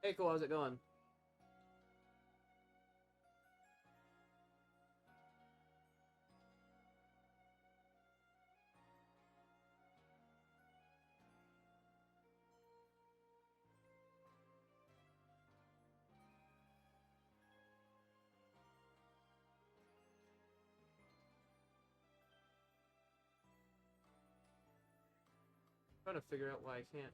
Hey, cool. How's it going? Trying to figure out why I can't.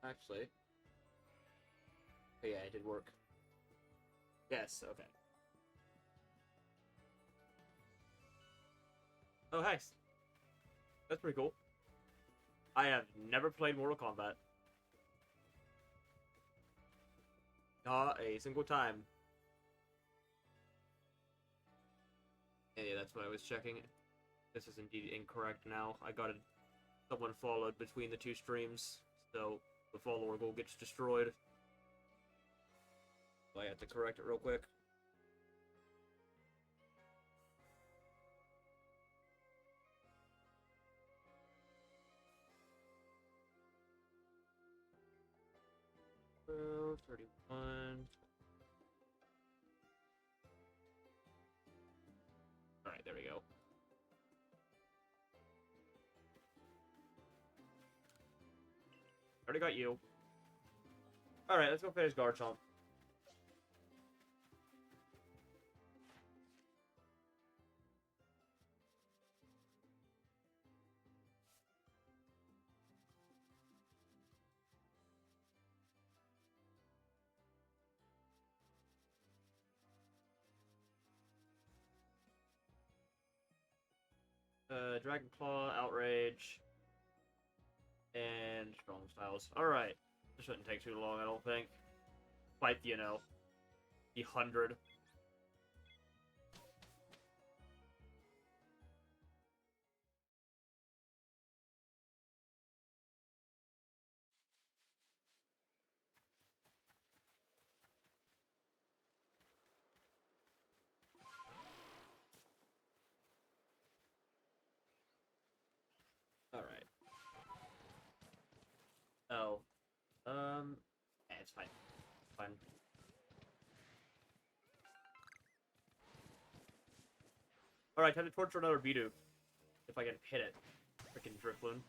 Actually. Oh, yeah, it did work. Yes, okay. Oh, hey. That's pretty cool. I have never played Mortal Kombat. Not a single time. Yeah, that's what I was checking. This is indeed incorrect now. I got someone followed between the two streams, so the follower goal gets destroyed. So I have to correct it real quick. Oh, 31. Alright, there we go. Already got you. Alright, let's go finish Garchomp. Dragon Claw, Outrage, and Strong Styles. Alright. This shouldn't take too long, I don't think. Fight, the 100. Alright. Oh. Yeah, it's fine. Fine. Alright, time to torture another Bidoof. If I can hit it. Freaking Drifloon.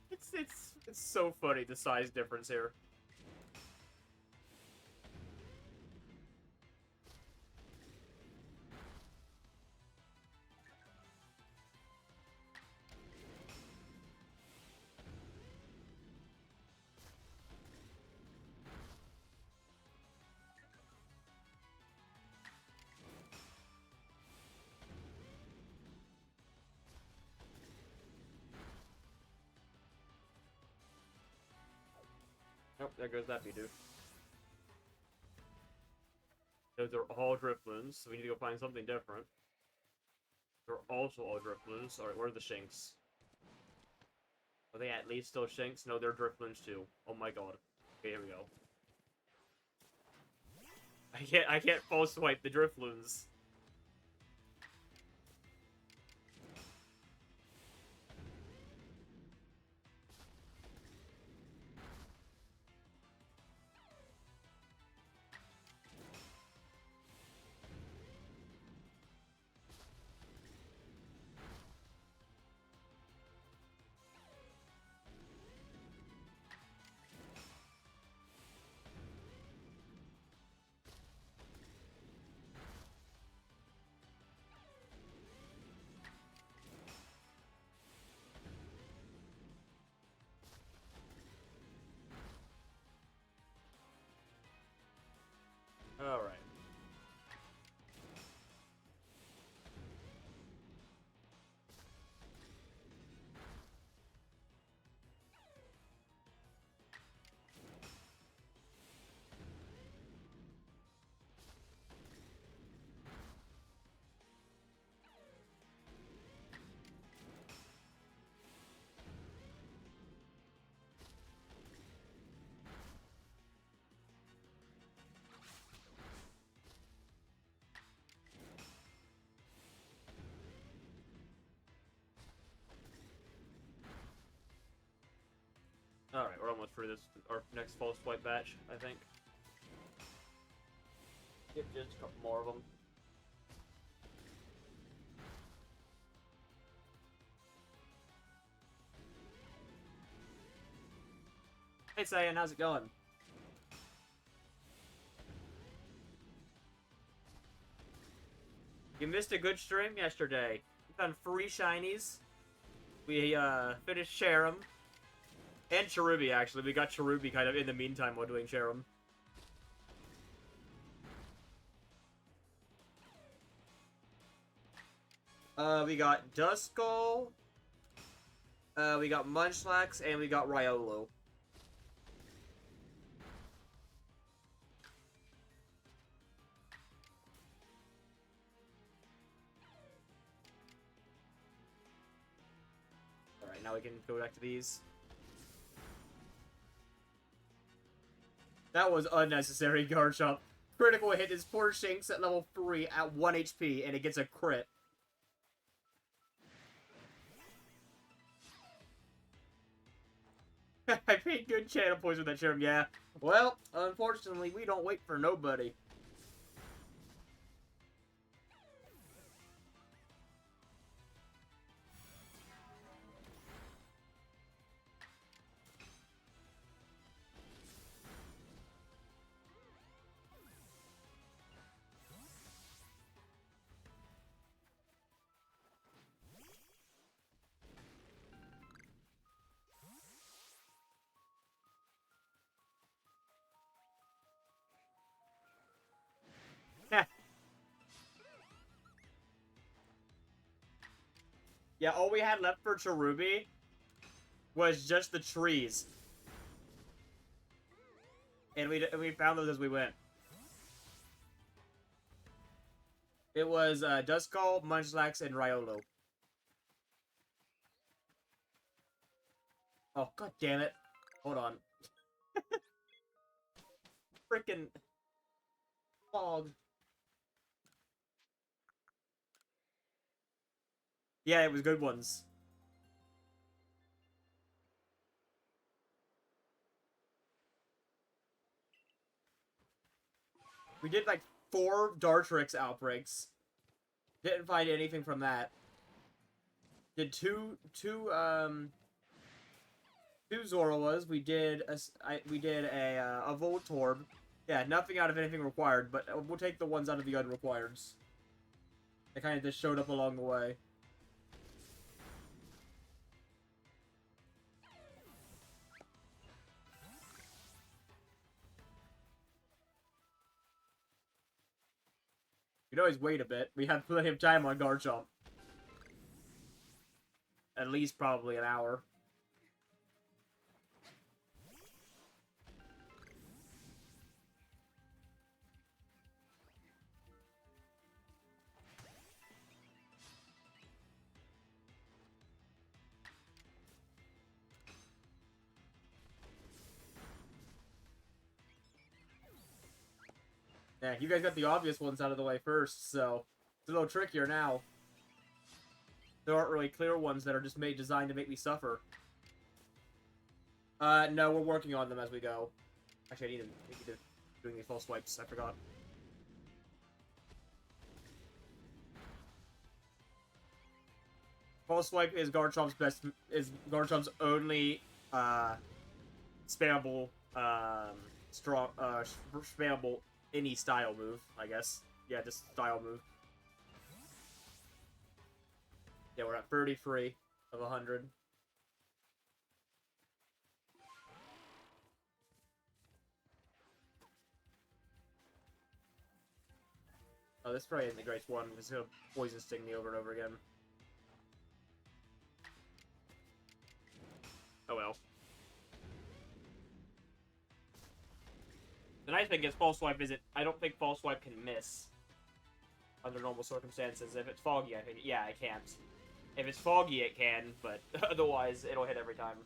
It's so funny, the size difference here. Oh, there goes that Bidoof. Those are all Drifloons, so we need to go find something different. They're also all Drifloons. Alright, where are the Shinx? Are they at least still Shinx? No, they're Drifloons too. Oh my god. Okay, here we go. I can't false swipe the Drifloons. for this our next false swipe batch, I think. Yep, just a couple more of them. Hey, Cyan, how's it going? You missed a good stream yesterday. We found free shinies. We finished Cherim. And Cherubi, actually. We got Cherubi kind of in the meantime while doing Cherim. We got Duskull. We got Munchlax, and we got Riolu. Alright, now we can go back to these. That was unnecessary, Garchomp. Critical hit is poor Shinx at level 3 at 1 HP, and it gets a crit. I paid good channel points with that Cherim, yeah. Well, unfortunately, we don't wait for nobody. Yeah, all we had left for Cherubi was just the trees. And we found those as we went. It was Duskull, Munchlax, and Riolu. Oh, god damn it. Hold on. Freaking fog. Yeah, it was good ones. We did like 4 Dartrix outbreaks. Didn't find anything from that. Did two Zoroas. We did a Voltorb. Yeah, nothing out of anything required, but we'll take the ones out of the unrequireds. They kind of just showed up along the way. You can always wait a bit. We have plenty of time on Garchomp. At least probably an hour. Yeah, you guys got the obvious ones out of the way first, so it's a little trickier now. There aren't really clear ones that are just designed to make me suffer. No, we're working on them as we go. Actually, I need to doing these false swipes. I forgot. False swipe is Garchomp's only spammable spammable any style move, I guess. Yeah, just style move. Yeah, we're at 33 of 100. Oh, this probably isn't the greatest one. It's gonna poison sting me over and over again. Oh well. The nice thing is false swipe isn't. I don't think false swipe can miss under normal circumstances. If it's foggy, I think yeah, I can't. If it's foggy, it can, but otherwise, it'll hit every time.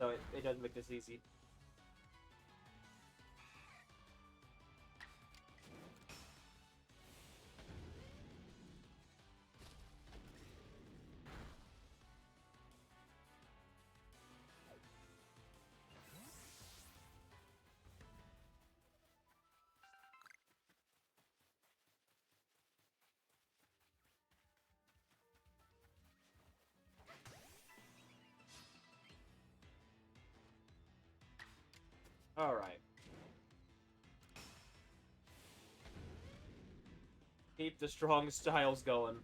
So it doesn't make this easy. Alright. Keep the strong styles going.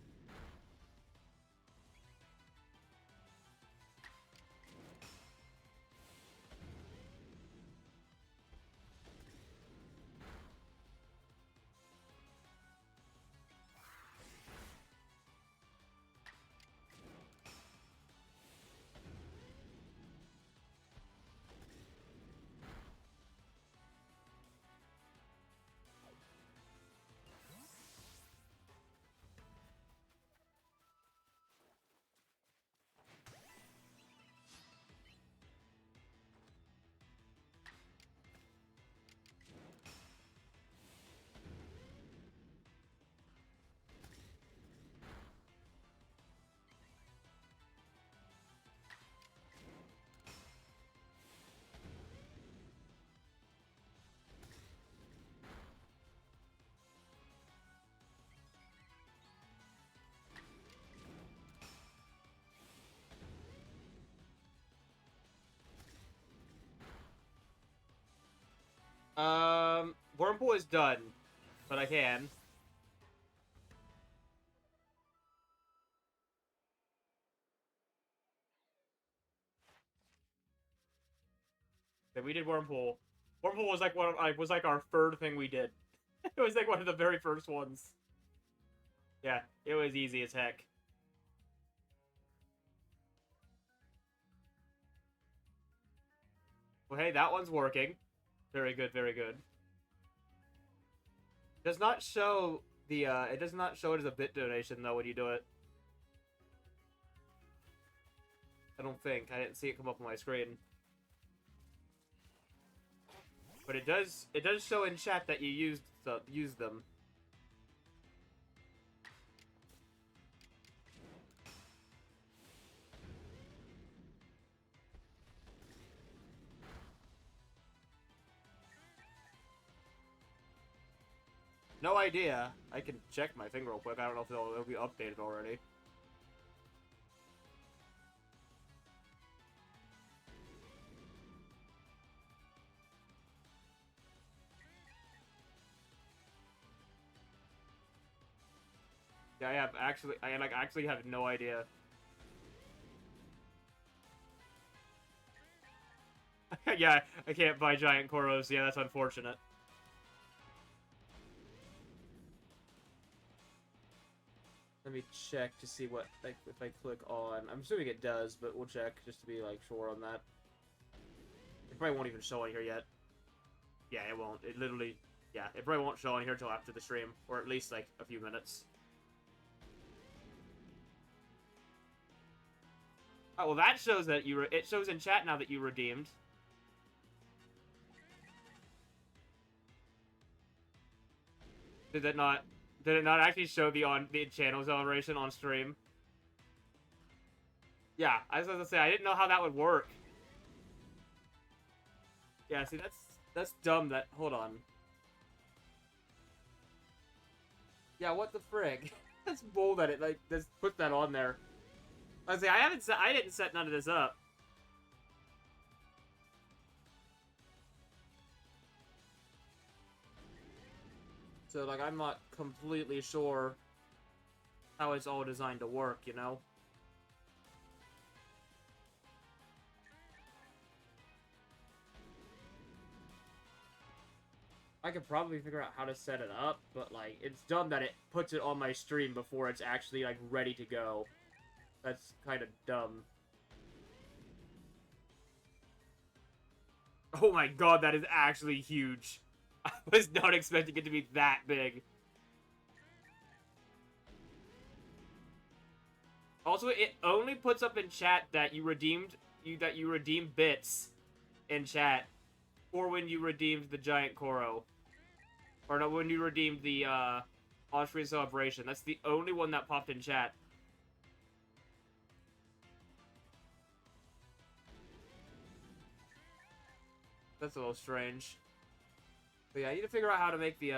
Wormpool is done, but I can. Okay, we did Wormpool. Wormpool was like our third thing we did. It was like one of the very first ones. Yeah, it was easy as heck. Well, hey, that one's working. Very good, very good. Does not show the, it does not show it as a bit donation, though, when you do it. I don't think. I didn't see it come up on my screen. But it does show in chat that you used them. No idea. I can check my thing real quick. I don't know if it'll be updated already. Yeah, I actually have no idea. Yeah, I can't buy giant Koros. Yeah, that's unfortunate. Let me check to see what, like, if I click on. I'm assuming it does, but we'll check just to be, like, sure on that. It probably won't even show on here yet. Yeah, it won't. It literally, yeah, it probably won't show on here till after the stream, or at least, like, a few minutes. Oh, well, that shows that it shows in chat now that you redeemed. Did it not actually show the channel celebration on stream? Yeah, I was gonna say, I didn't know how that would work. Yeah, see, that's dumb that, hold on. Yeah, what the frig? That's bull that it, like, just put that on there. I was like, I didn't set none of this up. So, like, I'm not completely sure how it's all designed to work, you know? I could probably figure out how to set it up, but, like, it's dumb that it puts it on my stream before it's actually, like, ready to go. That's kind of dumb. Oh my god, that is actually huge. I was not expecting it to be that big. Also, it only puts up in chat that you redeemed bits in chat, or when you redeemed the giant Koro, or no, when you redeemed the on-screen celebration. That's the only one that popped in chat. That's a little strange. But yeah, I need to figure out how to make the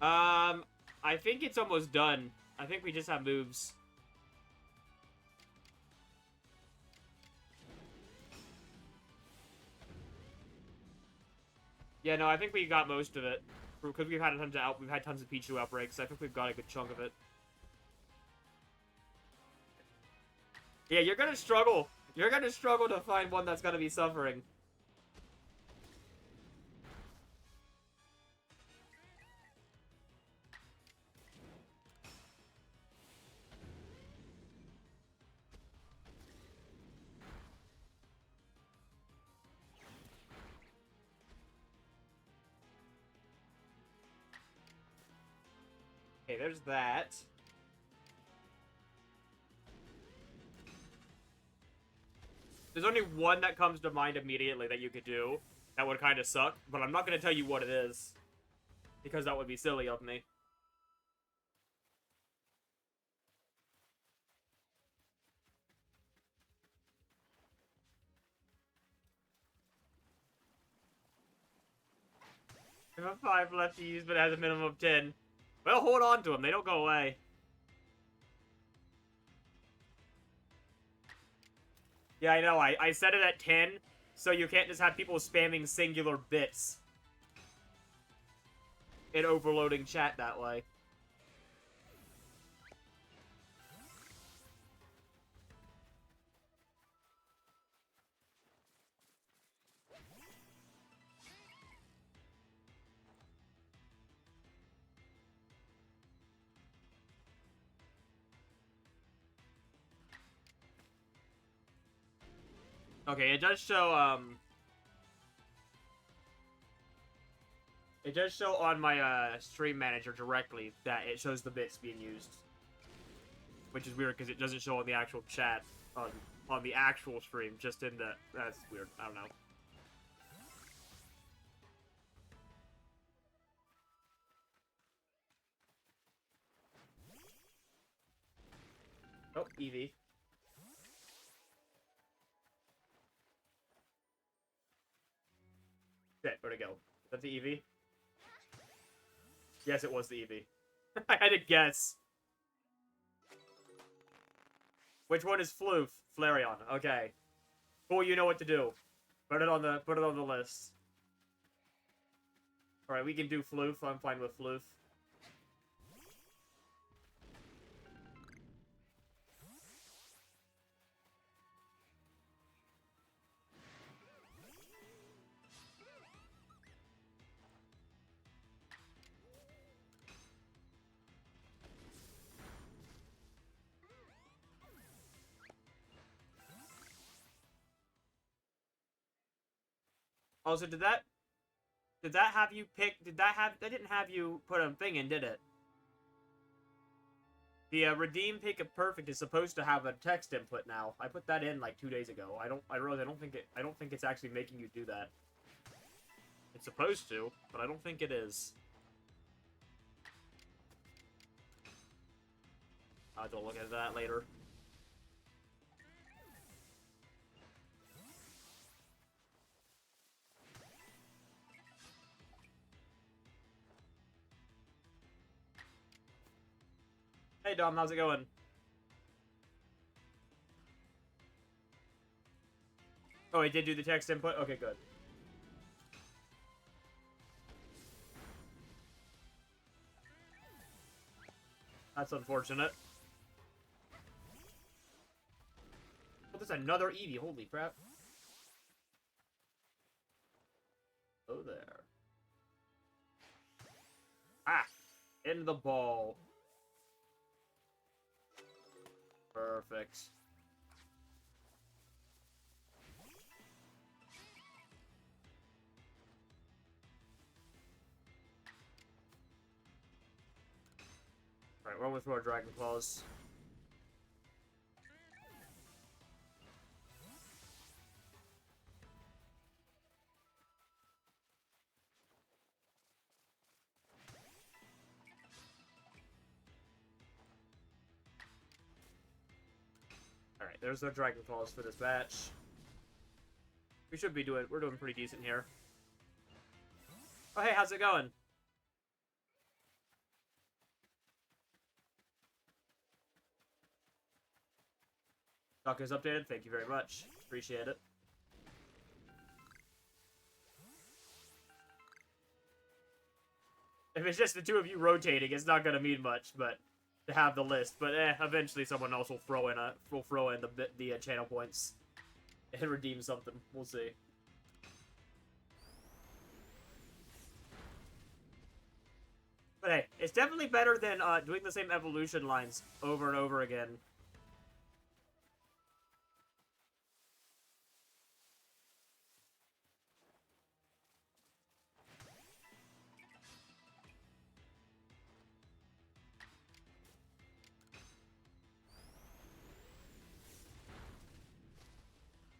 I think it's almost done. I think we just have moves. Yeah, no, I think we got most of it. Because we've had tons of Pichu outbreaks. I think we've got a good chunk of it. Yeah, you're gonna struggle. You're gonna struggle to find one that's gonna be suffering. Okay, there's that. There's only one that comes to mind immediately that you could do that would kind of suck, but I'm not going to tell you what it is. Because that would be silly of me. I have 5 left to use, but it has a minimum of 10. Well, hold on to them. They don't go away. Yeah, I know. I set it at 10, so you can't just have people spamming singular bits and overloading chat that way. Okay, it does show, it does show on my, stream manager directly that it shows the bits being used. Which is weird, because it doesn't show on the actual chat on the actual stream, just in the... That's weird. I don't know. Oh, Eevee. Shit, where'd it go? Is that the Eevee? Yes, it was the Eevee. I had to guess. Which one is Floof? Flareon. Okay. Cool, you know what to do. Put it on the list. Alright, we can do Floof. I'm fine with Floof. Also, did that have you pick, that didn't have you put a thing in, did it? The redeem pick of perfect is supposed to have a text input now. I put that in like 2 days ago. I don't think it's actually making you do that. It's supposed to, but I don't think it is. I'll have to look at that later. Hey Dom, how's it going? Oh, I did do the text input? Okay, good. That's unfortunate. Oh, there's another Eevee. Holy crap. Oh, there. Ah! In the ball. Perfect. Alright, we're with our Dragon Claws. Alright, there's our Dragon Claws for this batch. We're doing pretty decent here. Oh, hey, how's it going? Doc is updated, thank you very much. Appreciate it. If it's just the two of you rotating, it's not gonna mean much, but to have the list. But eventually someone else will throw in the channel points and redeem something. We'll see. But hey, it's definitely better than doing the same evolution lines over and over again.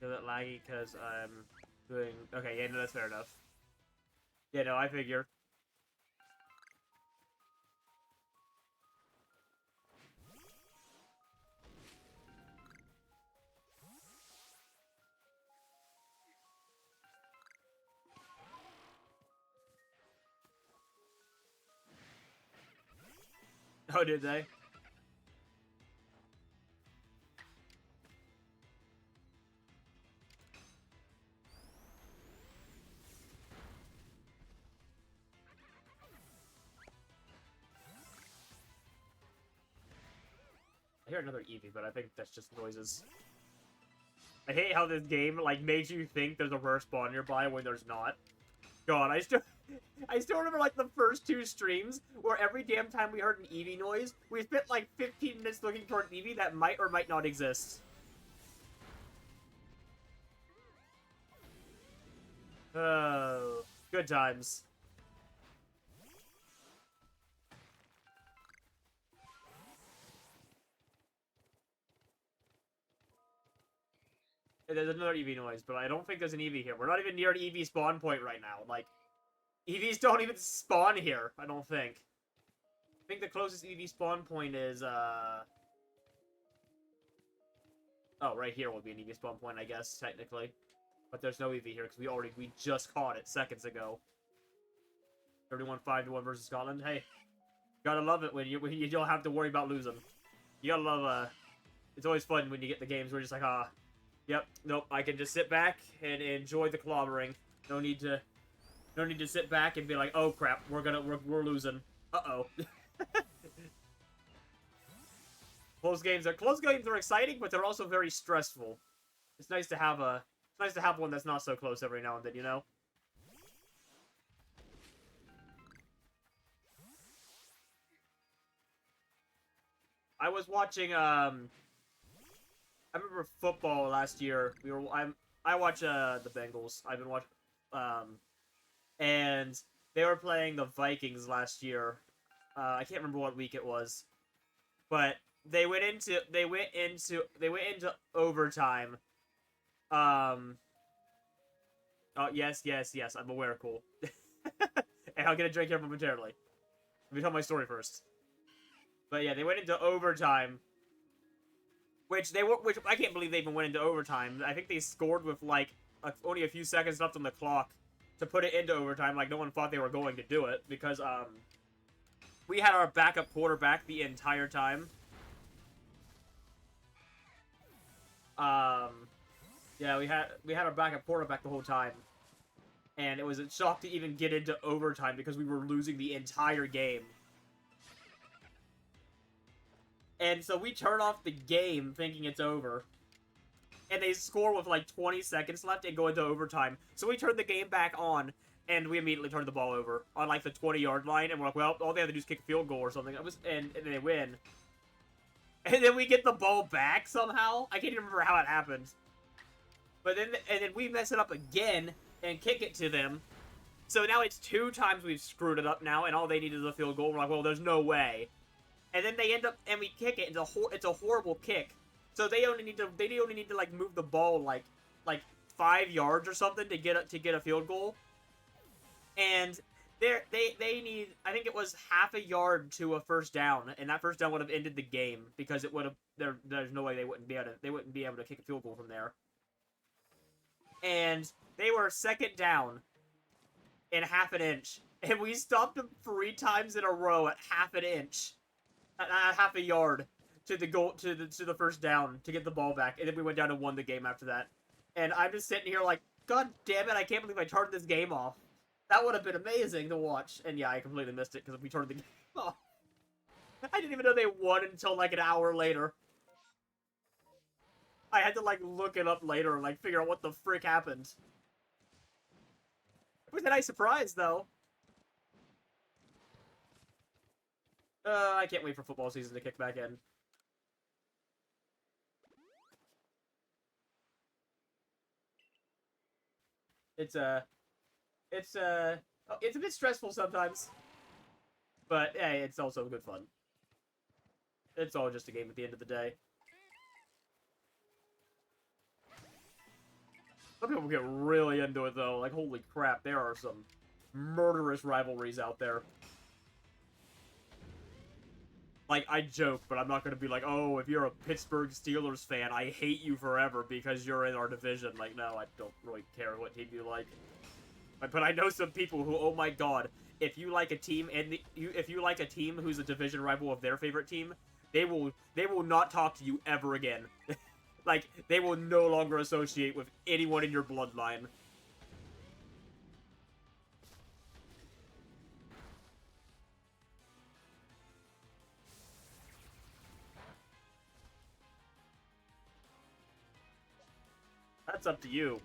Is it laggy because I'm doing... Okay, yeah, no, that's fair enough. Yeah, no, I figure. Oh, did they? I hear another Eevee, but I think that's just noises. I hate how this game, like, makes you think there's a rare spawn nearby when there's not. God, I still remember, like, the first two streams where every damn time we heard an Eevee noise, we spent, like, 15 minutes looking for an Eevee that might or might not exist. Oh, good times. There's another Eevee noise, but I don't think there's an Eevee here. We're not even near an Eevee spawn point right now. Like, EVs don't even spawn here, I don't think. I think the closest EV spawn point is, Oh, right here will be an EV spawn point, I guess, technically. But there's no EV here, because we just caught it seconds ago. 31-5-1 versus Scotland. Hey, gotta love it when you don't have to worry about losing. You gotta love, it's always fun when you get the games where you're just like, yep, nope, I can just sit back and enjoy the clobbering. No need to sit back and be like, oh crap, we're losing. Uh-oh. Close games are exciting, but they're also very stressful. It's nice to have one that's not so close every now and then, you know? I was watching I remember football last year. I watch the Bengals. I've been watching and they were playing the Vikings last year. I can't remember what week it was. But they went into overtime. Oh, yes, I'm aware, cool. And I'll get a drink here momentarily. Let me tell my story first. But yeah, they went into overtime. Which I can't believe they even went into overtime. I think they scored with, like, only a few seconds left on the clock to put it into overtime. Like, no one thought they were going to do it. Because, we had our backup quarterback the entire time. Yeah, we had our backup quarterback the whole time. And it was a shock to even get into overtime because we were losing the entire game. And so we turn off the game thinking it's over. And they score with like 20 seconds left and go into overtime. So we turn the game back on, and we immediately turn the ball over on like the 20-yard line. And we're like, well, all they have to do is kick a field goal or something. And they win. And then we get the ball back somehow. I can't even remember how it happened. But then we mess it up again and kick it to them. So now it's 2 times we've screwed it up now, and all they need is a field goal. We're like, well, there's no way. And then they end up, and we kick it. It's a horrible kick. So they only need to like move the ball like 5 yards or something to get a field goal. And they need, I think it was half a yard to a first down, and that first down would have ended the game because it would have there's no way they wouldn't be able to kick a field goal from there. And they were second down in half an inch, and we stopped them 3 times in a row at half an inch, at half a yard to the goal to the first down to get the ball back, and then we went down and won the game after that. And I'm just sitting here like, God damn it! I can't believe I turned this game off. That would have been amazing to watch. And yeah, I completely missed it because we turned the game off. I didn't even know they won until like an hour later. I had to like look it up later and like figure out what the frick happened. It was a nice surprise though. I can't wait for football season to kick back in. It's it's a bit stressful sometimes, but hey, it's also good fun. It's all just a game at the end of the day. Some people get really into it though. Like, holy crap, there are some murderous rivalries out there. Like, I joke, but I'm not gonna be like, oh, if you're a Pittsburgh Steelers fan, I hate you forever because you're in our division. Like, no, I don't really care what team you like. But I know some people who, oh my god, if you like a team and if you like a team who's a division rival of their favorite team, they will not talk to you ever again. Like, they will no longer associate with anyone in your bloodline. That's up to you,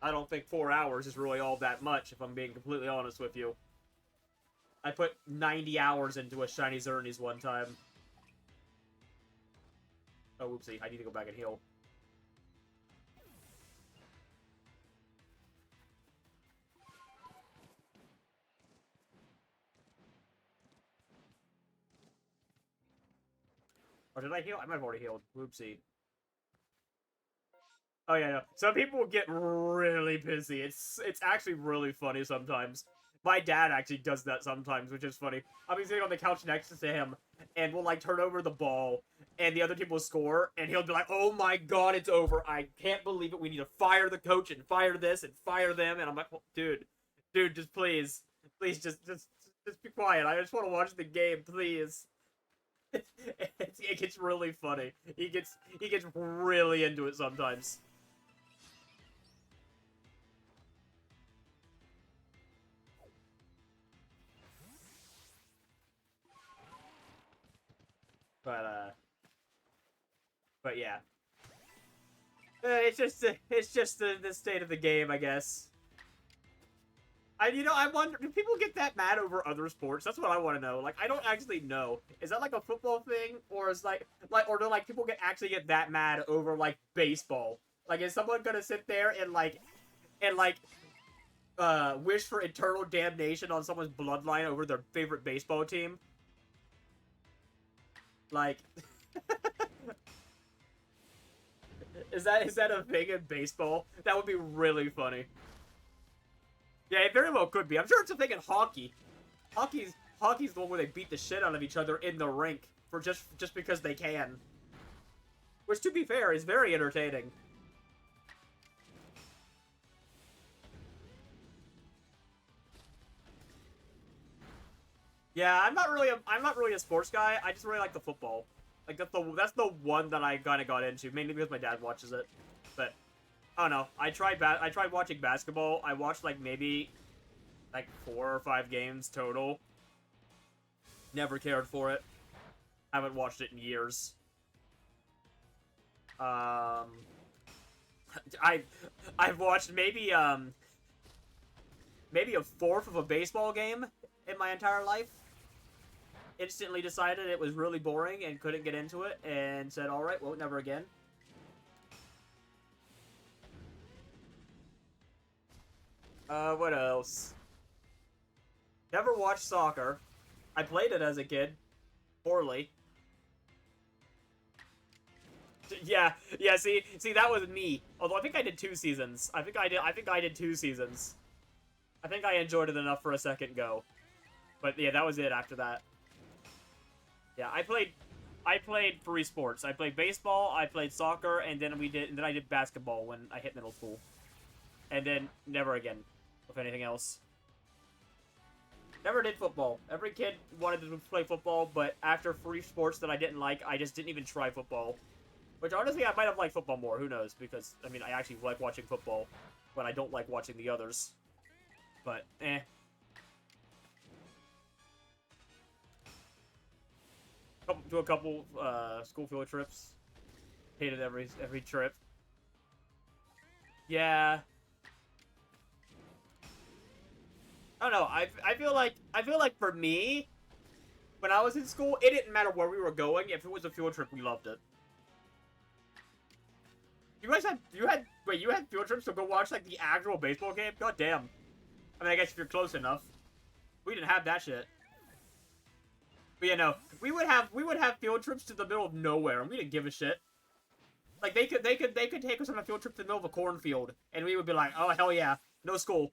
I don't think 4 hours is really all that much, if I'm being completely honest with you. I put 90 hours into a Shiny Xerneas one time. Oh, oopsie. I need to go back and heal. Or did I heal? I might have already healed. Oopsie. Oh, yeah, no. Some people get really busy. It's actually really funny sometimes. My dad actually does that sometimes, which is funny. I'll be sitting on the couch next to him, and we'll, like, turn over the ball, and the other team will score, and he'll be like, oh my god, it's over. I can't believe it. We need to fire the coach and fire this and fire them. And I'm like, well, dude, just please. Please, just be quiet. I just want to watch the game, please. It gets really funny. He gets really into it sometimes. But yeah. It's just the state of the game, I guess. I wonder, do people get that mad over other sports? That's what I want to know. Like, I don't actually know. Is that like a football thing, or is or do like people actually get that mad over like baseball? Like, is someone gonna sit there and wish for eternal damnation on someone's bloodline over their favorite baseball team? Like, is that a thing in baseball? That would be really funny. Yeah, it very well could be. I'm sure it's a thing in hockey. Hockey's the one where they beat the shit out of each other in the rink for just because they can. Which, to be fair, is very entertaining. Yeah, I'm not really a sports guy. I just really like the football. Like, that's the one that I kind of got into, mainly because my dad watches it. But I don't know. I tried watching basketball. I watched like maybe like 4 or 5 games total. Never cared for it. Haven't watched it in years. I've watched maybe maybe a fourth of a baseball game in my entire life. Instantly decided it was really boring and couldn't get into it, and said, all right, well, never again. What else? Never watched soccer. I played it as a kid. Poorly. Yeah, see, that was me. Although I think I did 2 seasons. I think I did 2 seasons. I think I enjoyed it enough for a second go. But yeah, that was it after that. Yeah, I played 3 sports. I played baseball, I played soccer, and then I did basketball when I hit middle school. And then never again with anything else. Never did football. Every kid wanted to play football, but after free sports that I didn't like, I just didn't even try football. Which, honestly, I might have liked football more. Who knows? Because, I mean, I actually like watching football, but I don't like watching the others. But, eh. Do a couple school field trips. Hated every trip. Yeah. I don't know. I feel like for me, when I was in school, it didn't matter where we were going. If it was a field trip, we loved it. You had field trips to go watch like the actual baseball game? God damn. I mean, I guess if you're close enough. We didn't have that shit. But yeah, no, we would have field trips to the middle of nowhere, and we didn't give a shit. Like they could take us on a field trip to the middle of a cornfield, and we would be like, oh hell yeah, no school.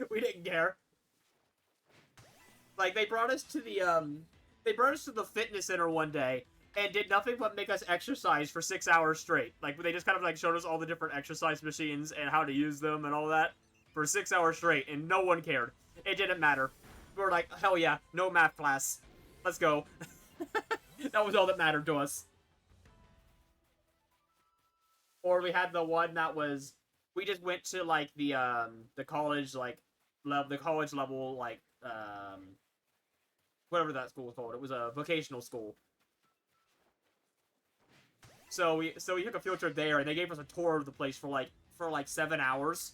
We didn't care. Like they brought us to the fitness center one day and did nothing but make us exercise for 6 hours straight. Like they just kind of like showed us all the different exercise machines and how to use them and all that for 6 hours straight, and no one cared. It didn't matter. We were like, hell yeah, no math class. Let's go. That was all that mattered to us. Or we had the one that was, we just went to like the college level like whatever that school was called. It was a vocational school. So we took a field trip there, and they gave us a tour of the place for like 7 hours.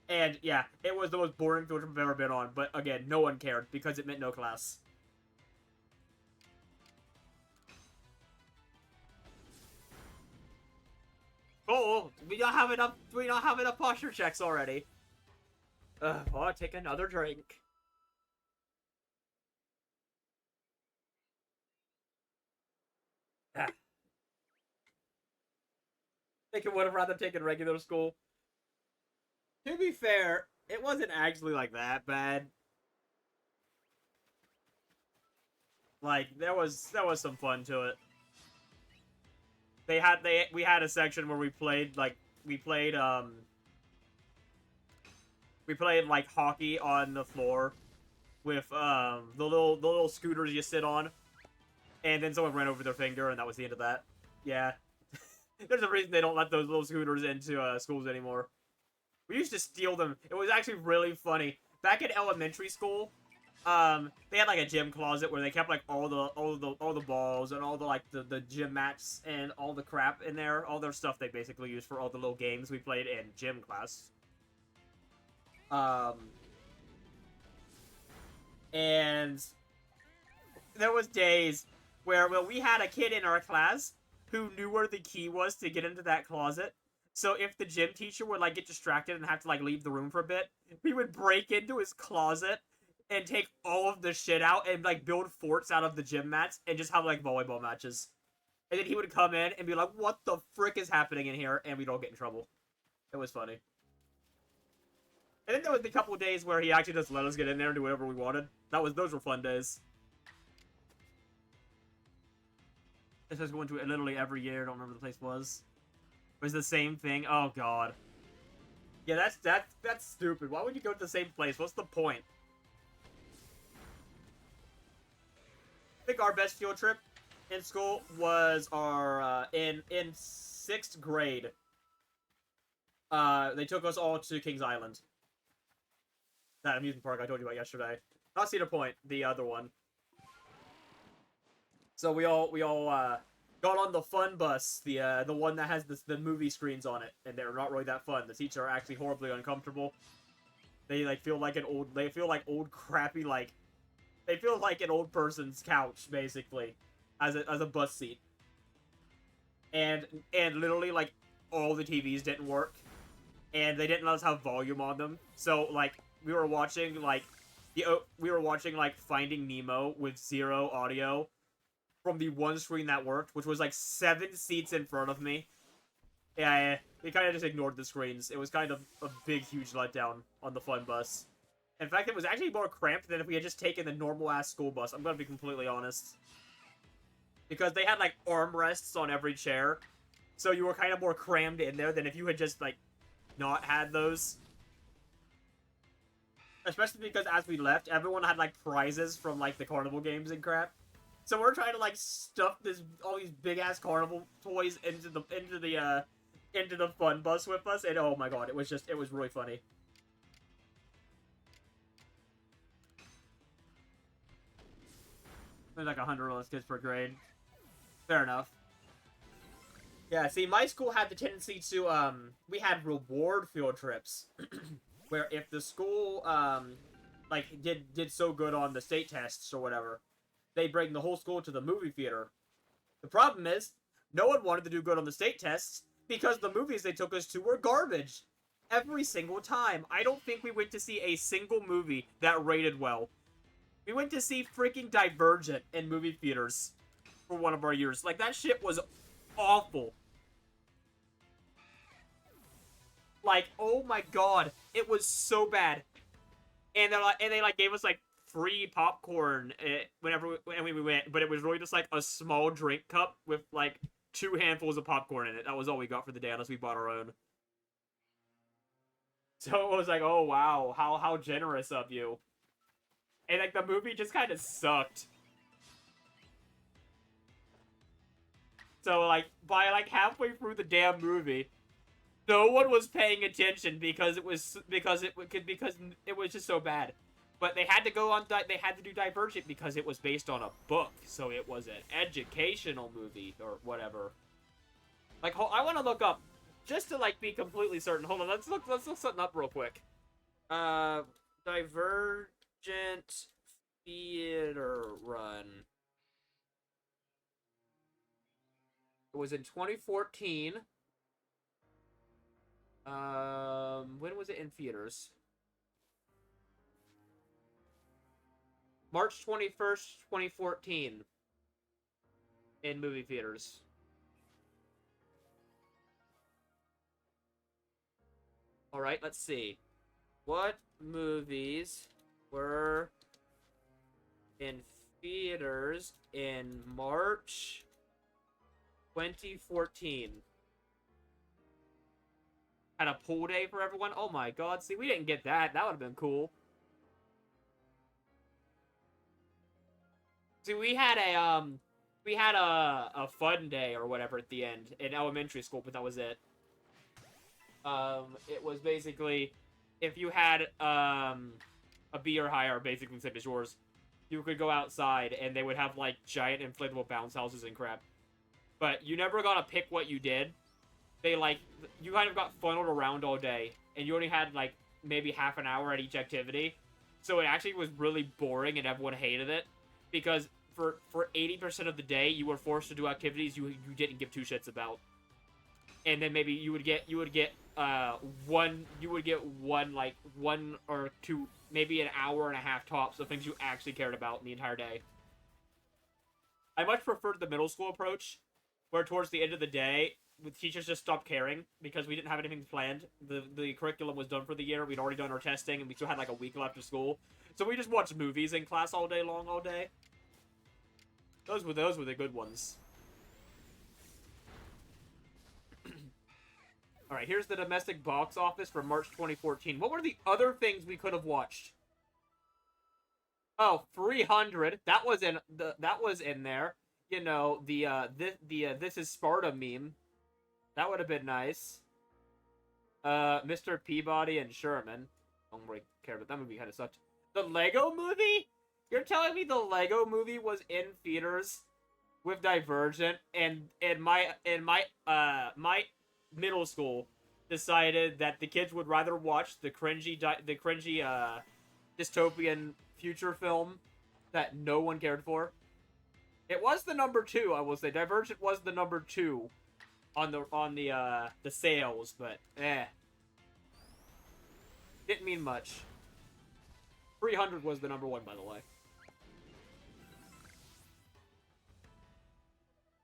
And yeah, it was the most boring field trip I've ever been on. But again, no one cared because it meant no class. Oh, we don't have enough. We don't have enough posture checks already. I'll take another drink. I think I would have rather taken regular school. To be fair, it wasn't actually like that bad. Like there was some fun to it. We had a section where we played like hockey on the floor with the little scooters you sit on, and then someone ran over their finger, and that was the end of that. Yeah. There's a reason they don't let those little scooters into schools anymore. We used to steal them. It was actually really funny. Back in elementary school, they had like a gym closet where they kept like all the balls and all the gym mats and all the crap in there, all their stuff they basically used for all the little games we played in gym class. And there was days where we had a kid in our class who knew where the key was to get into that closet. So if the gym teacher would like get distracted and have to like leave the room for a bit, we would break into his closet and take all of the shit out and like build forts out of the gym mats and just have like volleyball matches. And then he would come in and be like, "What the frick is happening in here?" And we'd all get in trouble. It was funny. And then there was a couple of days where he actually just let us get in there and do whatever we wanted. Those were fun days. This was going to literally every year. I don't remember the place was. It was the same thing. Oh god. Yeah, that's stupid. Why would you go to the same place? What's the point? I think our best field trip in school was our in 6th grade. They took us all to Kings Island. That amusement park I told you about yesterday. Not Cedar Point, the other one. So we all got on the fun bus, the one that has the movie screens on it, and they're not really that fun. The seats are actually horribly uncomfortable. They feel like old crappy they feel like an old person's couch basically, as a bus seat. And literally like all the TVs didn't work, and they didn't let us have volume on them. So like we were watching Finding Nemo with 0 audio from the one screen that worked, which was like 7 seats in front of me. Yeah, we kind of just ignored the screens. It was kind of a big, huge letdown on the fun bus. In fact, it was actually more cramped than if we had just taken the normal-ass school bus. I'm gonna be completely honest. Because they had, like, armrests on every chair. So you were kind of more crammed in there than if you had just, like, not had those. Especially because as we left, everyone had like prizes from like the carnival games and crap. So we're trying to like stuff all these big ass carnival toys into the fun bus with us, and oh my god, it was really funny. There's like 100 less kids per grade. Fair enough. Yeah, see, my school had the tendency to we had reward field trips, where if the school like did so good on the state tests or whatever, they bring the whole school to the movie theater. The problem is, no one wanted to do good on the state tests because the movies they took us to were garbage. Every single time. I don't think we went to see a single movie that rated well. We went to see freaking Divergent in movie theaters for one of our years. Like, that shit was awful. Like, oh my god. It was so bad. And they gave us like free popcorn whenever we went, but it was really just like a small drink cup with like 2 handfuls of popcorn in it. That was all we got for the day, unless we bought our own. So it was like, oh wow, how generous of you. And like the movie just kind of sucked. So like by like halfway through the damn movie, no one was paying attention because it was just so bad. But they had to they had to do Divergent because it was based on a book, so it was an educational movie or whatever. Like, I want to look up just to like be completely certain. Hold on, let's look something up real quick. Divergent theater run. It was in 2014. When was it in theaters? March 21st, 2014. In movie theaters. Alright, let's see. What movies were in theaters in March 2014? Had a pool day for everyone? Oh my god, see, we didn't get that. That would have been cool. See, we had a fun day or whatever at the end in elementary school, but that was it. It was basically, if you had a B or higher, basically the same as yours, you could go outside and they would have like giant inflatable bounce houses and crap. But you never got to pick what you did. They like, you kind of got funneled around all day, and you only had like maybe half an hour at each activity. So it actually was really boring and everyone hated it because for 80% of the day you were forced to do activities you didn't give 2 shits about. And then maybe you would get one like 1 or 2, maybe an hour and a half tops of things you actually cared about in the entire day. I much preferred the middle school approach, where towards the end of the day, the teachers just stopped caring because we didn't have anything planned. The curriculum was done for the year. We'd already done our testing, and we still had like a week left of school. So we just watched movies in class all day long, all day. Those were the good ones. Alright, here's the domestic box office for March 2014. What were the other things we could have watched? Oh, 300. That was in there. You know, the This is Sparta meme. That would have been nice. Mr. Peabody and Sherman. I don't really care, but that movie kind of sucked. The Lego movie? You're telling me the Lego movie was in theaters with Divergent, and my middle school decided that the kids would rather watch the cringy dystopian future film that no one cared for. It was the number 2, I will say. Divergent was the number 2 on the sales, but didn't mean much. 300 was the number 1, by the way.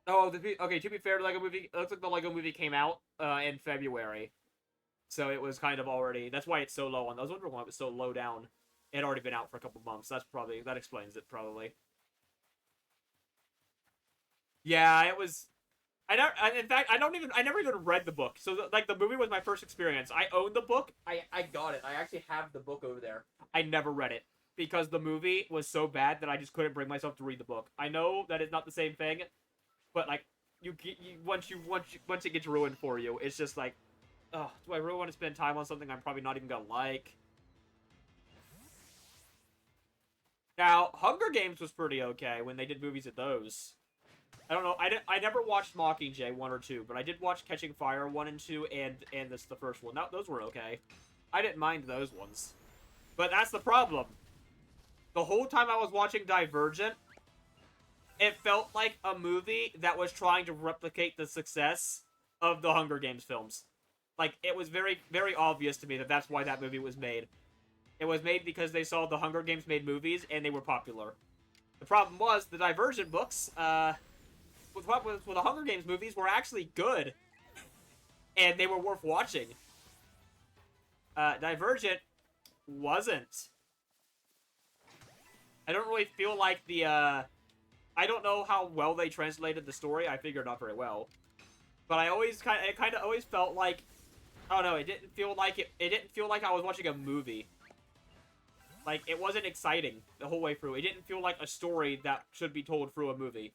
Oh, okay, to be fair, Lego movie, it looks like the Lego movie came out in February. So it was kind of already, that's why it's so low on, I was wondering why it was so low down. It had already been out for a couple months. That explains it, probably. Yeah, it was, In fact, I never even read the book. So, like, the movie was my first experience. I own the book. I got it. I actually have the book over there. I never read it because the movie was so bad that I just couldn't bring myself to read the book. I know that it's not the same thing, but like, once it gets ruined for you, it's just like, oh, do I really want to spend time on something I'm probably not even gonna like? Now, Hunger Games was pretty okay when they did movies of those. I don't know. I never watched Mockingjay 1 or 2, but I did watch Catching Fire 1 and 2, and this the first one. Now, those were okay. I didn't mind those ones. But that's the problem. The whole time I was watching Divergent, it felt like a movie that was trying to replicate the success of the Hunger Games films. Like, it was very, very obvious to me that that's why that movie was made. It was made because they saw the Hunger Games made movies, and they were popular. The problem was, the Divergent books, with the Hunger Games movies were actually good, and they were worth watching. Divergent wasn't. I don't really feel like I don't know how well they translated the story. I figured not very well, but it kind of always felt like, I don't know. It didn't feel like it didn't feel like I was watching a movie. Like, it wasn't exciting the whole way through. It didn't feel like a story that should be told through a movie.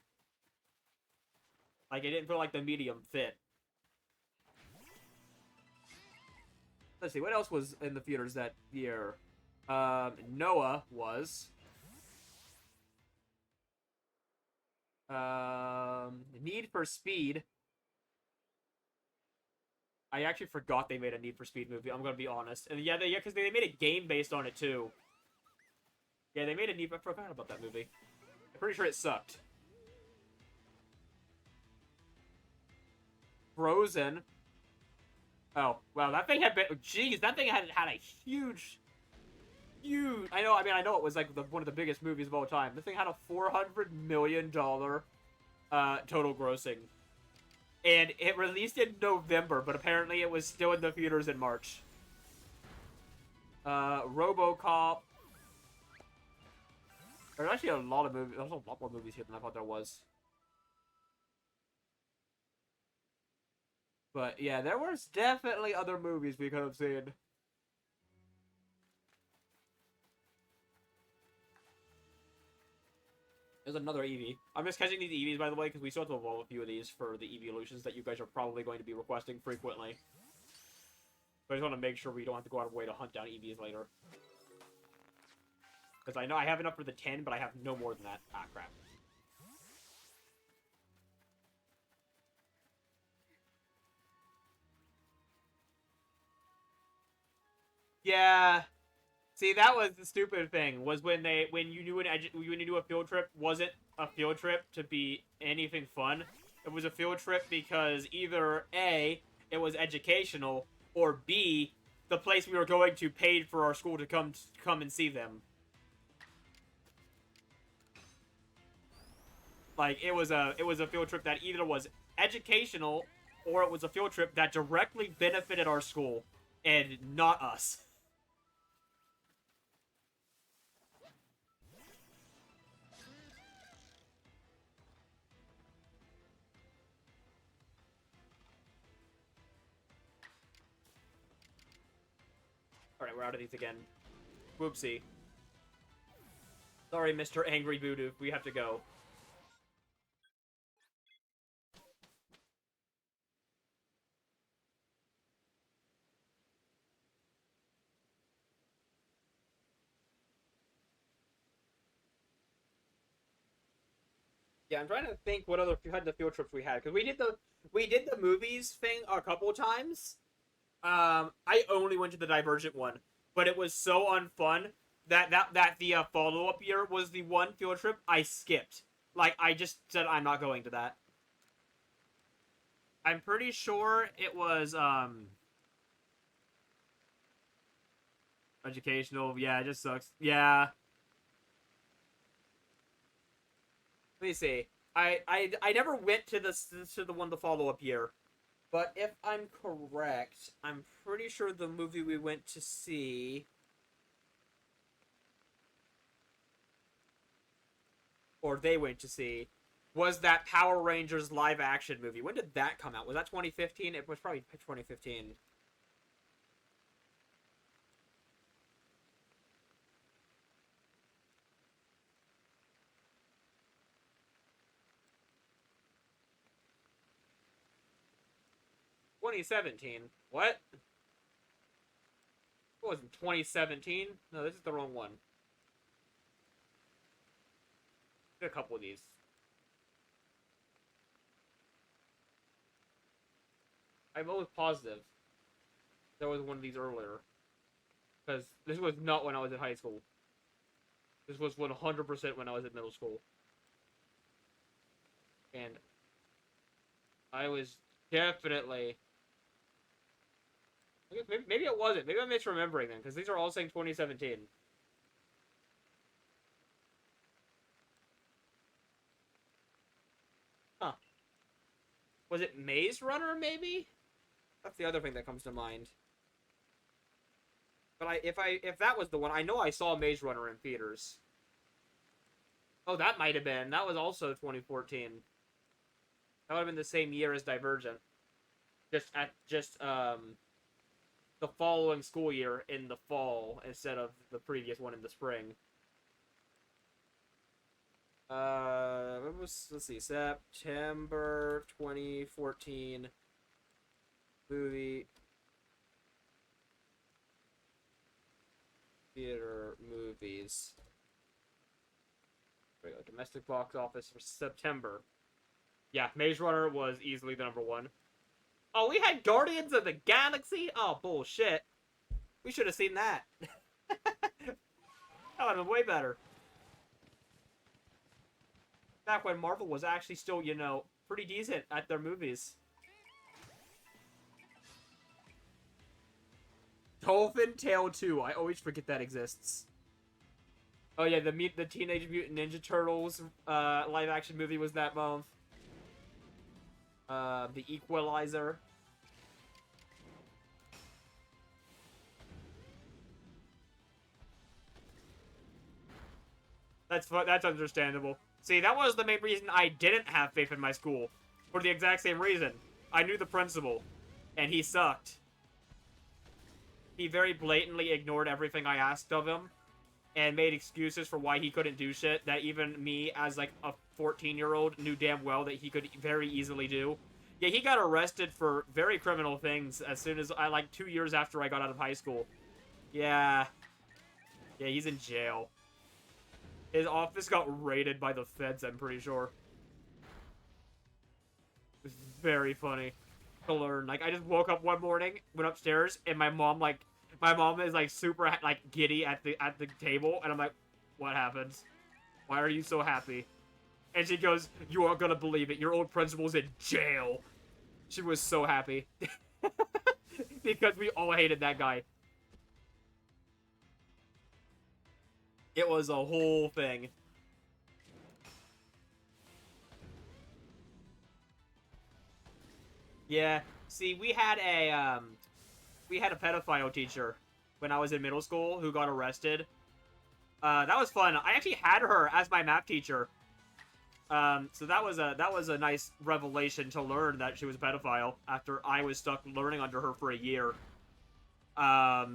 Like, it didn't feel like the medium fit. Let's see, what else was in the theaters that year? Noah was. Need for Speed. I actually forgot they made a Need for Speed movie, I'm gonna be honest. And yeah, because they made a game based on it, too. Yeah, they made a Need... I forgot about that movie. I'm pretty sure it sucked. Frozen. Oh, wow, that thing had been... Jeez, that thing had a huge... I know it was like one of the biggest movies of all time. This thing had a $400 million total grossing. And it released in November, but apparently it was still in the theaters in March. RoboCop. There's actually a lot of movies. There's a lot more movies here than I thought there was. But yeah, there was definitely other movies we could have seen. There's another Eevee. I'm just catching these Eevees, by the way, because we still have to evolve a few of these for the evolutions that you guys are probably going to be requesting frequently. But I just want to make sure we don't have to go out of way to hunt down Eevees later. Because I know I have enough for the 10, but I have no more than that. Ah, crap. Yeah. See, that was the stupid thing, was when you do a field trip, wasn't a field trip to be anything fun. It was a field trip because either A, it was educational, or B, the place we were going to paid for our school to come and see them. Like, it was a field trip that either was educational, or it was a field trip that directly benefited our school, and not us. Alright, we're out of these again. Whoopsie. Sorry, Mr. Angry Voodoo. We have to go. Yeah, I'm trying to think what other kind of field trips we had, because we did the movies thing a couple times. I only went to the Divergent one, but it was so unfun that the follow up year was the one field trip I skipped. Like, I just said I'm not going to that. I'm pretty sure it was educational. Yeah, it just sucks. Yeah. Let me see. I never went to the one the follow up year, but if I'm correct, I'm pretty sure the movie we went to see, or they went to see, was that Power Rangers live action movie. When did that come out? Was that 2015? It was probably 2015. 2017. What? It wasn't 2017. No, this is the wrong one. Did a couple of these. I'm almost positive there was one of these earlier. Because this was not when I was in high school. This was 100% when I was in middle school. And I was definitely... Maybe it wasn't. Maybe I'm misremembering them, because these are all saying 2017. Huh. Was it Maze Runner, maybe? That's the other thing that comes to mind. But if that was the one, I know I saw Maze Runner in theaters. Oh, that might have been. That was also 2014. That would have been the same year as Divergent. The following school year in the fall instead of the previous one in the spring. Let's see, September 2014 movie theater movies. There we go. Domestic box office for September. Yeah, Maze Runner was easily the number one. Oh, we had Guardians of the Galaxy? Oh, bullshit. We should have seen that. That would have been way better. Back when Marvel was actually still, you know, pretty decent at their movies. Dolphin Tale 2. I always forget that exists. Oh yeah, the Teenage Mutant Ninja Turtles live action movie was that month. The Equalizer. That's understandable. See, that was the main reason I didn't have faith in my school. For the exact same reason. I knew the principal, and he sucked. He very blatantly ignored everything I asked of him, and made excuses for why he couldn't do shit that even me, as like a 14-year-old, knew damn well that he could very easily do. Yeah, he got arrested for very criminal things as soon as like 2 years after I got out of high school. Yeah. Yeah, he's in jail. His office got raided by the feds, I'm pretty sure. It's very funny to learn. Like, I just woke up one morning, went upstairs, and my mom is like super like giddy at the table, and I'm like, what happened? Why are you so happy? And she goes, you aren't gonna believe it. Your old principal's in jail. She was so happy. Because we all hated that guy. It was a whole thing. Yeah. See, we had a pedophile teacher when I was in middle school who got arrested. That was fun. I actually had her as my math teacher. So that was a nice revelation to learn that she was a pedophile after I was stuck learning under her for a year. But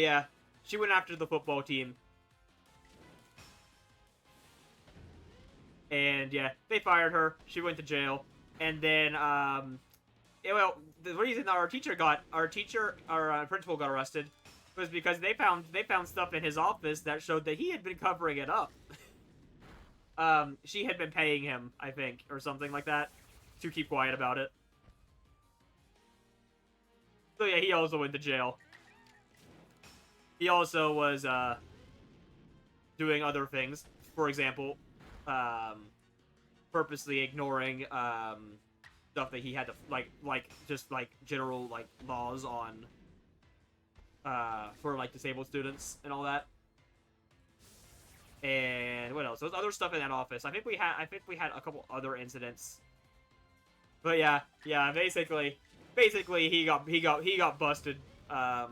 yeah, she went after the football team. And yeah, they fired her. She went to jail. And then, well, the reason our principal got arrested was because they found stuff in his office that showed that he had been covering it up. She had been paying him, I think, or something like that, to keep quiet about it. So yeah, he also went to jail. He also was, doing other things. For example, purposely ignoring, stuff that he had to, just, general, laws on, for, disabled students and all that. And what else? There was other stuff in that office. I think we had a couple other incidents. But yeah, basically he got busted, via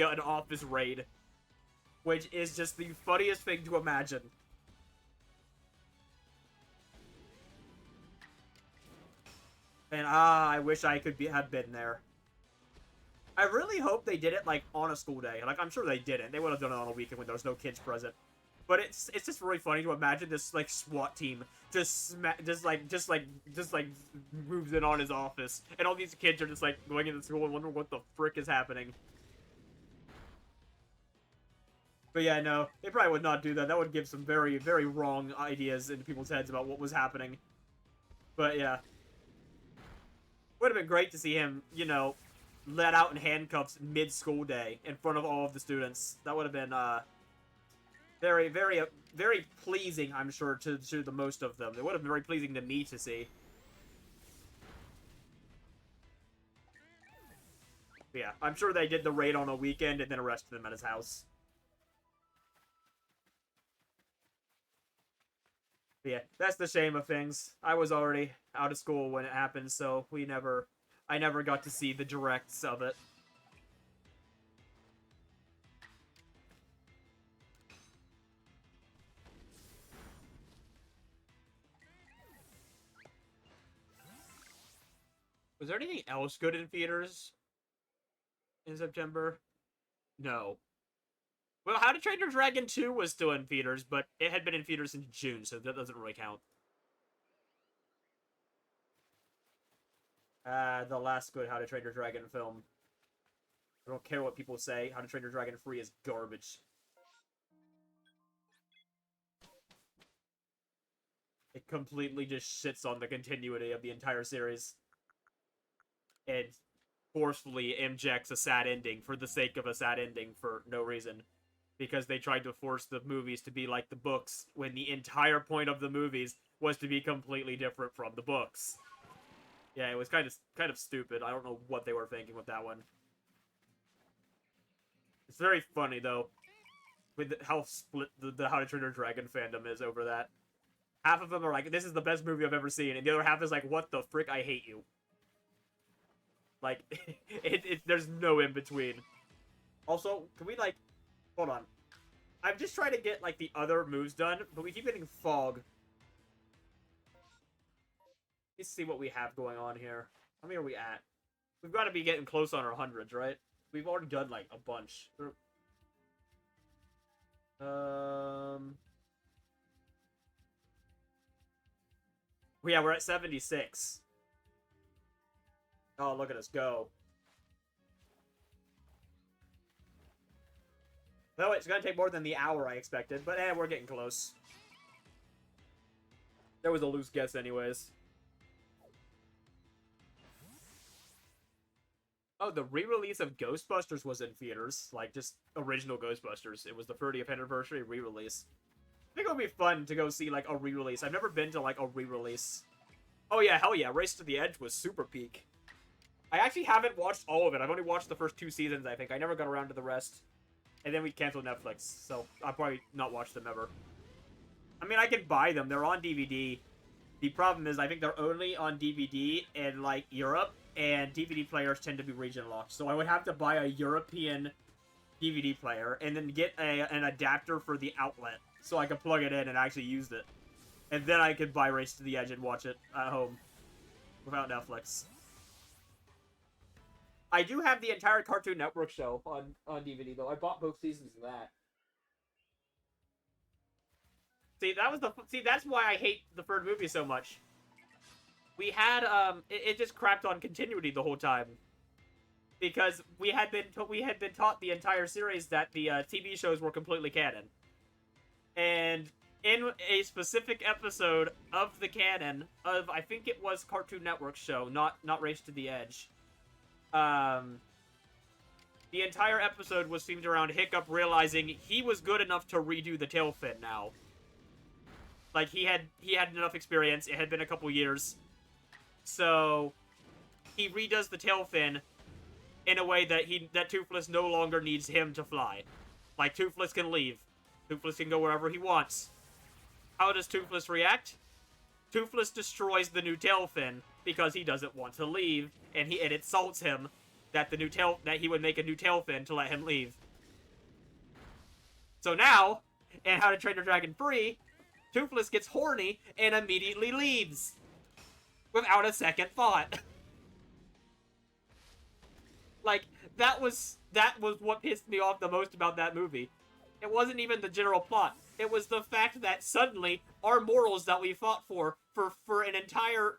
an office raid. which is just the funniest thing to imagine. And I wish I could have been there. I really hope they did it like on a school day. Like I'm sure they didn't. They would have done it on a weekend when there was no kids present. But it's just really funny to imagine this like SWAT team just moves in on his office, and all these kids are just like going into school and wondering what the frick is happening. But yeah, no, they probably would not do that. That would give some very, very wrong ideas into people's heads about what was happening. But yeah, would have been great to see him, you know, let out in handcuffs mid-school day in front of all of the students. That would have been very, very, very pleasing, I'm sure, to the most of them. It would have been very pleasing to me to see. But yeah, I'm sure they did the raid on a weekend and then arrested him at his house. But yeah, that's the shame of things. I was already out of school when it happened, so I never got to see the directs of it. Was there anything else good in theaters in September? No. Well, How to Train Your Dragon 2 was still in theaters, but it had been in theaters since June, so that doesn't really count. The last good How to Train Your Dragon film. I don't care what people say. How to Train Your Dragon 3 is garbage. It completely just shits on the continuity of the entire series. And forcefully injects a sad ending for the sake of a sad ending for no reason. Because they tried to force the movies to be like the books, when the entire point of the movies was to be completely different from the books. Yeah, it was kind of stupid. I don't know what they were thinking with that one. It's very funny, though, with how split the How to Train Your Dragon fandom is over that. Half of them are like, this is the best movie I've ever seen, and the other half is like, what the frick, I hate you. Like, there's no in-between. Also, can we, like, hold on. I'm just trying to get, like, the other moves done, but we keep getting fog. Let's see what we have going on here. How many are we at? We've got to be getting close on our hundreds, right? We've already done, like, a bunch. Yeah, we're at 76. Oh, look at us go. No, it's gonna take more than the hour I expected, but we're getting close. That was a loose guess anyways. Oh, the re-release of Ghostbusters was in theaters. Like, just original Ghostbusters. It was the 30th anniversary re-release. I think it would be fun to go see, like, a re-release. I've never been to, like, a re-release. Oh, yeah, hell yeah. Race to the Edge was super peak. I actually haven't watched all of it. I've only watched the first 2 seasons, I think. I never got around to the rest. And then we canceled Netflix, so I'll probably not watch them ever. I mean, I can buy them. They're on DVD. The problem is, I think they're only on DVD in, like, Europe, and DVD players tend to be region locked. So I would have to buy a European DVD player, and then get an adapter for the outlet, so I could plug it in and actually use it. And then I could buy Race to the Edge and watch it at home without Netflix. I do have the entire Cartoon Network show on DVD, though. I bought both seasons of that. See, that's why I hate the third movie so much. We had, it just crapped on continuity the whole time. Because we had been taught the entire series that the TV shows were completely canon. And in a specific episode of the canon of, I think it was Cartoon Network show, not Race to the Edge, the entire episode was themed around Hiccup realizing he was good enough to redo the tail fin now. Like, he had enough experience. It had been a couple years. So he redoes the tail fin in a way that Toothless no longer needs him to fly. Like, Toothless can leave. Toothless can go wherever he wants. How does Toothless react? Toothless destroys the new tail fin because he doesn't want to leave, and it insults him that he would make a new tail fin to let him leave. So now, in How to Train Your Dragon 3, Toothless gets horny and immediately leaves. Without a second thought. Like, that was what pissed me off the most about that movie. It wasn't even the general plot. It was the fact that suddenly our morals that we fought for an entire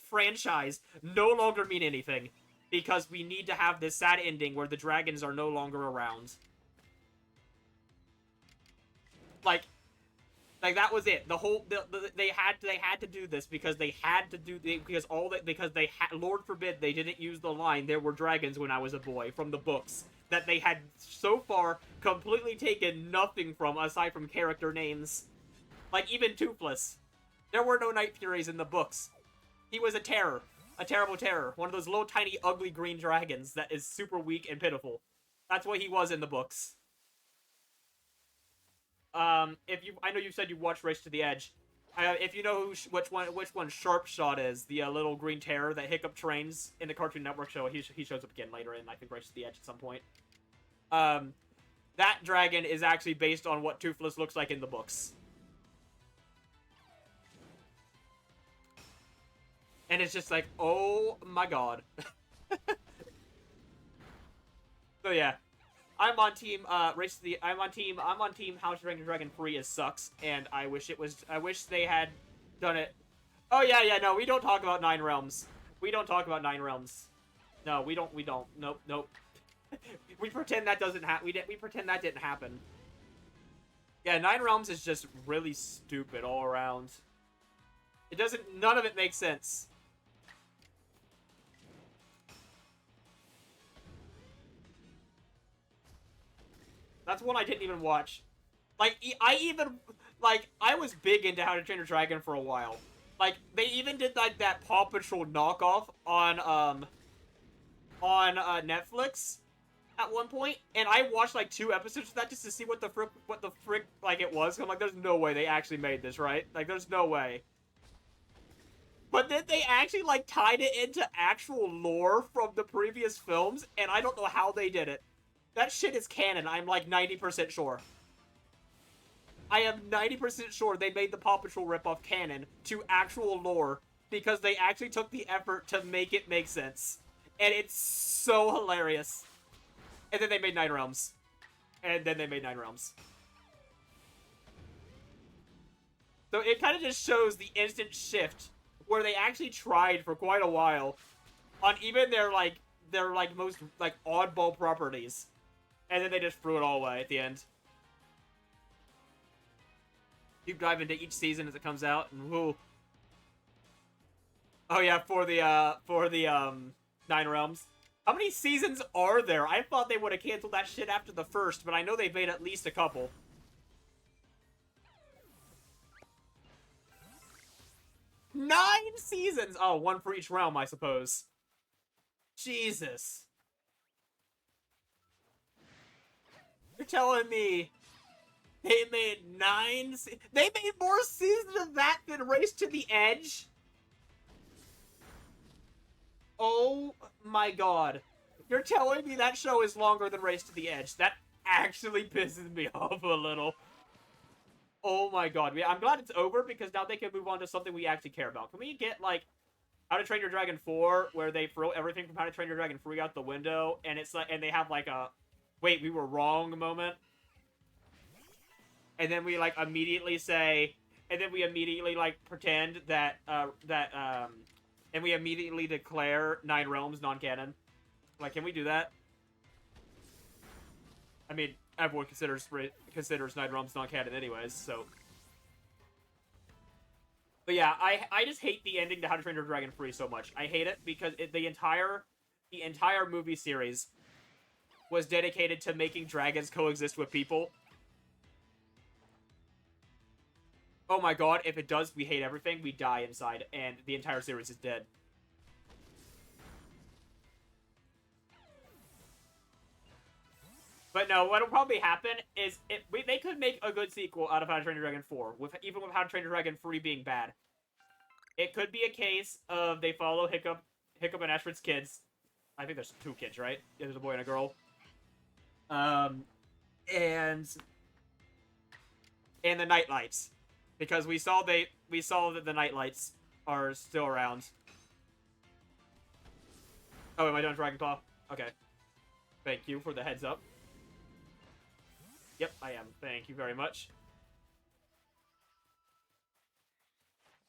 franchise no longer mean anything. Because we need to have this sad ending where the dragons are no longer around. Like that was it. They had to do this because they had to do Lord forbid they didn't use the line "there were dragons when I was a boy" from the books that they had so far completely taken nothing from aside from character names. Like even Toothless, there were no Night Furies in the books. He was a terror, a terrible terror, one of those little tiny ugly green dragons that is super weak and pitiful. That's what he was in the books. I know you said you watched Race to the Edge. If you know which one Sharp Shot is, the little green terror that Hiccup trains in the Cartoon Network show, he shows up again later in, I think, Race to the Edge at some point. That dragon is actually based on what Toothless looks like in the books. And it's just like, oh my god. So yeah. I'm on team I'm on team How to Train Your Dragon 3 is sucks, and I wish they had done it. Oh yeah, no, we don't talk about 9 Realms. We don't talk about 9 Realms. No, we don't. Nope. We pretend that doesn't happen. We pretend that didn't happen. Yeah, 9 Realms is just really stupid all around. None of it makes sense. That's one I didn't even watch. Like, I was big into How to Train Your Dragon for a while. Like, they even did, like, that Paw Patrol knockoff on Netflix at one point, and I watched, like, 2 episodes of that just to see what the frick, like, it was. I'm like, there's no way they actually made this, right? Like, there's no way. But then they actually, like, tied it into actual lore from the previous films, and I don't know how they did it. That shit is canon, I'm like 90% sure. I am 90% sure they made the Paw Patrol ripoff canon to actual lore because they actually took the effort to make it make sense. And it's so hilarious. And then they made 9 Realms. So it kind of just shows the instant shift where they actually tried for quite a while on even their most like oddball properties. And then they just threw it all away at the end. Deep dive into each season as it comes out, and whoo. Oh yeah, for the 9 Realms. How many seasons are there? I thought they would have canceled that shit after the first, but I know they made at least a couple. Nine seasons! Oh, 1 for each realm, I suppose. Jesus. You're telling me they made 9... They made more seasons of that than Race to the Edge? Oh my god. You're telling me that show is longer than Race to the Edge. That actually pisses me off a little. Oh my god. I'm glad it's over because now they can move on to something we actually care about. Can we get, like, How to Train Your Dragon 4, where they throw everything from How to Train Your Dragon 3 out the window, and it's like, and they have like a wait, we were wrong moment. And then we like immediately say, and then we immediately like pretend that and we immediately declare 9 Realms non-canon. Like, can we do that? I mean, everyone considers 9 Realms non-canon anyways, so. But yeah, I just hate the ending to How to Train Your Dragon 3 so much. I hate it because the entire movie series was dedicated to making dragons coexist with people. Oh my god, if it does, we hate everything, we die inside, and the entire series is dead. But no, what'll probably happen is they could make a good sequel out of How to Train Your Dragon 4, even with How to Train Your Dragon 3 being bad. It could be a case of they follow Hiccup and Ashford's kids. I think there's 2 kids, right? Yeah, there's a boy and a girl. and the nightlights, because we saw that the nightlights are still around. Oh, am I doing Dragon Claw? Okay. Thank you for the heads up. Yep, I am. Thank you very much.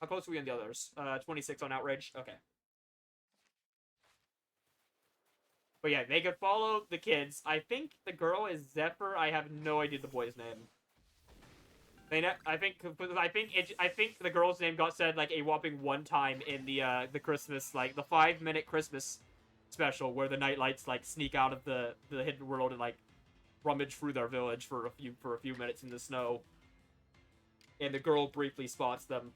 How close are we on the others? 26 on Outrage. Okay. But yeah, they could follow the kids. I think the girl is Zephyr. I have no idea the boy's name. I think the girl's name got said like a whopping one time in the Christmas, like the 5-minute Christmas special where the nightlights like sneak out of the hidden world and like rummage through their village for a few minutes in the snow. And the girl briefly spots them.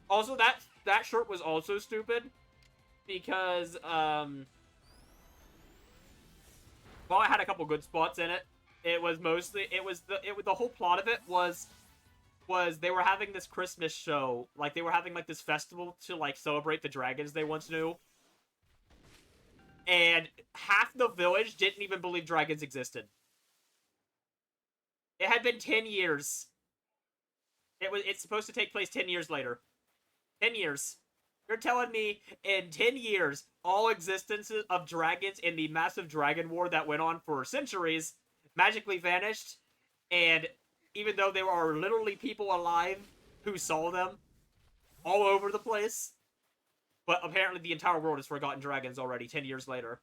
Also, that shirt was also stupid because while I had a couple good spots in it, the whole plot of it was they were having this Christmas show, like they were having like this festival to like celebrate the dragons they once knew. And half the village didn't even believe dragons existed. It had been 10 years. It's supposed to take place 10 years later. 10 years. You're telling me in 10 years, all existences of dragons in the massive dragon war that went on for centuries magically vanished, and even though there are literally people alive who saw them all over the place, but apparently the entire world has forgotten dragons already 10 years later,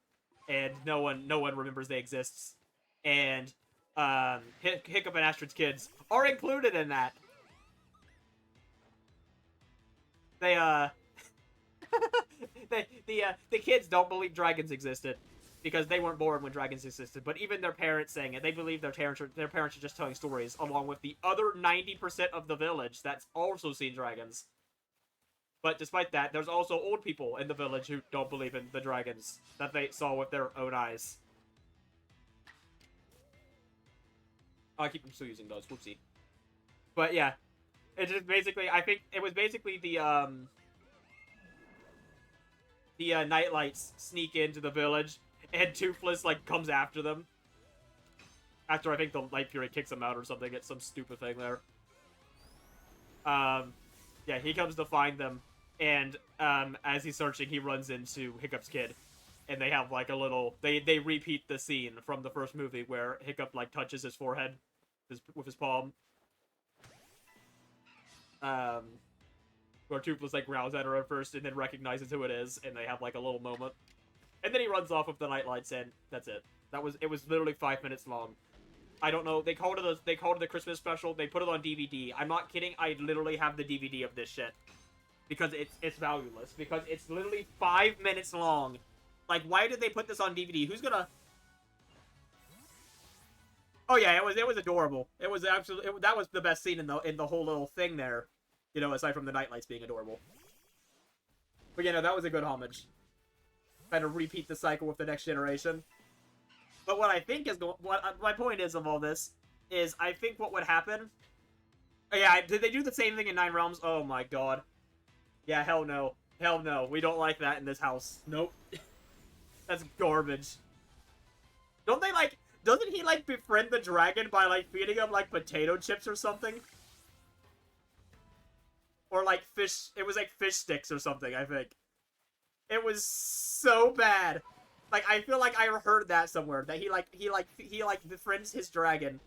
and no one remembers they exist, and Hiccup and Astrid's kids are included in that. They the kids don't believe dragons existed because they weren't born when dragons existed. But even their parents saying it, they believe their parents are just telling stories, along with the other 90% of the village that's also seen dragons. But despite that, there's also old people in the village who don't believe in the dragons that they saw with their own eyes. I keep still using those. Whoopsie. But yeah, it just basically, I think it was basically the nightlights sneak into the village, and Toothless like comes after them. After I think the Light Fury kicks him out or something, it's some stupid thing there. Yeah, he comes to find them, and as he's searching, he runs into Hiccup's kid, and they have like a little. They repeat the scene from the first movie where Hiccup like touches his forehead, with his palm. Where Toothless like growls at her at first and then recognizes who it is, and they have like a little moment. And then he runs off with the nightlights, and that's it. It was literally 5 minutes long. I don't know. They called it a Christmas special. They put it on DVD. I'm not kidding. I literally have the DVD of this shit because it's valueless, because it's literally 5 minutes long. Like, why did they put this on DVD? Who's gonna? Oh yeah, it was adorable. It was absolutely that was the best scene in the whole little thing there. You know, aside from the nightlights being adorable. But, you know, that was a good homage. Kind of repeat the cycle with the next generation. But what I think is... my point is of all this is I think what would happen... Yeah, did they do the same thing in Nine Realms? Oh my god. Yeah, hell no. Hell no. We don't like that in this house. Nope. That's garbage. Don't they, like... Doesn't he, like, befriend the dragon by, like, feeding him, like, potato chips or something? Or, like, fish... It was, like, fish sticks or something, I think. It was so bad. Like, I feel like I heard that somewhere. That he befriends his dragon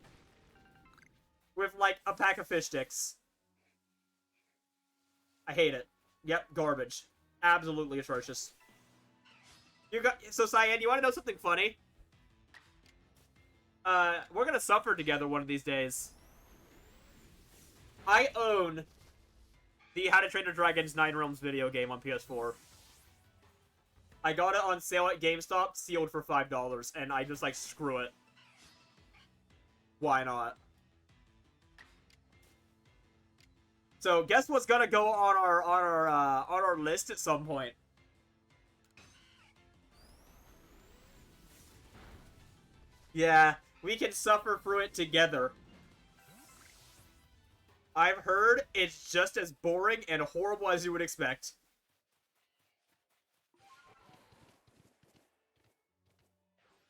with, like, a pack of fish sticks. I hate it. Yep, garbage. Absolutely atrocious. So, Cyan, you want to know something funny? We're gonna suffer together one of these days. I own the How to Train Your Dragon's 9 Realms video game on PS4. I got it on sale at GameStop, sealed for $5, and I just like, screw it. Why not? So, guess what's gonna go on our list at some point? Yeah, we can suffer through it together. I've heard it's just as boring and horrible as you would expect.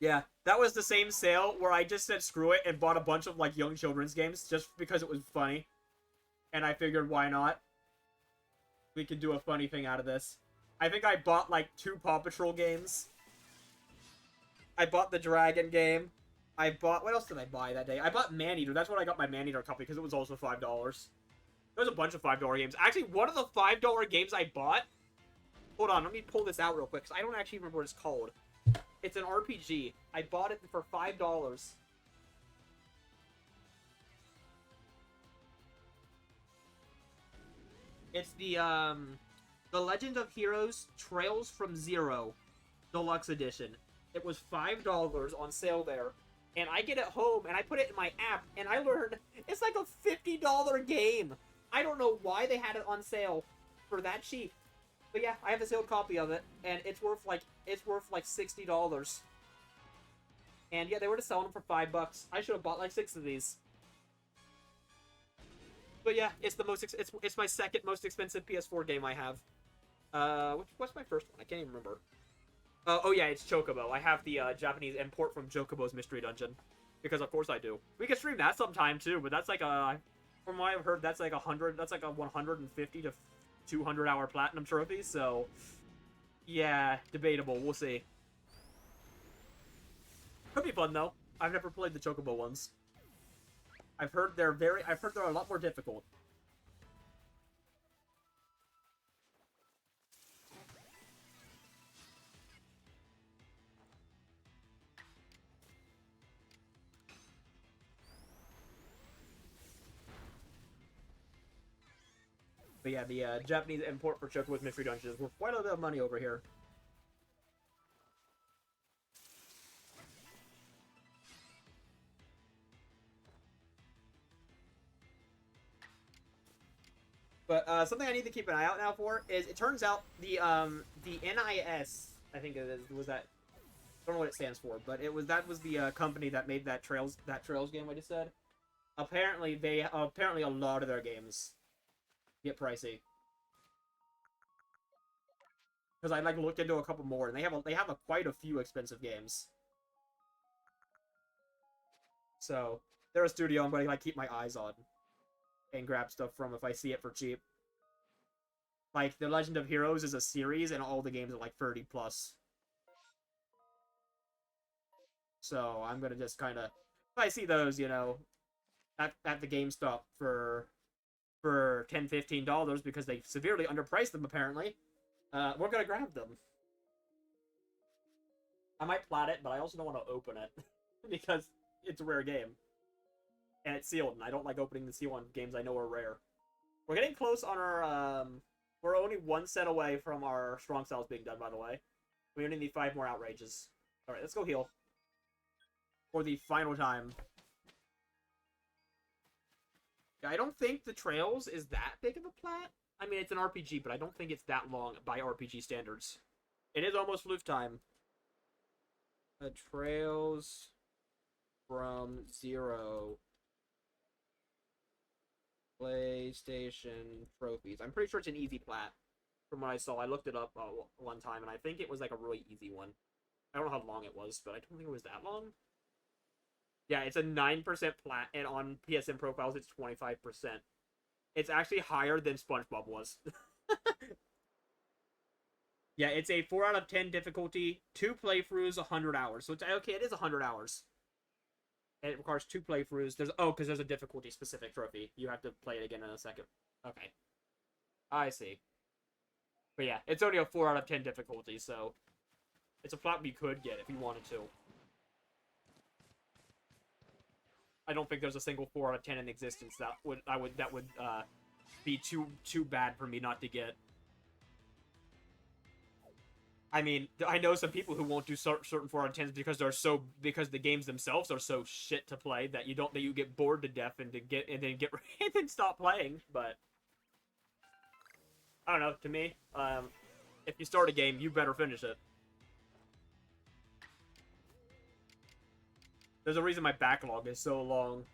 Yeah, that was the same sale where I just said screw it and bought a bunch of, like, young children's games just because it was funny. And I figured, why not? We could do a funny thing out of this. I think I bought, like, 2 Paw Patrol games. I bought the Dragon game. I bought... What else did I buy that day? I bought Maneater. That's what I got my Maneater copy, because it was also $5. There was a bunch of $5 games. Actually, one of the $5 games I bought... Hold on, let me pull this out real quick, because I don't actually remember what it's called. It's an RPG. I bought it for $5. It's the Legend of Heroes Trails from Zero Deluxe Edition. It was $5 on sale there. And I get it home, and I put it in my app, and I learned it's like a $50 game. I don't know why they had it on sale for that cheap. But yeah, I have a sealed copy of it, and it's worth like $60. And yeah, they were just selling them for $5. I should have bought like 6 of these. But yeah, it's the most it's my second most expensive PS4 game I have. What's my first one? I can't even remember. Oh yeah, it's Chocobo. I have the Japanese import from Chocobo's Mystery Dungeon, because of course I do. We can stream that sometime too, but that's like from what I've heard, that's like 150 to 200 hour platinum trophy. So yeah, debatable. We'll see. Could be fun though. I've never played the Chocobo ones. I've heard they're a lot more difficult. But yeah, the Japanese import for Chocobo's Mystery Dungeon is worth quite a bit of money over here. But something I need to keep an eye out now for is, it turns out the NIS, I think it was that, I don't know what it stands for, but that was the company that made that Trails game I just said. Apparently a lot of their games get pricey. Because I like looked into a couple more, and they have quite a few expensive games. So they're a studio I'm going to like keep my eyes on and grab stuff from if I see it for cheap. Like, The Legend of Heroes is a series, and all the games are like 30 plus. So I'm gonna just kind of, if I see those, you know, at the GameStop for $10, $15 because they severely underpriced them apparently, we're gonna grab them. I might plat it, but I also don't want to open it because it's a rare game and it's sealed, and I don't like opening the seal on games I know are rare. We're getting close on our we're only 1 set away from our strong styles being done, by the way. We only need 5 more outrages. All right, let's go heal for the final time. Yeah, I don't think the Trails is that big of a plat. I mean, it's an RPG, but I don't think it's that long by RPG standards. It is almost floof time. The Trails from Zero. PlayStation trophies. I'm pretty sure it's an easy plat from what I saw. I looked it up one time, and I think it was like a really easy one. I don't know how long it was, but I don't think it was that long. Yeah, it's a 9% plat, and on PSN profiles, it's 25%. It's actually higher than SpongeBob was. Yeah, it's a 4 out of 10 difficulty, 2 playthroughs, 100 hours. So it's okay, it is 100 hours. And it requires 2 playthroughs. Because there's a difficulty-specific trophy. You have to play it again in a second. Okay. I see. But yeah, it's only a 4 out of 10 difficulty, so it's a plat you could get if you wanted to. I don't think there's a single 4 out of 10 in existence that would be too bad for me not to get. I mean, I know some people who won't do certain 4 out of 10s because the games themselves are so shit to play that you get bored to death and then stop playing. But I don't know. To me, if you start a game, you better finish it. There's a reason my backlog is so long,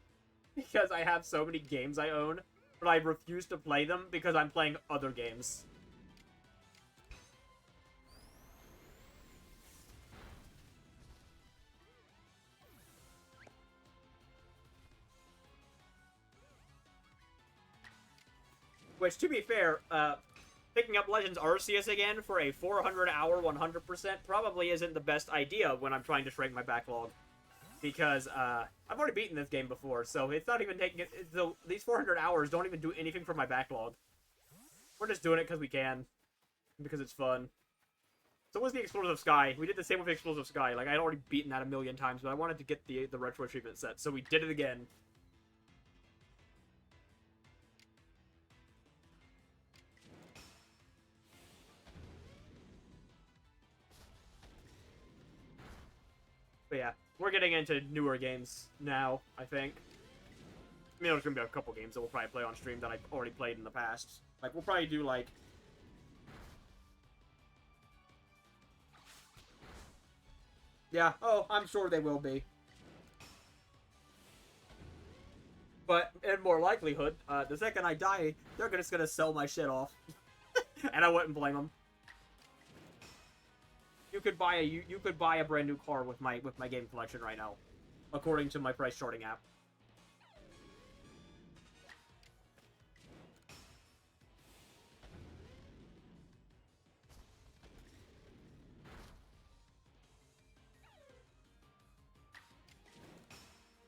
because I have so many games I own, but I refuse to play them because I'm playing other games. Which, to be fair, picking up Legends Arceus again for a 400-hour 100% probably isn't the best idea when I'm trying to shrink my backlog. Because, I've already beaten this game before, so it's not even taking it... So these 400 hours don't even do anything for my backlog. We're just doing it because we can. Because it's fun. So was the Explosive Sky. We did the same with Explosive Sky. Like, I'd already beaten that a million times, but I wanted to get the Retro Achievement set, so we did it again. But yeah, we're getting into newer games now, I think. I mean, there's gonna be a couple games that we'll probably play on stream that I've already played in the past. Like, we'll probably do, like... Yeah, oh, I'm sure they will be. But, in more likelihood, the second I die, they're just gonna sell my shit off. And I wouldn't blame them. You could buy a brand new car with my game collection right now, according to my price charting app.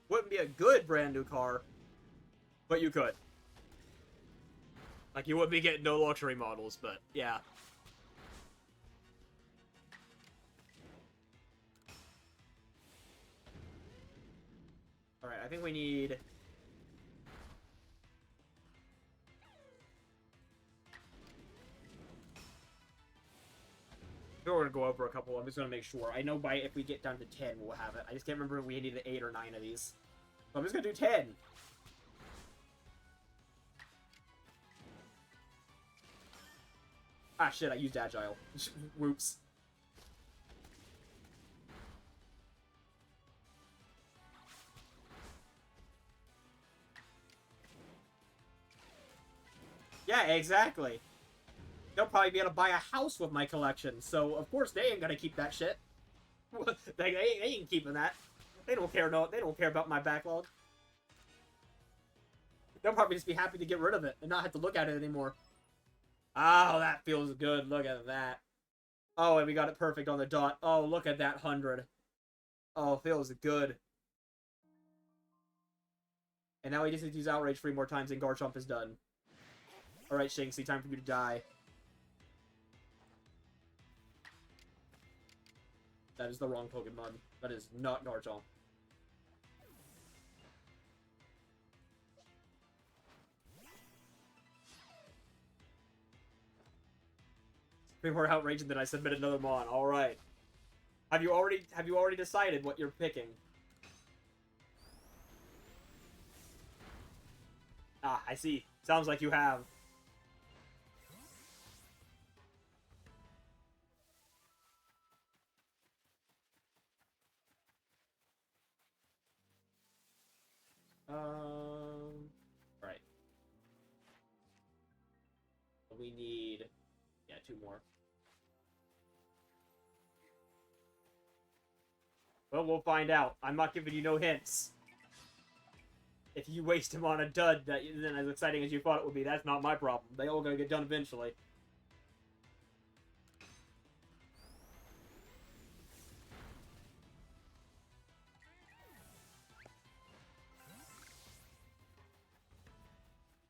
Wouldn't be a good brand new car, but you could. Like, you wouldn't be getting no luxury models, but yeah. Alright, I think we need... We're going to go over a couple. I'm just going to make sure. I know if we get down to 10, we'll have it. I just can't remember if we needed 8 or 9 of these. So I'm just going to do 10. Ah, shit, I used Agile. Whoops. Yeah, exactly. They'll probably be able to buy a house with my collection, so of course they ain't gonna keep that shit. they ain't keeping that. They don't care. No, they don't care about my backlog. They'll probably just be happy to get rid of it and not have to look at it anymore. Oh, that feels good. Look at that. Oh, and we got it perfect on the dot. Oh, look at that 100. Oh, feels good. And now we just need to use Outrage 3 more times and Garchomp is done. Alright, Shinxie, time for you to die. That is the wrong Pokemon. That is not Garchomp. Be more outraged than I submit another Mon. Alright. Have you already decided what you're picking? Ah, I see. Sounds like you have. Right. We need, yeah, 2 more. Well, we'll find out. I'm not giving you no hints. If you waste him on a dud that isn't as exciting as you thought it would be, that's not my problem. They all gotta get done eventually.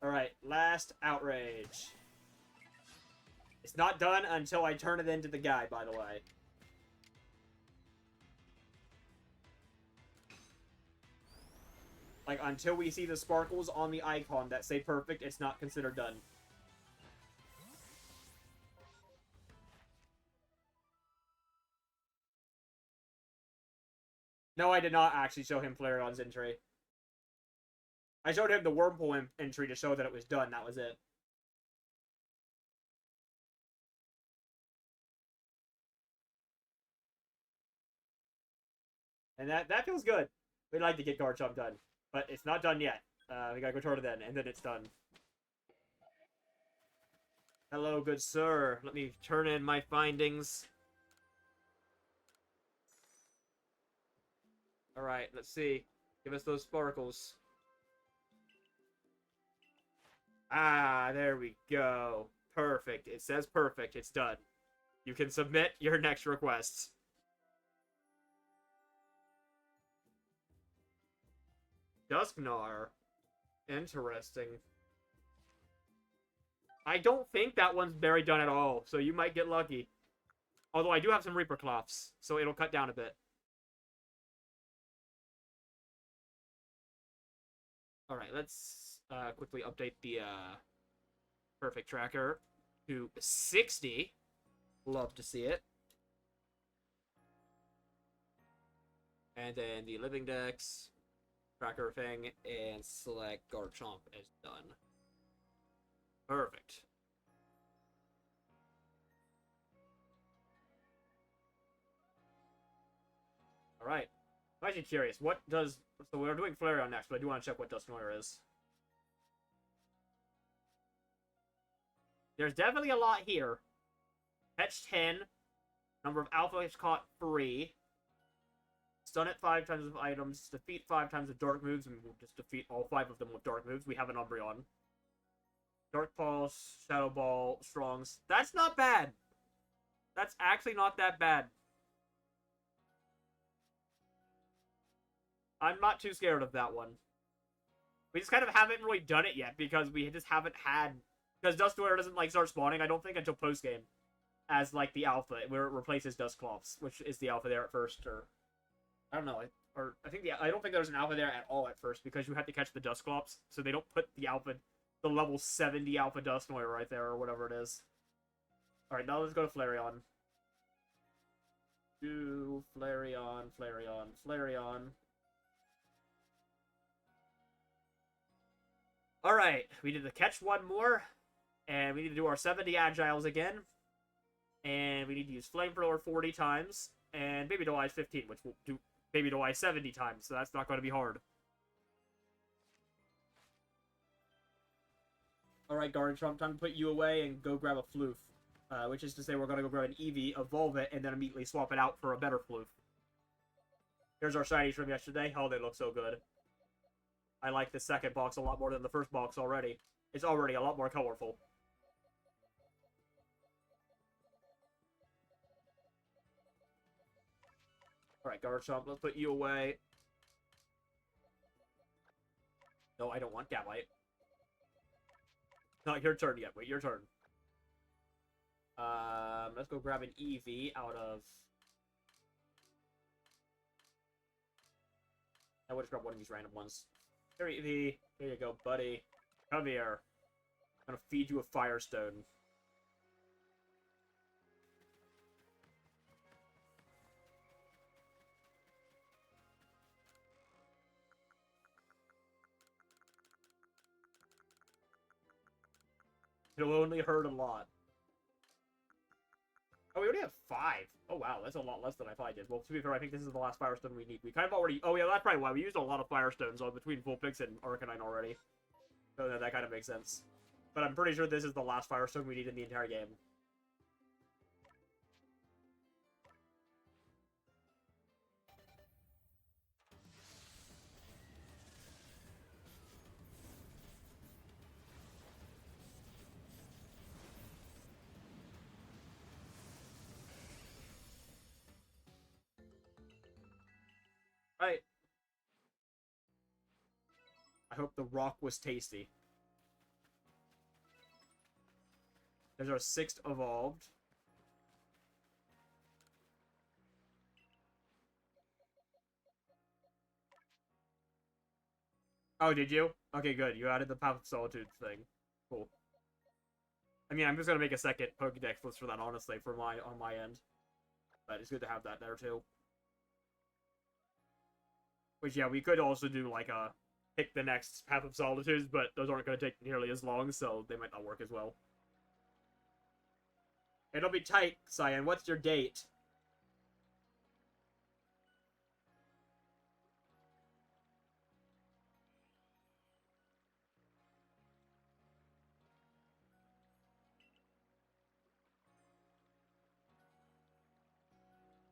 Alright, last outrage. It's not done until I turn it into the guy, by the way. Like, until we see the sparkles on the icon that say perfect, it's not considered done. No, I did not actually show him Flareon's entry. I showed him the Wormhole entry to show that it was done. That was it. And that feels good. We'd like to get Garchomp done. But it's not done yet. We gotta go toward it then, and then it's done. Hello, good sir. Let me turn in my findings. Alright, let's see. Give us those sparkles. Ah, there we go. Perfect. It says perfect. It's done. You can submit your next requests. Dusknar. Interesting. I don't think that one's very done at all, so you might get lucky. Although I do have some Reaper Cloths, so it'll cut down a bit. Alright, let's quickly update the perfect tracker to 60. Love to see it. And then the living dex, tracker thing, and select Garchomp as done. Perfect. Alright. I'm actually curious. What does... So we're doing Flareon next, but I do want to check what Dusknoir is. There's definitely a lot here. Catch 10. Number of Alpha is caught 3. Stun at 5 times with items. Defeat 5 times with dark moves. And we'll just defeat all 5 of them with dark moves. We have an Umbreon. Dark Pulse, Shadow Ball, Strongs. That's not bad. That's actually not that bad. I'm not too scared of that one. We just kind of haven't really done it yet because we just haven't had... Because Dusknoir doesn't like start spawning, I don't think, until post-game. As like the alpha, where it replaces Dusclops, which is the alpha there at first, or... I don't know, I don't think there's an alpha there at all at first, because you have to catch the Dusclops, so they don't put the alpha... The level 70 alpha Dusknoir right there, or whatever it is. Alright, now let's go to Flareon. Flareon, Flareon, Flareon. Alright, we need to catch one more. And we need to do our 70 Agiles again. And we need to use Flamethrower 40 times. And Baby Doe Eyes 15, which will do Baby Doe Eyes 70 times, so that's not going to be hard. Alright, Garchomp, time to put you away and go grab a Floof. Which is to say we're going to go grab an Eevee, evolve it, and then immediately swap it out for a better Floof. Here's our shinies from yesterday. Oh, they look so good. I like the second box a lot more than the first box already. It's already a lot more colorful. Alright, Garchomp, let's put you away. No, I don't want Gabite. Not your turn yet. Wait, your turn. Let's go grab an Eevee out of... I would just grab one of these random ones. Here, Eevee. Here you go, buddy. Come here. I'm gonna feed you a Firestone. It'll only hurt a lot. Oh, we already have 5. Oh, wow. That's a lot less than I thought I did. Well, to be fair, I think this is the last Firestone we need. We kind of already... Oh, yeah, that's probably why. We used a lot of Firestones on between Vulpix and Arcanine already. So that kind of makes sense. But I'm pretty sure this is the last Firestone we need in the entire game. Right. I hope the rock was tasty. There's our 6th evolved. Oh, did you? Okay, good. You added the Path of Solitude thing. Cool. I mean, I'm just gonna make a second Pokedex list for that, honestly, on my end. But it's good to have that there, too. Which, yeah, we could also do, like, pick the next Path of Solitudes, but those aren't going to take nearly as long, so they might not work as well. It'll be tight, Cyan. What's your date?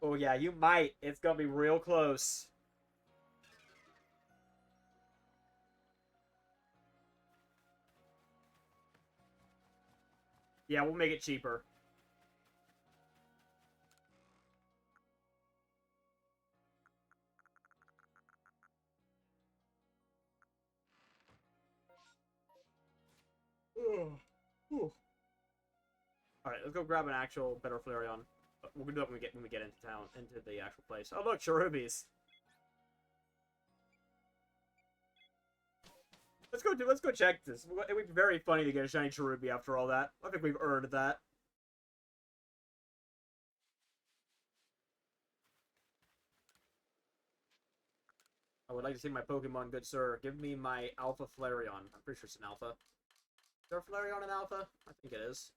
Oh, yeah, you might. It's going to be real close. Yeah, we'll make it cheaper. Alright, let's go grab an actual better Flareon. We'll do that when we get into town, into the actual place. Oh look, Cherubies. Let's go check this. It would be very funny to get a shiny Cherubi after all that. I think we've earned that. I would like to see my Pokemon, good sir. Give me my Alpha Flareon. I'm pretty sure it's an Alpha. Is there a Flareon in Alpha? I think it is.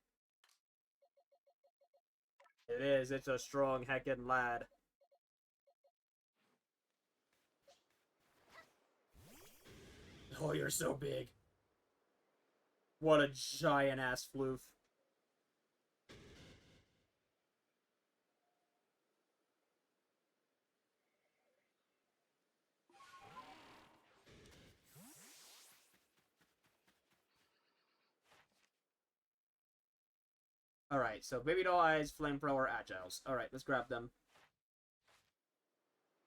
It is. It's a strong heckin' lad. Oh, you're so big. What a giant-ass floof. Alright, so Baby Doll Eyes, Flamethrower, Agiles. Alright, let's grab them.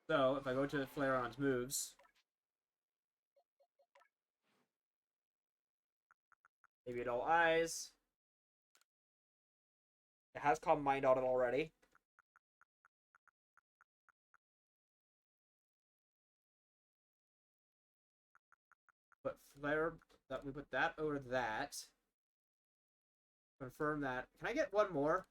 So, if I go to Flareon's moves... Baby Doll Eyes. It has Calm Mind on it already. But Flare... we put that over that. Confirm that. Can I get one more?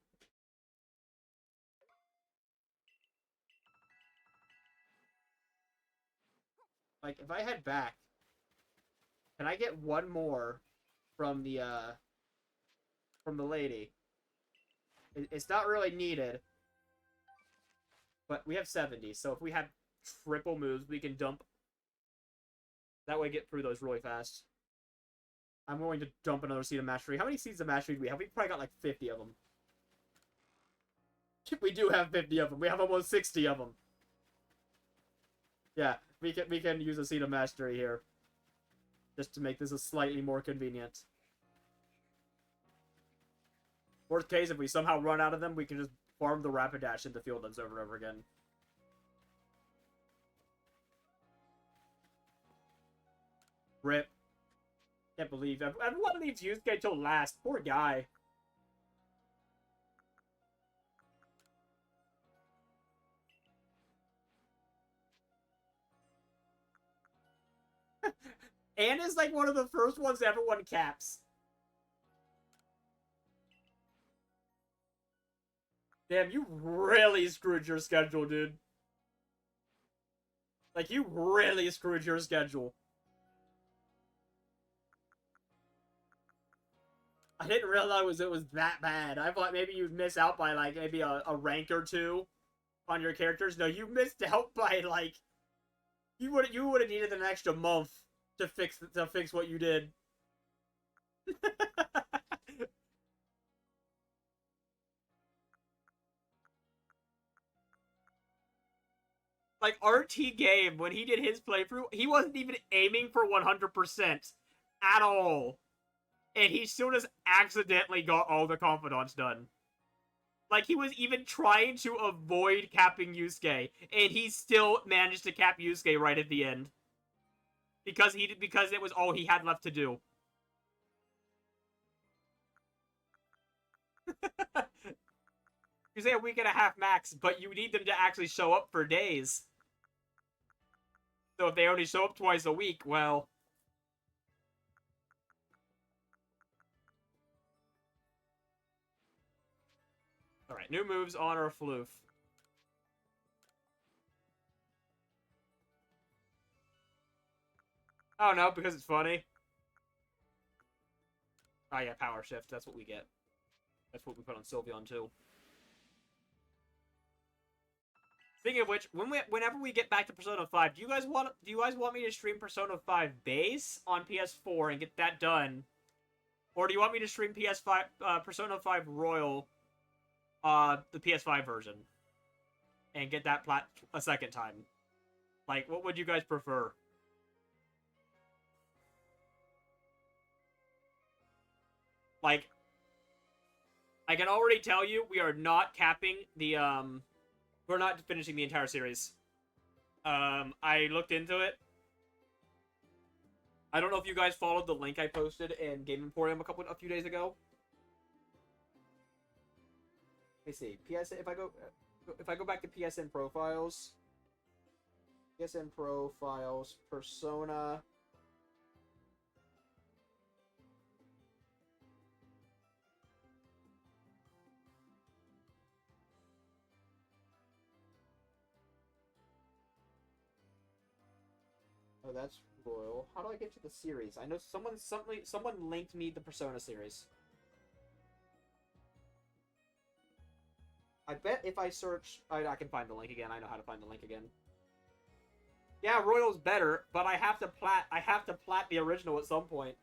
Like, if I head back, can I get one more from the lady? It's not really needed. But we have 70, so if we had triple moves, we can dump. That way get through those really fast. I'm going to dump another Seed of Mastery. How many Seeds of Mastery do we have? We've probably got like 50 of them. We do have 50 of them. We have almost 60 of them. Yeah, we can use a Seed of Mastery here. Just to make this a slightly more convenient. Worst case, if we somehow run out of them, we can just farm the Rapidash in the field over and over again. Rip. Can't believe everyone leaves Yusuke till last. Poor guy. Anna's like one of the first ones everyone caps. Damn, you really screwed your schedule, dude. Like, you really screwed your schedule. I didn't realize it was that bad. I thought maybe you'd miss out by, like, maybe a rank or two on your characters. No, you missed out by, like... You would have needed an extra month to fix what you did. Like, RT Game, when he did his playthrough, he wasn't even aiming for 100% at all. And he still just accidentally got all the confidants done. Like, he was even trying to avoid capping Yusuke, and he still managed to cap Yusuke right at the end. Because it was all he had left to do. You say a week and a half max, but you need them to actually show up for days. So if they only show up twice a week, well... Alright, new moves on our floof. Oh no, because it's funny. Oh yeah, power shift, that's what we get. That's what we put on Sylveon too. Speaking of which, whenever we get back to Persona 5, do you guys want me to stream Persona 5 base on PS4 and get that done? Or do you want me to stream Persona 5 Royal, the PS5 version, and get that a second time? Like, what would you guys prefer? Like, I can already tell you we are not capping the, we're not finishing the entire series. I looked into it. I don't know if you guys followed the link I posted in Game Emporium a few days ago. Let me see. If I go back to PSN profiles, Persona. Oh, that's royal. How do I get to the series? I know someone linked me the Persona series. I bet if I search, I can find the link again. I know how to find the link again. Yeah, Royal's better, but I have to plat the original at some point.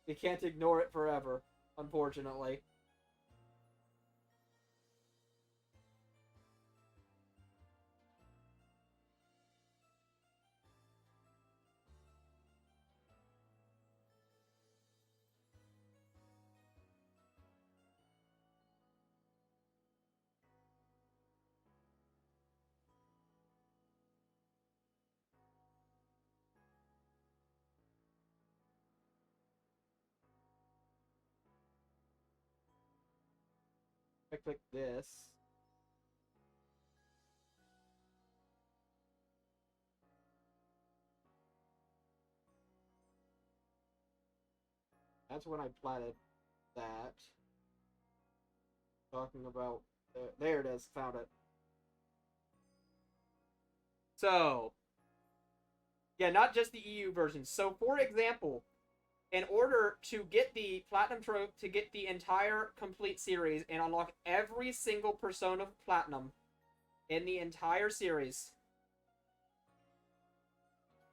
We can't ignore it forever, unfortunately. If I click this. That's when I platted that. Talking about... there it is. Found it. So... yeah, not just the EU version. So, for example, in order to get the Platinum Trophy, to get the entire complete series and unlock every single Persona Platinum in the entire series,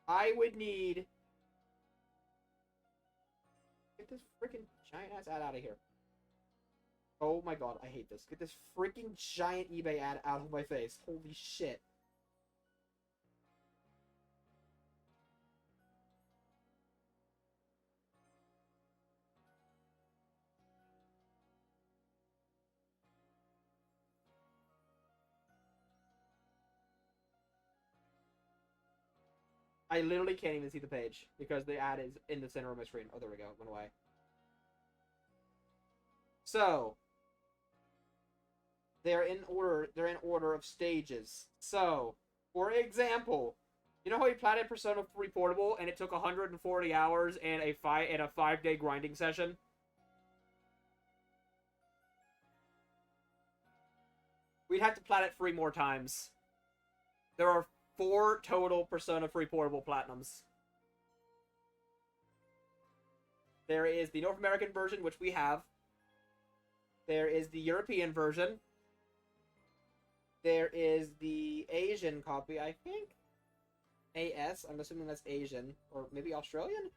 I would need... get this freaking giant ass ad out of here. Oh my god, I hate this. Get this freaking giant eBay ad out of my face. Holy shit. I literally can't even see the page because the ad is in the center of my screen. Oh, there we go. It went away. So, they're in order of stages. So, for example, you know how we platted Persona 3 Portable and it took 140 hours and a 5-day grinding session? We'd have to plat it 3 more times. There are 4 total Persona 3 Portable Platinums. There is the North American version, which we have. There is the European version. There is the Asian copy, I think. AS, I'm assuming that's Asian. Or maybe Australian?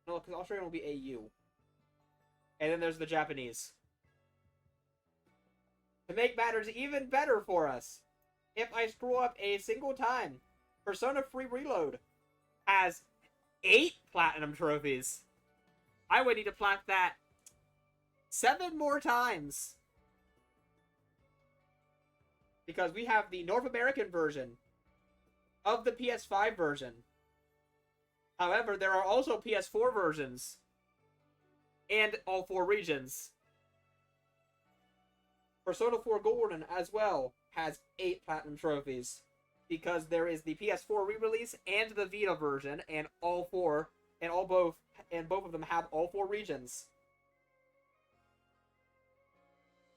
No, because Australian will be AU. And then there's the Japanese. To make matters even better for us, if I screw up a single time, Persona 3 Reload has 8 Platinum Trophies. I would need to plat that 7 more times. Because we have the North American version of the PS5 version. However, there are also PS4 versions and all 4 regions. Persona 4 Golden as well has 8 Platinum Trophies. Because there is the PS4 re-release and the Vita version, and both of them have all 4 regions.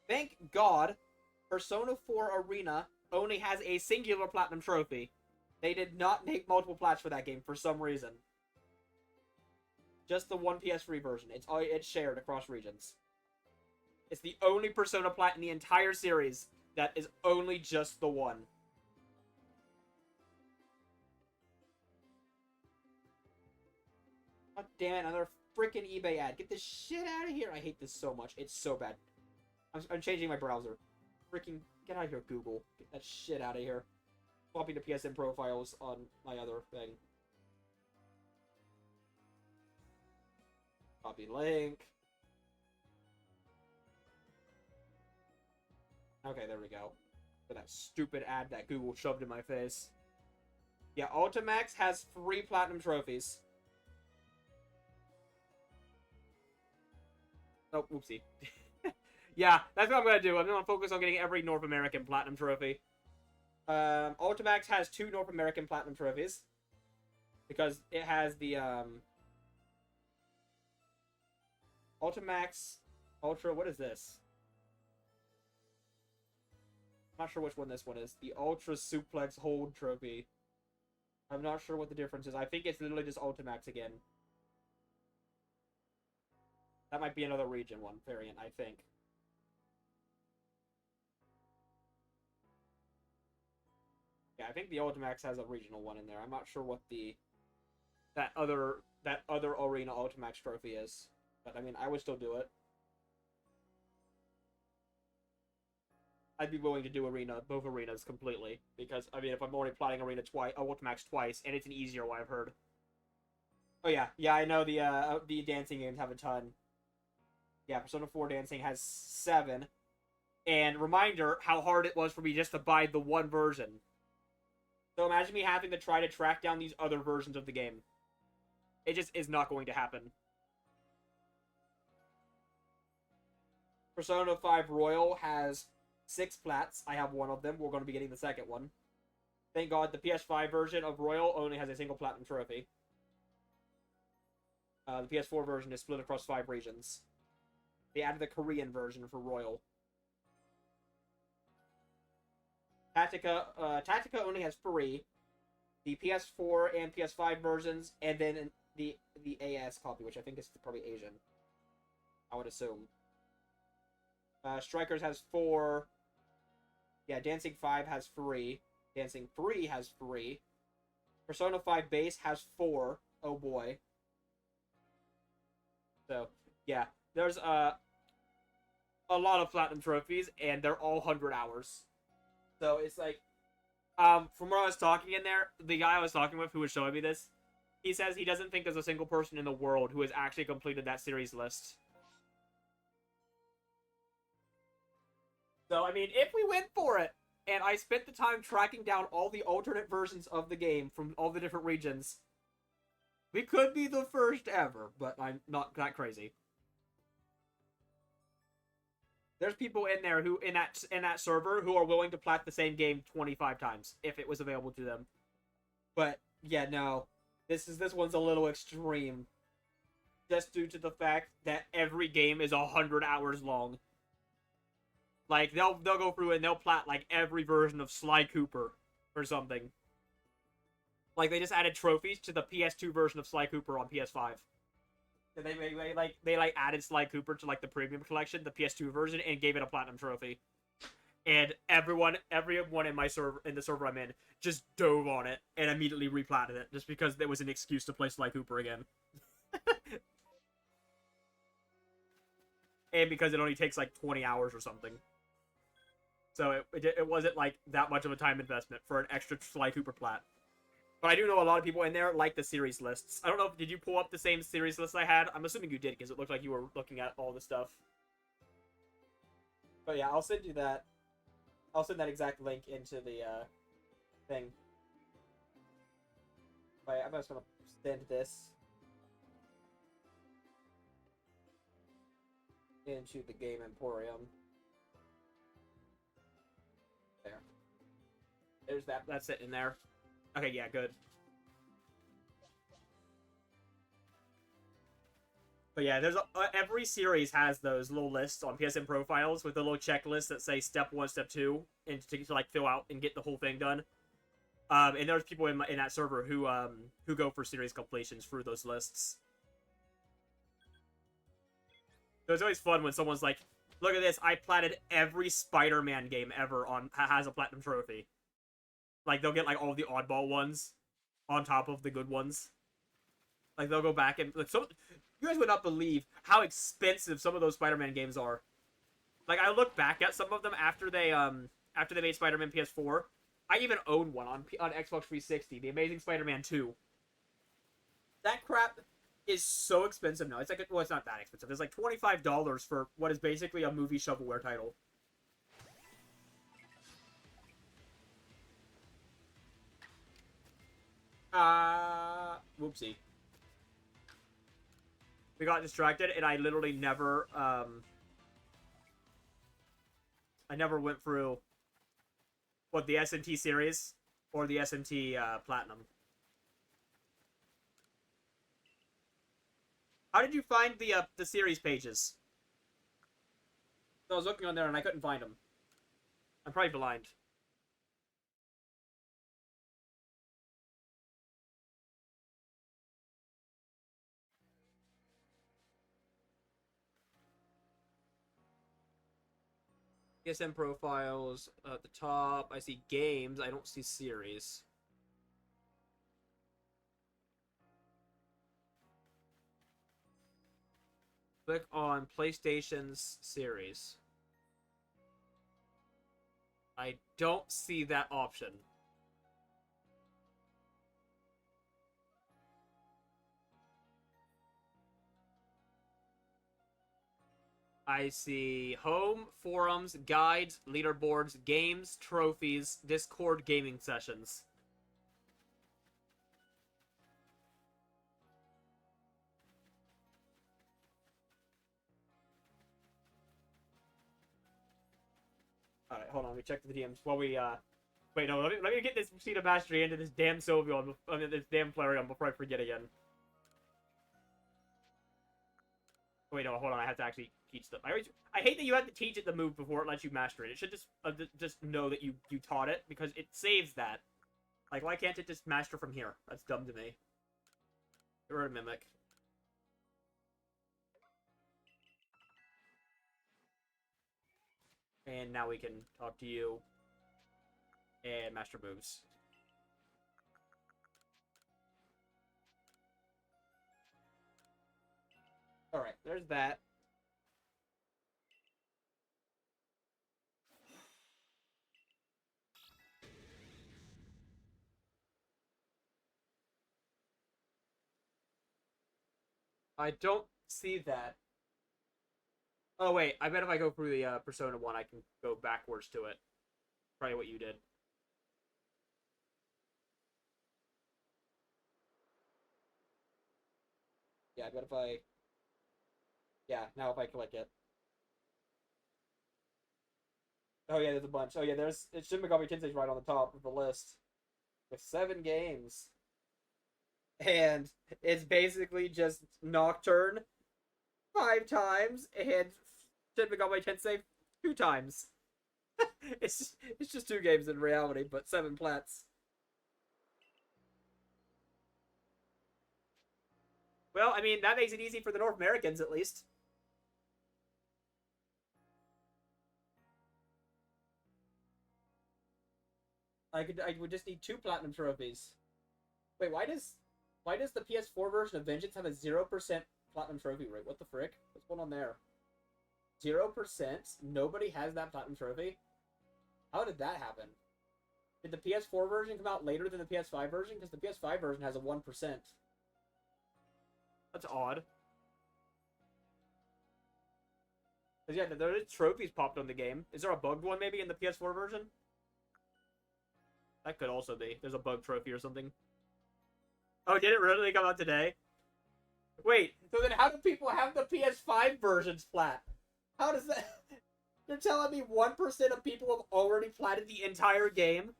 Thank God, Persona 4 Arena only has a singular Platinum Trophy. They did not make multiple plats for that game for some reason. Just the one PS3 version. It's shared across regions. It's the only Persona plat in the entire series that is only just the one. God damn it, another freaking eBay ad. Get this shit out of here. I hate this so much. It's so bad. I'm changing my browser. Freaking get out of here, Google. Get that shit out of here. Swapping to PSN profiles on my other thing. Copy link. Okay, there we go. For that stupid ad that Google shoved in my face. Yeah, Ultimax has 3 platinum trophies. Oh, oopsie. Yeah, that's what I'm gonna do. I'm gonna focus on getting every North American platinum trophy. Ultimax has 2 North American platinum trophies. Because it has the, Ultimax Ultra, what is this? I'm not sure which one this one is. The Ultra Suplex Hold Trophy. I'm not sure what the difference is. I think it's literally just Ultimax again. That might be another region one variant, I think. Yeah, I think the Ultimax has a regional one in there. I'm not sure what the that other arena Ultimax trophy is. But I mean, I would still do it. I'd be willing to do both arenas completely, because I mean, if I'm already plotting arena twice, Ultimax twice, and it's an easier one, I've heard. Oh yeah, I know the dancing games have a ton. Yeah, Persona 4 dancing has 7, and reminder how hard it was for me just to buy the one version. So imagine me having to try to track down these other versions of the game. It just is not going to happen. Persona 5 Royal has 6 plats. I have one of them. We're going to be getting the second one. Thank God the PS5 version of Royal only has a single platinum trophy. The PS4 version is split across 5 regions. They added the Korean version for Royal. Tactica only has 3. The PS4 and PS5 versions, and then the AS copy, which I think is probably Asian. I would assume. Strikers has 4. Yeah, Dancing 5 has 3. Dancing 3 has 3. Persona 5 Base has 4. Oh boy. So, yeah. There's a lot of platinum trophies, and they're all 100 hours. So, it's like, from where I was talking in there, the guy I was talking with who was showing me this, he says he doesn't think there's a single person in the world who has actually completed that series list. So, I mean, if we went for it, and I spent the time tracking down all the alternate versions of the game from all the different regions, we could be the first ever, but I'm not that crazy. There's people in there who in that server who are willing to plat the same game 25 times if it was available to them. But yeah, no. This one's a little extreme. Just due to the fact that every game is 100 hours long. Like they'll go through and they'll plat like every version of Sly Cooper or something. Like they just added trophies to the PS2 version of Sly Cooper on PS5. And they added Sly Cooper to like the premium collection, the PS2 version, and gave it a platinum trophy. And everyone in my server, in the server I'm in, just dove on it and immediately replatted it just because there was an excuse to play Sly Cooper again. And because it only takes like 20 hours or something. So it wasn't like that much of a time investment for an extra Sly Cooper plat. But I do know a lot of people in there like the series lists. I don't know, did you pull up the same series list I had? I'm assuming you did, because it looked like you were looking at all the stuff. But yeah, I'll send you that. I'll send that exact link into the thing. But yeah, I'm just gonna send this into the Game Emporium. There. There's that. That's it in there. Okay, yeah, good. But yeah, there's every series has those little lists on PSN profiles with the little checklists that say step 1, step 2, and to like fill out and get the whole thing done. And there's people in that server who go for series completions through those lists. So it's always fun when someone's like, "Look at this! I platted every Spider-Man game ever has a platinum trophy." Like, they'll get, like, all the oddball ones on top of the good ones. Like, they'll go back and... like, you guys would not believe how expensive some of those Spider-Man games are. Like, I look back at some of them after they made Spider-Man PS4. I even own one on Xbox 360, The Amazing Spider-Man 2. That crap... is so expensive now. It's like, well, it's not that expensive. It's like $25 for what is basically a movie shovelware title. Whoopsie. We got distracted, and I literally never, I never went through, what, the SMT series, or the SMT, Platinum. How did you find the series pages? So I was looking on there, and I couldn't find them. I'm probably blind. PSN profiles at the top. I see games. I don't see series. Click on PlayStation's series. I don't see that option. I see home, forums, guides, leaderboards, games, trophies, Discord gaming sessions. Alright, hold on, let me check the DMs while we, wait, no, let me get this Seed of Mastery into this damn Sylveon, this damn Flareon before I forget again. Wait, no, hold on, I have to actually teach them. I hate that you have to teach it the move before it lets you master it. It should just know that you taught it, because it saves that. Like, why can't it just master from here? That's dumb to me. Get rid of Mimic. And now we can talk to you. And master moves. Alright, there's that. I don't see that. Oh, wait. I bet if I go through the Persona 1, I can go backwards to it. Probably what you did. Yeah, I bet if I... Yeah, now if I click it. Oh, yeah, there's a bunch. Oh, yeah, it's Shin Megami Tensei's right on the top of the list. With 7 games. And it's basically just Nocturne 5 times and Shin Megami Tensei 2 times. it's just 2 games in reality, but 7 plats. Well, I mean, that makes it easy for the North Americans, at least. I would just need 2 platinum trophies. Wait, why does the PS4 version of Vengeance have a 0% platinum trophy rate? What the frick? What's going on there? 0%? Nobody has that platinum trophy? How did that happen? Did the PS4 version come out later than the PS5 version? Because the PS5 version has a 1%. That's odd. Because, yeah, there is trophies popped on the game. Is there a bugged one, maybe, in the PS4 version? That could also be. There's a bug trophy or something. Oh, did it really come out today? Wait, so then how do people have the PS5 versions flat? How does that... You're telling me 1% of people have already platted the entire game?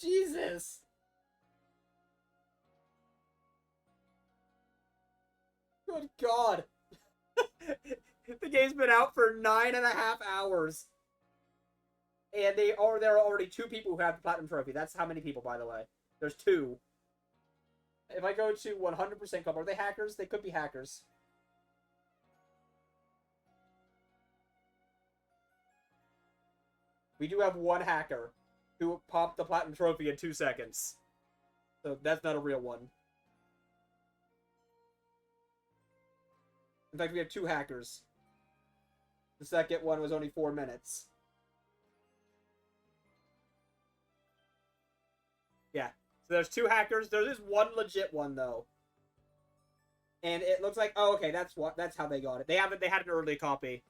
Jesus! Good God! The game's been out for 9.5 hours. And there are already 2 people who have the platinum trophy. That's how many people, by the way. There's 2. If I go to 100% club, are they hackers? They could be hackers. We do have 1 hacker who popped the platinum trophy in 2 seconds. So that's not a real one. In fact, we have 2 hackers. The second one was only 4 minutes. Yeah. There's 2 hackers. There's this one legit one though. And it looks like, oh, okay, that's how they got it. They had an early copy.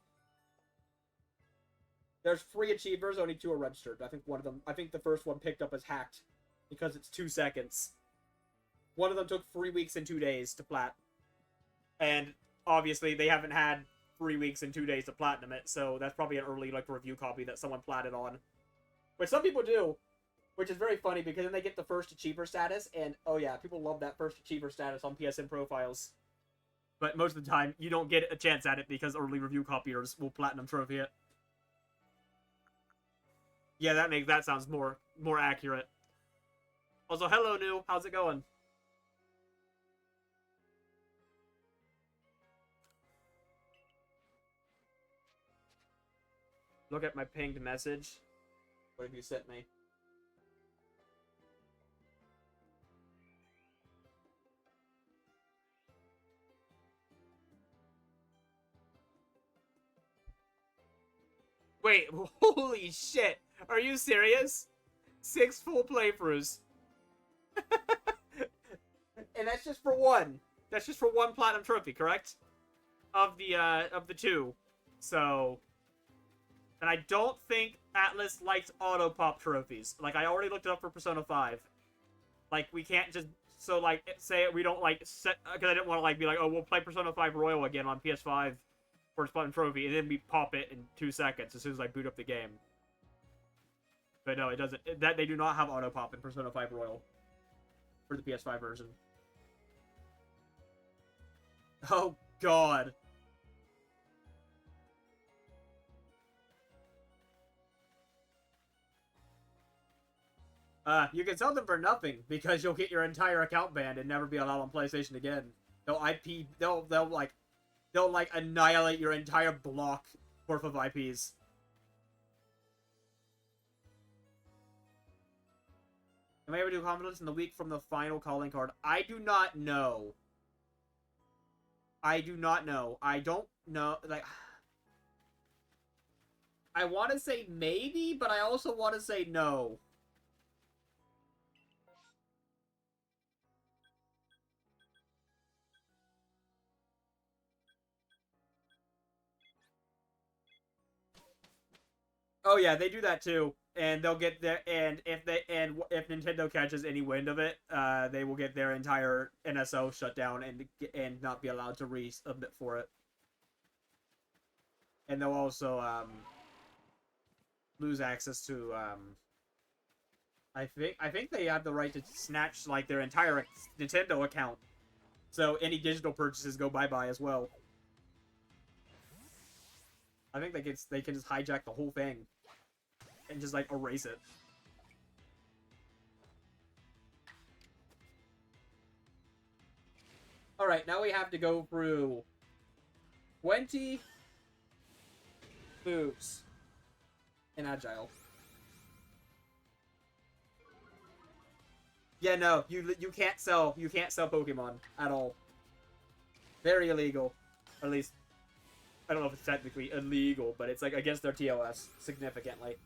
There's 3 achievers, only 2 are registered. I think the first one picked up as hacked because it's 2 seconds. One of them took 3 weeks and 2 days to plat. And obviously they haven't had 3 weeks and 2 days to platinum it, so that's probably an early like review copy that someone platted on. Which some people do, which is very funny because then they get the first achiever status, and oh yeah, people love that first achiever status on PSN profiles. But most of the time, you don't get a chance at it because early review copiers will platinum trophy it. Yeah, that sounds more accurate. Also, hello, New. How's it going? Look at my pinged message. What have you sent me? Wait, holy shit. Are you serious? 6 full playthroughs. And that's just for one. That's just for one platinum trophy, correct? Of the 2. So, and I don't think Atlas likes auto pop trophies. Like, I already looked it up for Persona 5. Like, we can't just, so like, say we don't like set, because I didn't want to like be like, oh, we'll play Persona 5 Royal again on PS5 for a platinum trophy, and then we pop it in 2 seconds as soon as I boot up the game. But no, it doesn't. That they do not have auto pop in Persona 5 Royal for the PS5 version. Oh God. You can sell them for nothing because you'll get your entire account banned and never be allowed on PlayStation again. They'll like annihilate your entire block worth of IPs. Am I able to do confidence in the week from the final calling card? I do not know. I do not know. I don't know. Like, I want to say maybe, but I also want to say no. Oh yeah, they do that too, and they'll get their if Nintendo catches any wind of it, they will get their entire NSO shut down and not be allowed to resubmit for it. And they'll also lose access to I think they have the right to snatch like their entire Nintendo account, so any digital purchases go bye-bye as well. I think they can just hijack the whole thing and just like erase it. All right, now we have to go through 20 moves in Agile. Yeah, no, you can't sell Pokemon at all. Very illegal, at least. I don't know if it's technically illegal, but it's like against their TOS significantly.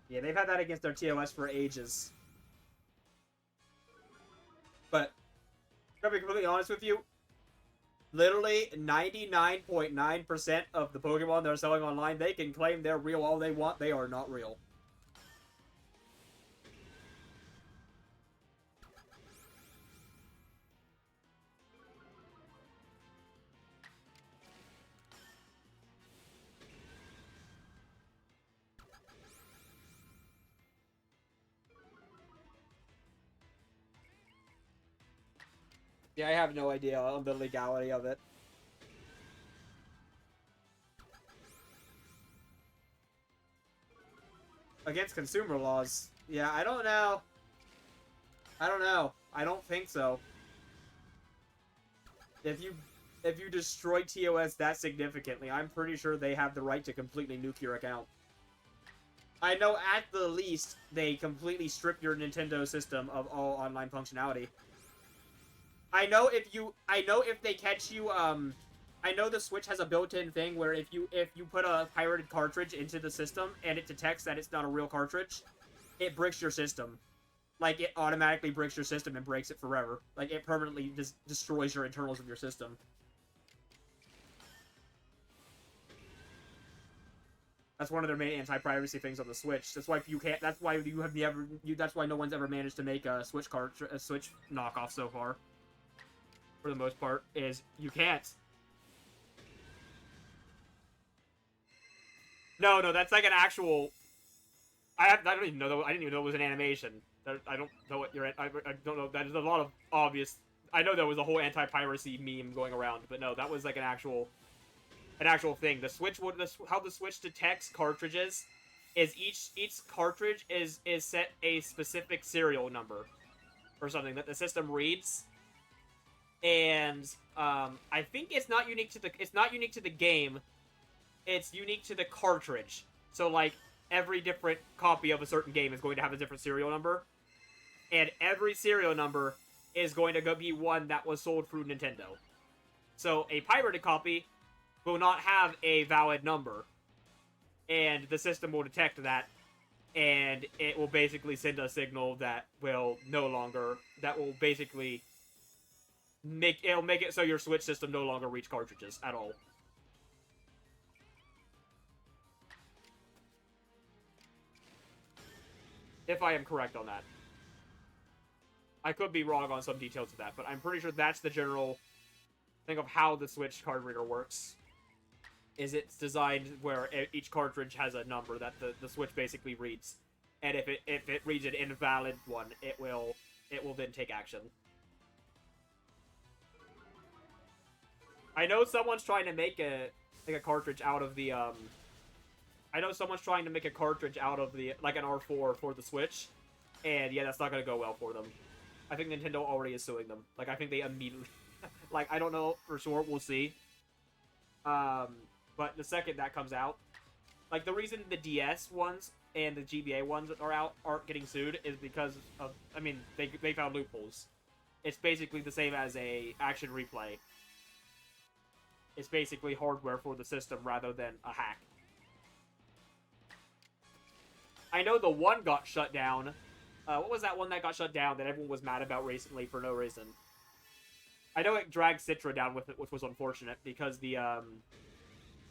Yeah, they've had that against their TOS for ages. But, to be completely honest with you, literally 99.9% of the Pokemon they're selling online, they can claim they're real all they want. They are not real. Yeah, I have no idea on the legality of it. Against consumer laws. Yeah, I don't know. I don't know. I don't think so. If you destroy TOS that significantly, I'm pretty sure they have the right to completely nuke your account. I know at the least they completely strip your Nintendo system of all online functionality. I know if they catch you, I know the Switch has a built-in thing where if you put a pirated cartridge into the system and it detects that it's not a real cartridge, it bricks your system. Like, it automatically bricks your system and breaks it forever. Like, it permanently destroys your internals of your system. That's one of their main anti-piracy things on the Switch. That's why you can't. That's why you have never. That's why no one's ever managed to make a Switch knockoff so far. For the most part, is you can't. No, that's like an actual. I don't even know. I didn't even know it was an animation. I don't know what you're. I don't know. There's a lot of obvious. I know there was a whole anti-piracy meme going around, but no, that was like an actual thing. The Switch how the Switch detects cartridges is each cartridge is set a specific serial number or something that the system reads, and I think it's not unique to the game. It's unique to the cartridge. So like every different copy of a certain game is going to have a different serial number, and every serial number is going to be one that was sold through Nintendo. So a pirated copy will not have a valid number, and the system will detect that, and it will basically send a signal that will basically make it so your Switch system no longer reach cartridges at all. If I am correct on that. I could be wrong on some details of that, but I'm pretty sure that's the general thing of how the Switch card reader works. Is it's designed where each cartridge has a number that the Switch basically reads, and if it reads an invalid one, it will then take action. I know someone's trying to make a cartridge out of the I know someone's trying to make a cartridge out of the like an R4 for the Switch, and yeah, that's not gonna go well for them. I think Nintendo already is suing them. Like I think they immediately like I don't know for sure. We'll see. But the second that comes out, like the reason the DS ones and the GBA ones aren't getting sued is because of they found loopholes. It's basically the same as a action replay. It's basically hardware for the system rather than a hack. I know the one got shut down. What was that one that got shut down that everyone was mad about recently for no reason? I know it dragged Citra down with it, which was unfortunate because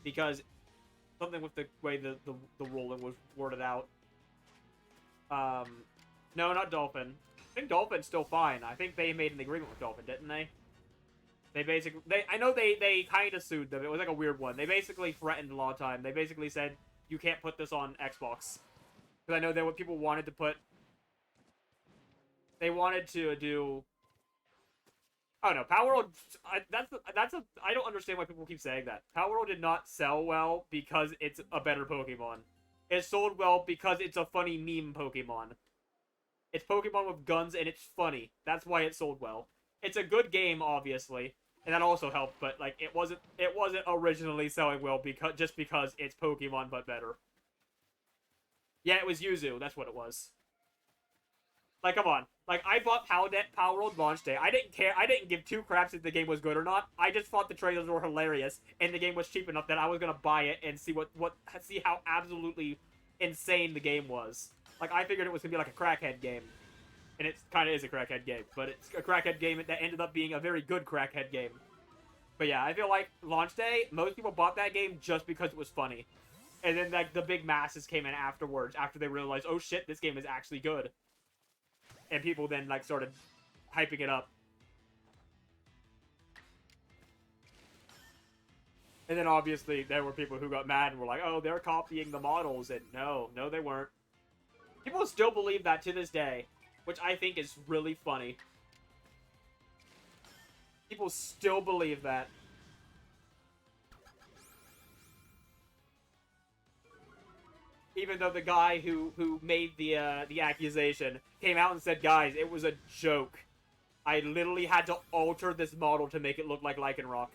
because something with the way the ruling was worded out. No, not Dolphin. I think Dolphin's still fine. I think they made an agreement with Dolphin, didn't they? I know they kind of sued them. It was like a weird one. They basically threatened a lot of time. They basically said, you can't put this on Xbox. Because I know that what people wanted to put... They wanted to do... Oh no, Power World... I don't understand why people keep saying that. Power World did not sell well because it's a better Pokemon. It sold well because it's a funny meme Pokemon. It's Pokemon with guns and it's funny. That's why it sold well. It's a good game, obviously, and that also helped. But like, it wasn't originally selling well because it's Pokemon but better. Yeah, it was Yuzu. That's what it was. Like, come on. Like, I bought Power World launch day. I didn't care. I didn't give two craps if the game was good or not. I just thought the trailers were hilarious, and the game was cheap enough that I was gonna buy it and see see how absolutely insane the game was. Like, I figured it was gonna be like a crackhead game. And it kind of is a crackhead game, but it's a crackhead game that ended up being a very good crackhead game. But yeah, I feel like launch day, most people bought that game just because it was funny. And then like the big masses came in afterwards, after they realized, oh shit, this game is actually good. And people then like started hyping it up. And then obviously there were people who got mad and were like, oh, they're copying the models. And no, they weren't. People still believe that to this day. Which I think is really funny. People still believe that. Even though the guy who made the accusation came out and said, guys, it was a joke. I literally had to alter this model to make it look like Lycanroc.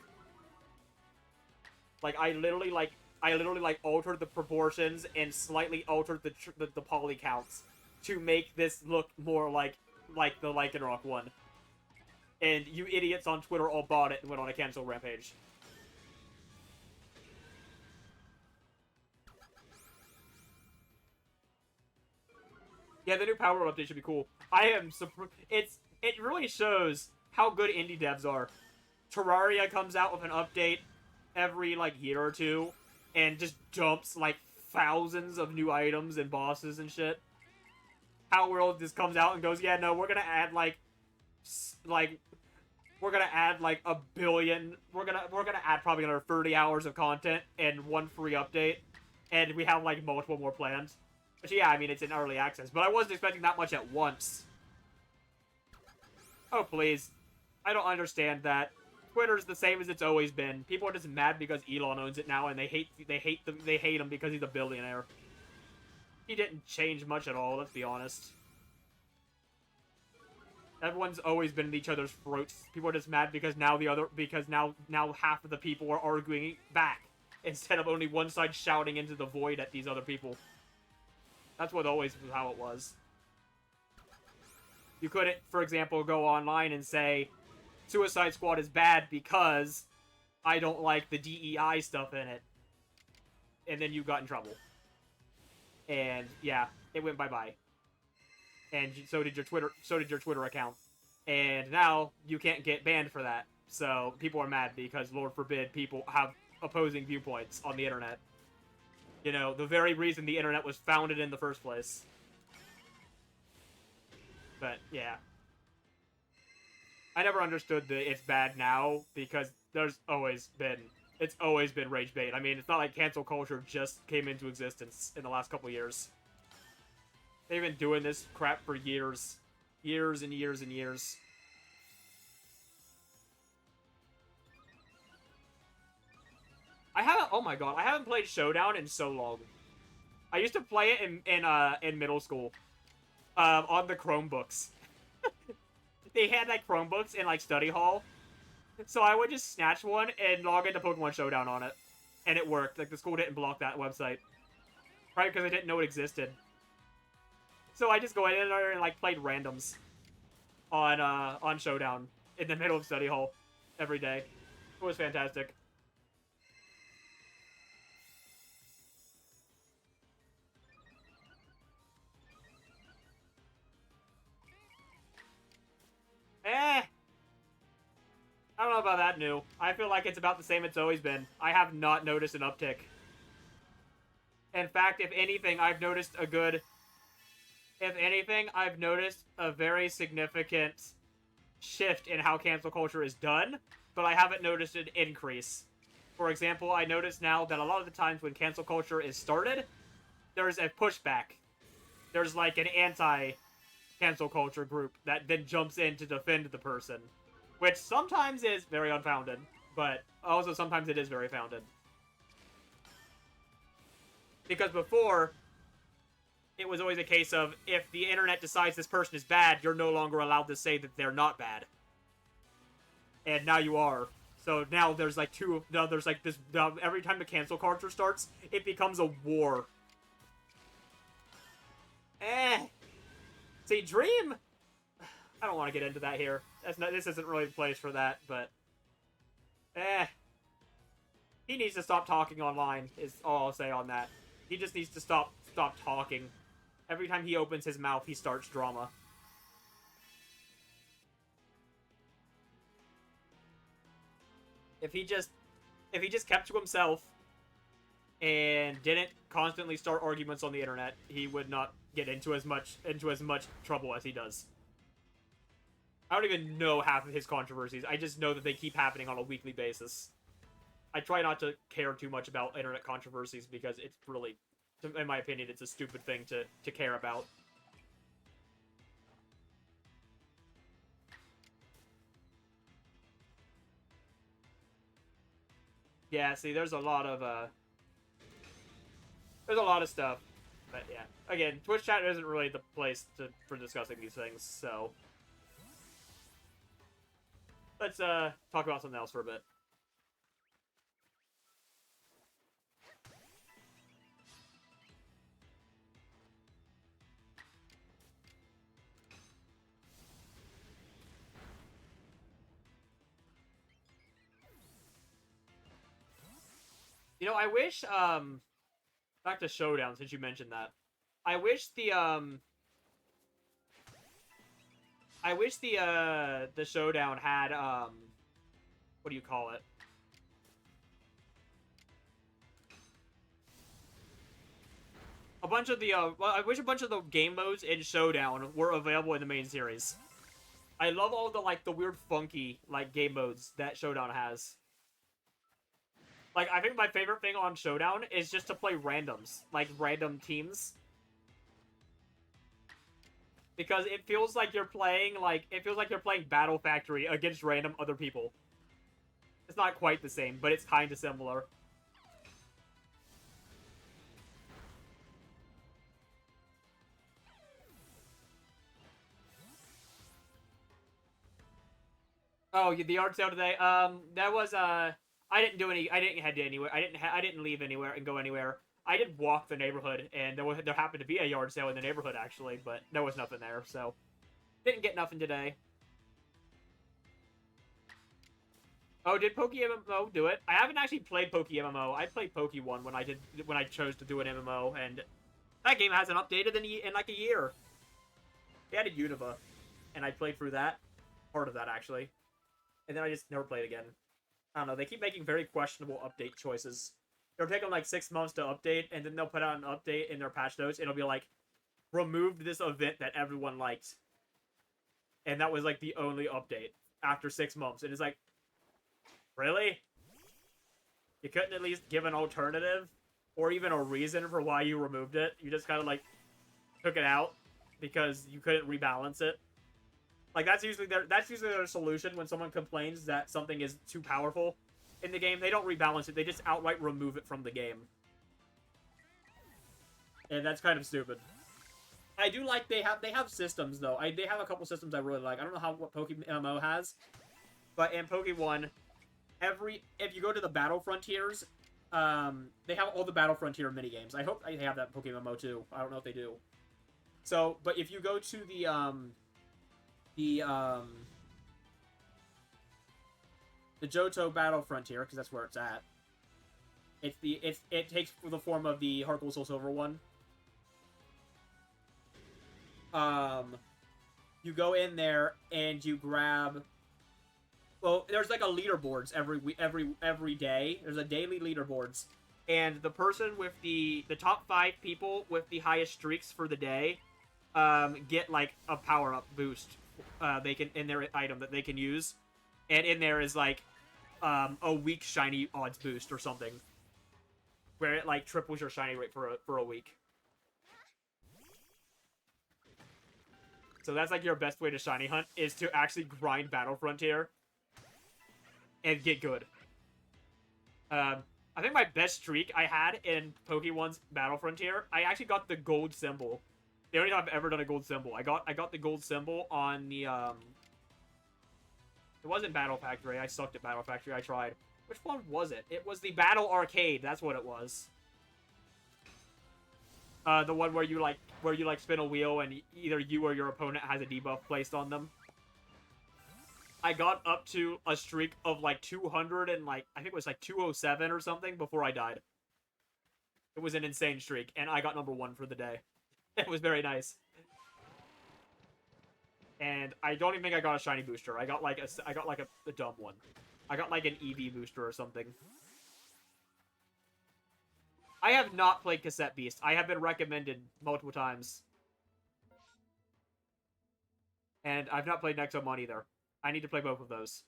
Like, I literally, like, I literally like altered the proportions and slightly altered the poly counts to make this look more like the Lycanroc one. And you idiots on Twitter all bought it and went on a cancel rampage. Yeah, the new power update should be cool. I am surprised. It really shows how good indie devs are. Terraria comes out with an update every like year or two, and just dumps like thousands of new items and bosses and shit. How World just comes out and goes, yeah, no, we're gonna add like we're gonna add like a billion. We're gonna add probably another 30 hours of content and one free update, and we have like multiple more plans. Which, yeah, I mean, it's in early access, but I wasn't expecting that much at once. Oh, please. I don't understand that. Twitter's the same as it's always been. People are just mad because Elon owns it now, and they hate him because he's a billionaire. He didn't change much at all, let's be honest. Everyone's always been in each other's throats. People are just mad because now now half of the people are arguing back instead of only one side shouting into the void at these other people. That's what always was how it was. You couldn't, for example, go online and say, Suicide Squad is bad because I don't like the DEI stuff in it. And then you got in trouble. And, yeah, it went bye-bye. And so did your Twitter account. And now you can't get banned for that. So people are mad because, Lord forbid, people have opposing viewpoints on the internet. You know, the very reason the internet was founded in the first place. But, yeah. I never understood the it's bad now, because it's always been rage bait. I mean, it's not like cancel culture just came into existence in the last couple years. They've been doing this crap for years. Years and years and years. Oh my god, I haven't played Showdown in so long. I used to play it in middle school. On the Chromebooks. They had like Chromebooks in like study hall. So I would just snatch one and log into Pokemon Showdown on it. And it worked. Like the school didn't block that website. Probably because I didn't know it existed. So I just go in there and like played randoms on Showdown in the middle of study hall every day. It was fantastic. I don't know about that new. I feel like it's about the same it's always been. I have not noticed an uptick. In fact, if anything, I've noticed a very significant shift in how cancel culture is done, but I haven't noticed an increase. For example, I notice now that a lot of the times when cancel culture is started, there's a pushback. There's like an anti-cancel culture group that then jumps in to defend the person. Which sometimes is very unfounded, but also sometimes it is very founded. Because before, it was always a case of, if the internet decides this person is bad, you're no longer allowed to say that they're not bad. And now you are. So now there's like this, every time the cancel culture starts, it becomes a war. See, Dream... I don't want to get into that here. This isn't really the place for that, but... He needs to stop talking online, is all I'll say on that. He just needs to stop talking. Every time he opens his mouth, he starts drama. If he just kept to himself and didn't constantly start arguments on the internet, he would not get into as much trouble as he does. I don't even know half of his controversies. I just know that they keep happening on a weekly basis. I try not to care too much about internet controversies because it's really, in my opinion, it's a stupid thing to care about. Yeah, see, there's a lot of stuff. But yeah, again, Twitch chat isn't really the place for discussing these things, so... Let's talk about something else for a bit. You know, I wish, back to Showdown, since you mentioned that. I wish the Showdown had, what do you call it? A bunch of the, well, I wish a bunch of the game modes in Showdown were available in the main series. I love all the, like, the weird funky, like, game modes that Showdown has. Like, I think my favorite thing on Showdown is just to play randoms. Like, random teams. Because it feels like you're playing, Battle Factory against random other people. It's not quite the same, but it's kind of similar. Oh, the yard sale today. That was I didn't do any. I didn't head to anywhere. I didn't leave anywhere and go anywhere. I did walk the neighborhood, and there happened to be a yard sale in the neighborhood actually, but there was nothing there, so didn't get nothing today. Oh, did Poke MMO do it? I haven't actually played Poke MMO. I played Poke 1 when I chose to do an MMO, and that game hasn't updated in like a year. They added Unova, and I played through that, part of that actually. And then I just never played again. I don't know, they keep making very questionable update choices. It'll take them like 6 months to update, and then they'll put out an update in their patch notes, and it'll be like, removed this event that everyone liked. And that was like the only update after 6 months. And it's like, really? You couldn't at least give an alternative? Or even a reason for why you removed it? You just kind of like took it out because you couldn't rebalance it? Like, that's usually their solution when someone complains that something is too powerful in the game. They don't rebalance it. They just outright remove it from the game. And that's kind of stupid. I do like they have systems, though. They have a couple systems I really like. I don't know what Poke MMO has, but in Poke 1, if you go to the Battle Frontiers, they have all the Battle Frontier minigames. I hope they have that in Poke MMO, too. I don't know if they do. So, but if you go to the Johto Battle Frontier, because that's where it's at. It takes the form of the Heart Gold Soul Silver one. You go in there and you grab. Well, there's like a leaderboards every day. There's a daily leaderboards, and the person with the top 5 people with the highest streaks for the day, get like a power up boost. They can in their item that they can use, and in there is like a week shiny odds boost or something, where it like triples your shiny rate for a week. So that's like your best way to shiny hunt, is to actually grind Battle Frontier and get good. I think my best streak I had in Poke 1's Battle Frontier, I actually got the gold symbol. The only time I've ever done a gold symbol. I got the gold symbol on the It wasn't Battle Factory. I sucked at Battle Factory. I tried. Which one was it? It was the Battle Arcade. That's what it was. The one where you spin a wheel and either you or your opponent has a debuff placed on them. I got up to a streak of like 200 and like I think it was like 207 or something before I died. It was an insane streak, and I got number 1 for the day. It was very nice. And I don't even think I got a shiny booster. I got like a dumb one. I got like an EV booster or something. I have not played Cassette Beast. I have been recommended multiple times. And I've not played Nexomon either. I need to play both of those.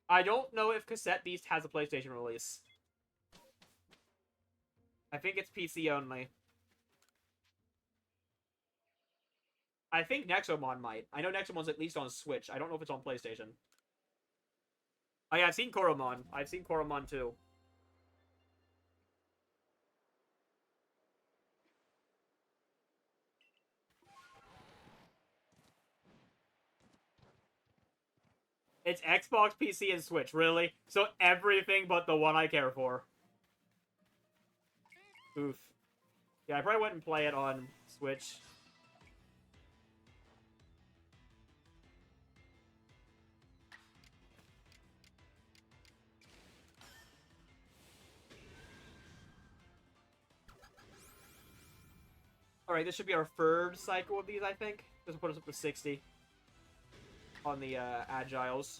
I don't know if Cassette Beast has a PlayStation release. I think it's PC only. I think Nexomon might. I know Nexomon's at least on Switch. I don't know if it's on PlayStation. Oh yeah, I've seen Koromon. I've seen Koromon too. It's Xbox, PC, and Switch, really? So everything but the one I care for. Oof. Yeah, I probably wouldn't play it on Switch. Alright, this should be our third cycle of these, I think. This will put us up to 60 on the Agiles.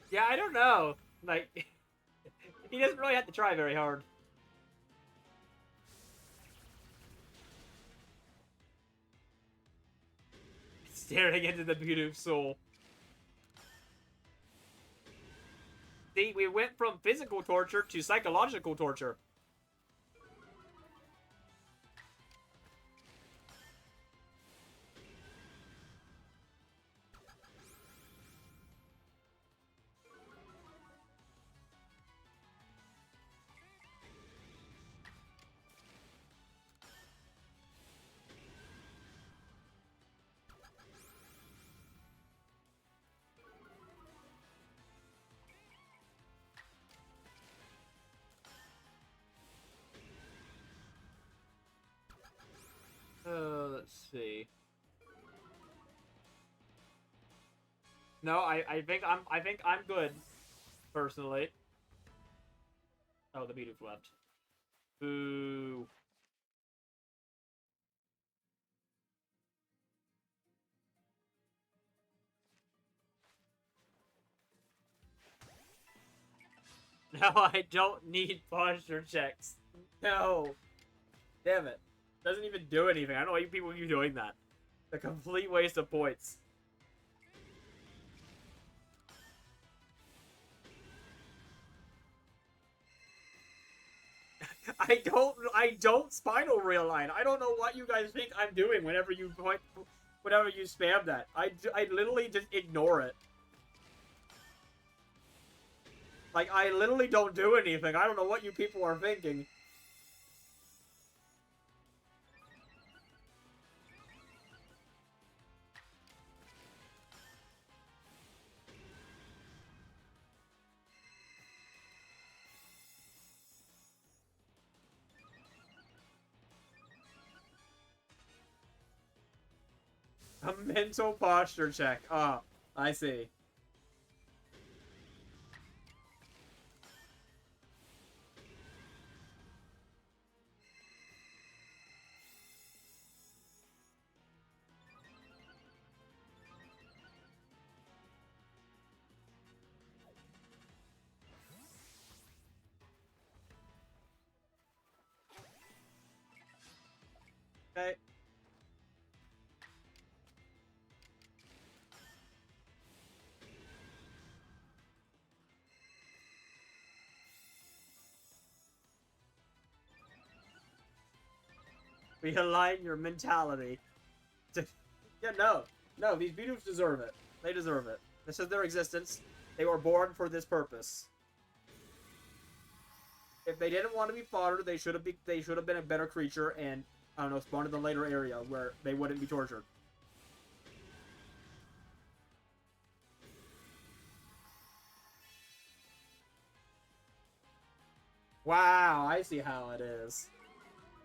Yeah, I don't know. Like, he doesn't really have to try very hard. Staring into the beautiful soul. See, we went from physical torture to psychological torture. Let's see. No, I think I'm good, personally. Oh, the Bidoof left. Boo. No, I don't need posture checks. No. Damn it. Doesn't even do anything. I don't know why you people keep doing that. A complete waste of points. I don't spinal realign. I don't know what you guys think I'm doing whenever you spam that. I literally just ignore it. Like, I literally don't do anything. I don't know what you people are thinking. A mental posture check. Ah, I see. Okay. Realign your mentality. Yeah, no. No, these Beetles deserve it. They deserve it. This is their existence. They were born for this purpose. If they didn't want to be fodder, they should have been a better creature and, I don't know, spawned in the later area where they wouldn't be tortured. Wow, I see how it is.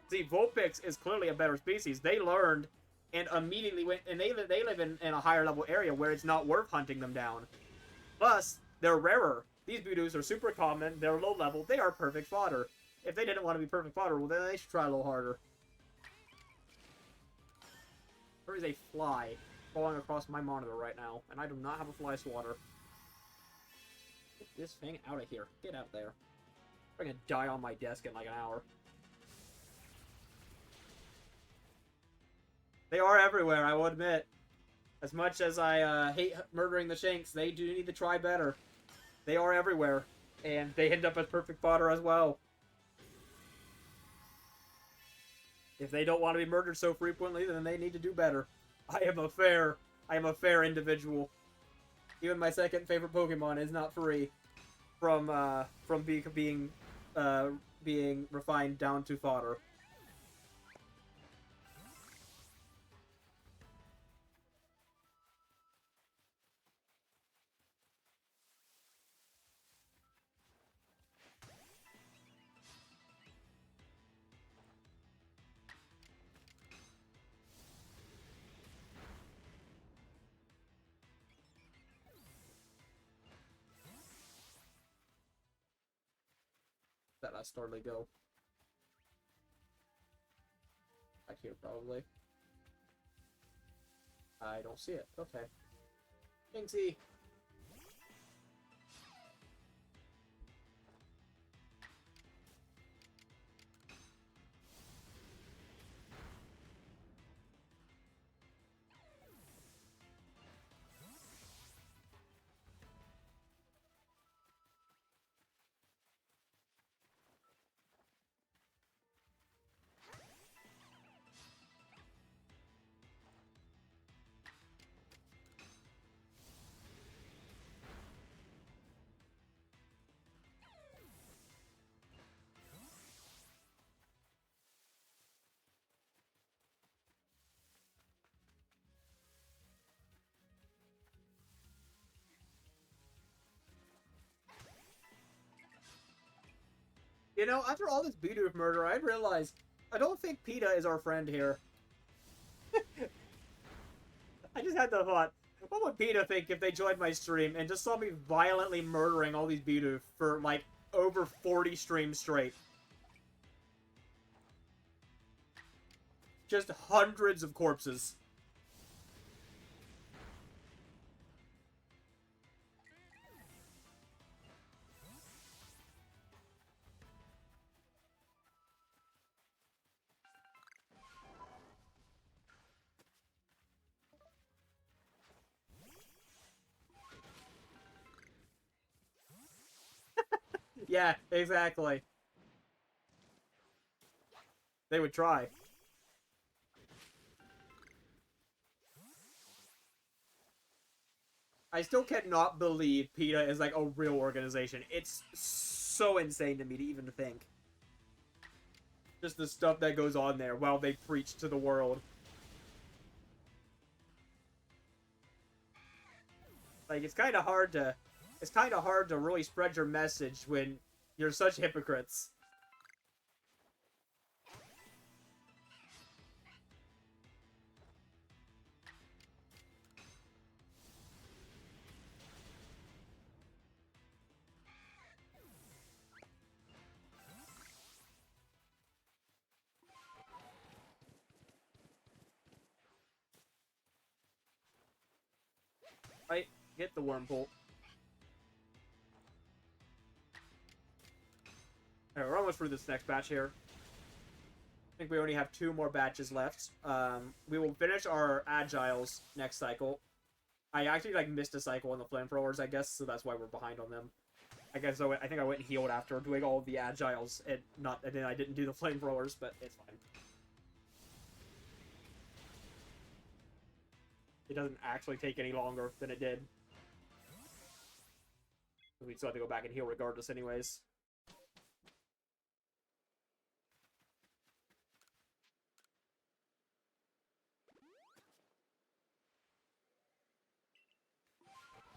See, Vulpix is clearly a better species. They learned and immediately went, and they live in a higher level area where it's not worth hunting them down. Plus, they're rarer. These Boodoos are super common, they're low level, they are perfect fodder. If they didn't want to be perfect fodder, well then they should try a little harder. There is a fly falling across my monitor right now, and I do not have a fly swatter. Get this thing out of here. Get out there. I'm gonna die on my desk in like an hour. They are everywhere, I will admit. As much as I hate murdering the Shanks, they do need to try better. They are everywhere, and they end up as perfect fodder as well. If they don't want to be murdered so frequently, then they need to do better. I am a fair individual. Even my second favorite Pokemon is not free from being refined down to fodder. That I Starly go. Back here, probably. I don't see it. Okay. Jinxie! You know, after all this Bidoof murder, I realized I don't think PETA is our friend here. I just had the thought, what would PETA think if they joined my stream and just saw me violently murdering all these Bidoof for, like, over 40 streams straight? Just hundreds of corpses. Yeah, exactly. They would try. I still cannot believe PETA is like a real organization. It's so insane to me to even think. Just the stuff that goes on there while they preach to the world. Like, it's kind of hard to really spread your message when you're such hypocrites. Right? Get the Wormhole. Alright, we're almost through this next batch here. I think we only have 2 more batches left. We will finish our Agiles next cycle. I actually like missed a cycle on the Flamethrowers, I guess, so that's why we're behind on them. I guess I think I went and healed after doing all of the Agiles, and then I didn't do the Flamethrowers, but it's fine. It doesn't actually take any longer than it did. We still have to go back and heal regardless anyways.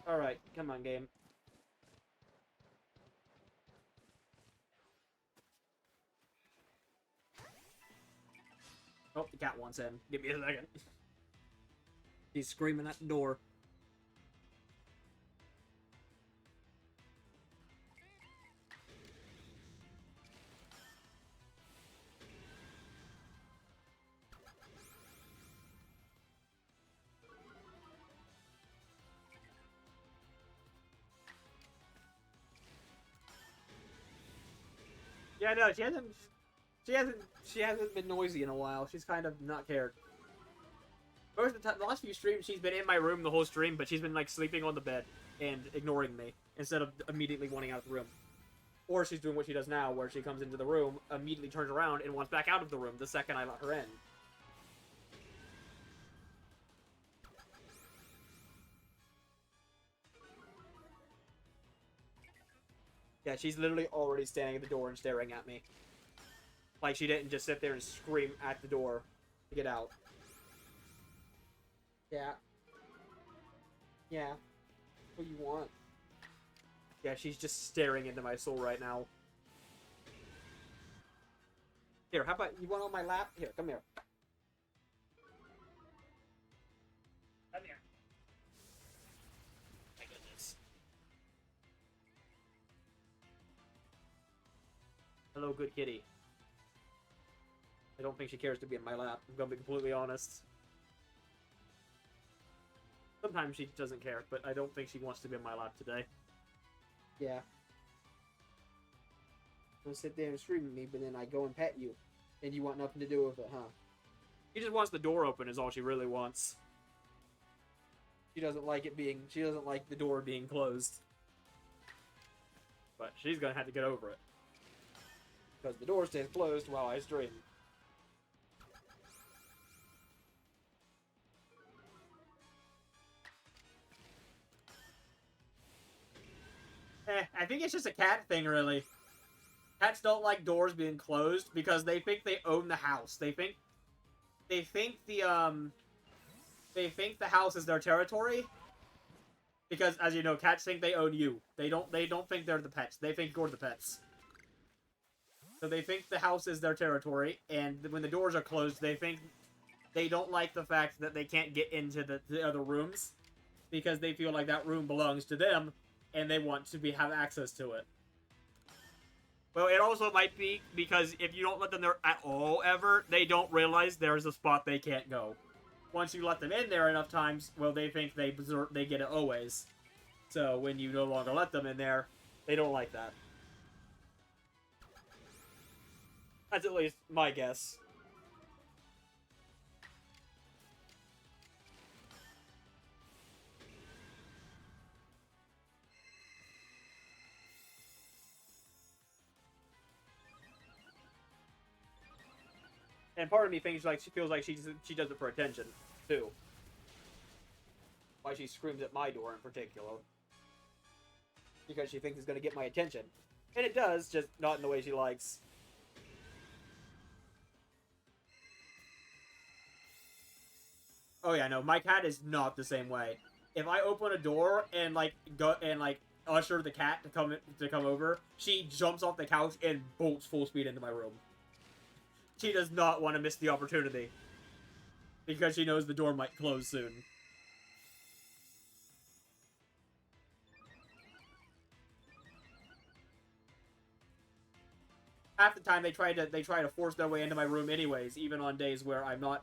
Alright, come on, game. Oh, the cat wants in. Give me a second. He's screaming at the door. Yeah, no, she hasn't been noisy in a while. She's kind of not cared. Most of the time, the last few streams, she's been in my room the whole stream, but she's been like sleeping on the bed and ignoring me instead of immediately wanting out of the room. Or she's doing what she does now, where she comes into the room, immediately turns around, and wants back out of the room the second I let her in. Yeah, she's literally already standing at the door and staring at me. Like, she didn't just sit there and scream at the door to get out. Yeah. Yeah. What do you want? Yeah, she's just staring into my soul right now. Here, how about you want on my lap? Here, come here. Come here. My goodness. Hello, good kitty. I don't think she cares to be in my lap. I'm gonna be completely honest. Sometimes she doesn't care, but I don't think she wants to be in my lap today. Yeah. You'll sit there and scream at me, but then I go and pet you. And you want nothing to do with it, huh? She just wants the door open is all she really wants. She doesn't like the door being closed. But she's gonna have to get over it. Because the door stays closed while I stream. I think it's just a cat thing, really. Cats don't like doors being closed because they think they own the house. They think the house is their territory. Because, as you know, cats think they own you. They don't think they're the pets. They think you're the pets. So they think the house is their territory, and when the doors are closed, they think they don't like the fact that they can't get into the other rooms because they feel like that room belongs to them, and they want to have access to it. Well, it also might be because if you don't let them there at all ever, they don't realize there's a spot they can't go. Once you let them in there enough times, well, they think they get it always. So when you no longer let them in there, they don't like that. That's at least my guess. And part of me thinks like she feels like she does it for attention too. Why she screams at my door in particular. Because she thinks it's gonna get my attention. And it does, just not in the way she likes. Oh yeah, no, my cat is not the same way. If I open a door and like go and like usher the cat to come over, she jumps off the couch and bolts full speed into my room. She does not want to miss the opportunity. Because she knows the door might close soon. Half the time they try to force their way into my room anyways, even on days where I'm not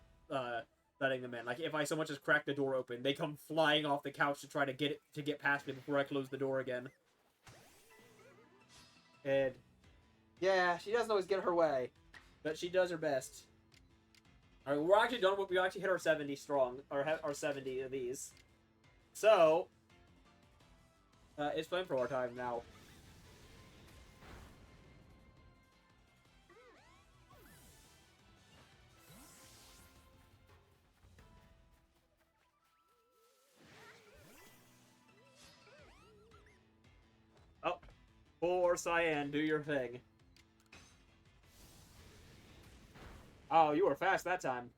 letting them in. Like if I so much as crack the door open, they come flying off the couch to try to get past me before I close the door again. And yeah, she doesn't always get her way, but she does her best. All right, we're actually done. We actually hit our 70 strong, or our 70 of these. So it's flamethrower time now. Oh, poor Cyan, do your thing. Oh, you were fast that time.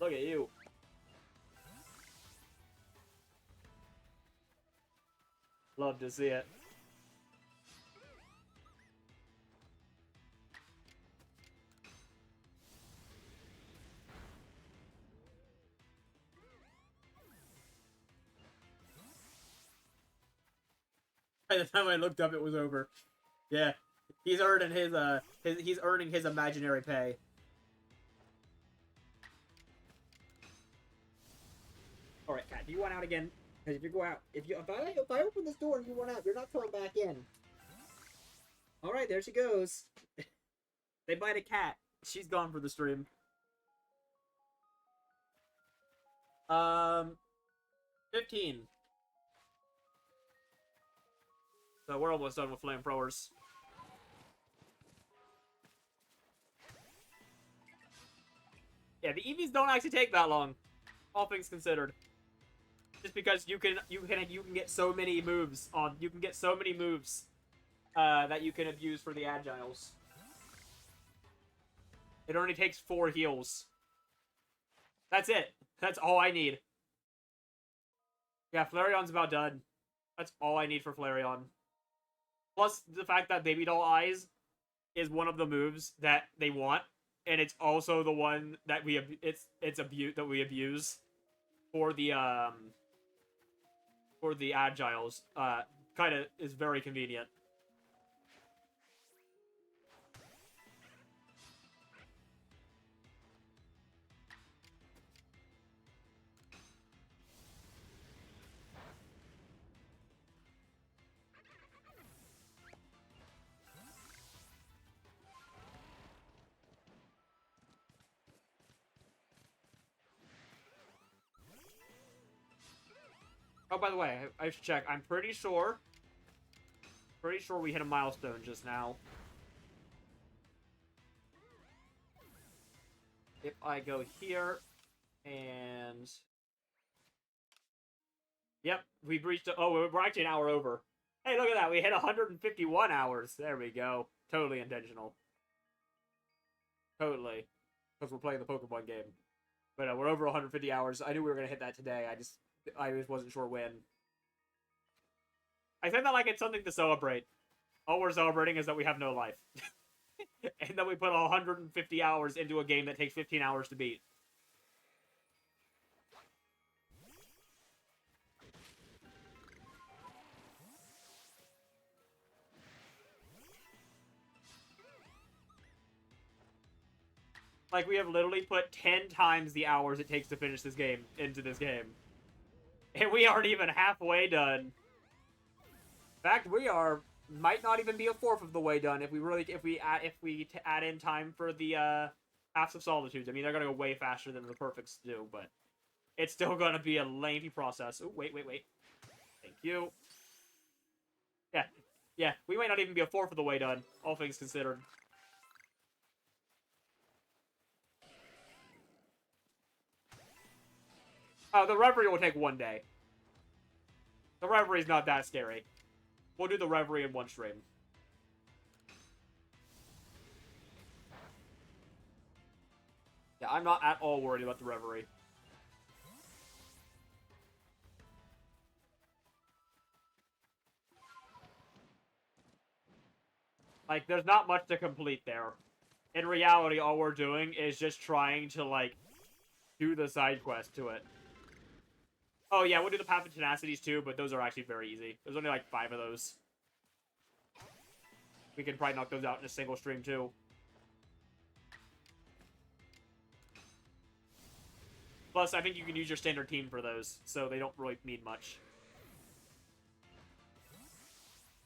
Look at you. Love to see it. By the time I looked up, it was over. Yeah, he's earning he's earning his imaginary pay. All right, Kat, do you want out again? Because if you go out, if I open this door and you run out, you're not coming back in. All right, there she goes. They bite a cat. She's gone for the stream. 15. So we're almost done with flamethrowers. Yeah, the EVs don't actually take that long, all things considered. Just because you can get so many moves on that you can abuse for the Agiles. It only takes 4 heals. That's it. That's all I need. Yeah, Flareon's about done. That's all I need for Flareon. Plus, the fact that Baby Doll Eyes is one of the moves that they want, and it's also the one that we we abuse for the Agiles. Kind of is very convenient. Oh, by the way, I should check. I'm pretty sure we hit a milestone just now. If I go here, and... Yep, we've reached... Oh, we're actually an hour over. Hey, look at that. We hit 151 hours. There we go. Totally intentional. Totally. Because we're playing the Pokemon game. But we're over 150 hours. I knew we were going to hit that today. I just wasn't sure when. I said that like it's something to celebrate. All we're celebrating is that we have no life. And that we put 150 hours into a game that takes 15 hours to beat. Like, we have literally put 10 times the hours it takes to finish this game into this game. And we aren't even halfway done. In fact, might not even be a fourth of the way done if we add in time for the Paths of Solitude. I mean, they're gonna go way faster than the Perfects do, but it's still gonna be a lengthy process. Oh, wait. Thank you. Yeah, we might not even be a fourth of the way done, all things considered. Oh, the Reverie will take 1 day. The Reverie's not that scary. We'll do the Reverie in 1 stream. Yeah, I'm not at all worried about the Reverie. Like, there's not much to complete there. In reality, all we're doing is just trying to, like, do the side quest to it. Oh, yeah, we'll do the Path of Tenacities too, but those are actually very easy. There's only, like, 5 of those. We can probably knock those out in a single stream, too. Plus, I think you can use your standard team for those, so they don't really mean much.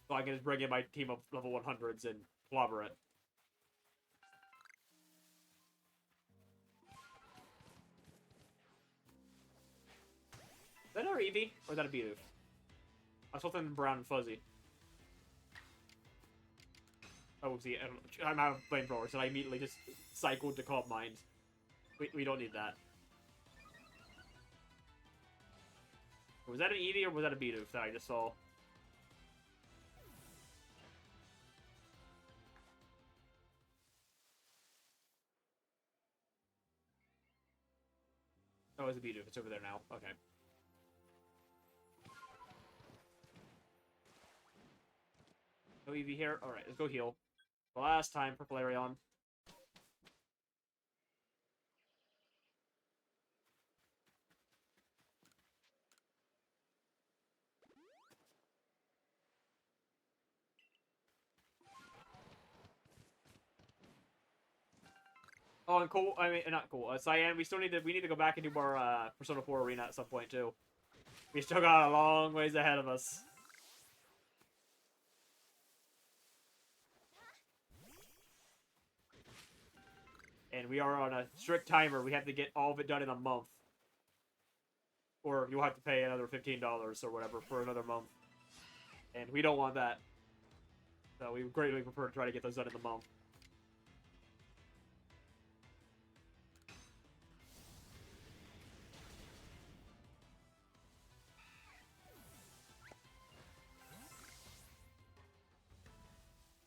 So I can just bring in my team of level 100s and clobber it. Is that our Eevee? Or is that a Bidoof? I saw something brown and fuzzy. Oh, see, I'm out of flamethrowers, and I immediately just cycled to Calm Mind. We don't need that. Was that an Eevee or was that a Bidoof that I just saw? Oh, it's a Bidoof. It's over there now. Okay. No Eevee here. Alright, let's go heal. The last time for Flareon. Oh, and cool. I mean, not cool. Cyan. We need to go back and do more Persona 4 Arena at some point too. We still got a long ways ahead of us. And we are on a strict timer. We have to get all of it done in a month. Or you'll have to pay another $15 or whatever for another month. And we don't want that. So we would greatly prefer to try to get those done in the month.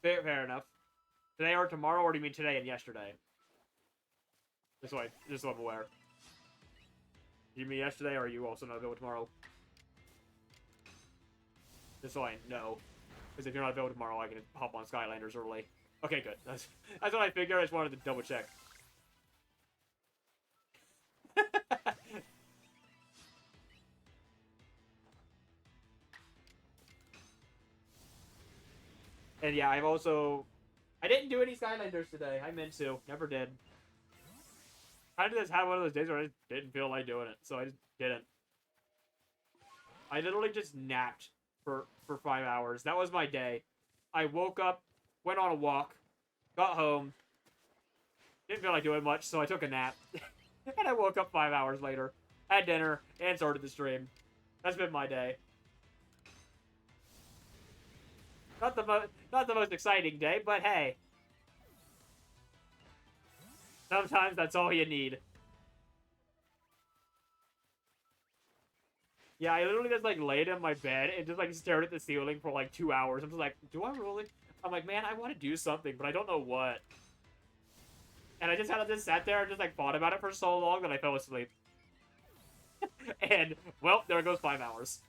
Fair enough. Today or tomorrow, or do you mean today and yesterday? Just so I'm aware. Do you mean yesterday, or are you also not available tomorrow? Just so I know. Because if you're not available tomorrow, I can hop on Skylanders early. Okay, good. That's what I figured. I just wanted to double check. And yeah, I didn't do any Skylanders today. I meant to. Never did. I just had one of those days where I just didn't feel like doing it, so I just didn't. I literally just napped for 5 hours. That was my day. I woke up, went on a walk, got home, didn't feel like doing much, so I took a nap. And I woke up 5 hours later, had dinner, and started the stream. That's been my day. Not the most exciting day, but hey. Sometimes that's all you need. Yeah, I literally just, like, laid in my bed and just, like, stared at the ceiling for, like, 2 hours. I'm just like, do I really? I'm like, man, I want to do something, but I don't know what. And I just kind of just sat there and just, like, thought about it for so long that I fell asleep. And, well, there goes 5 hours.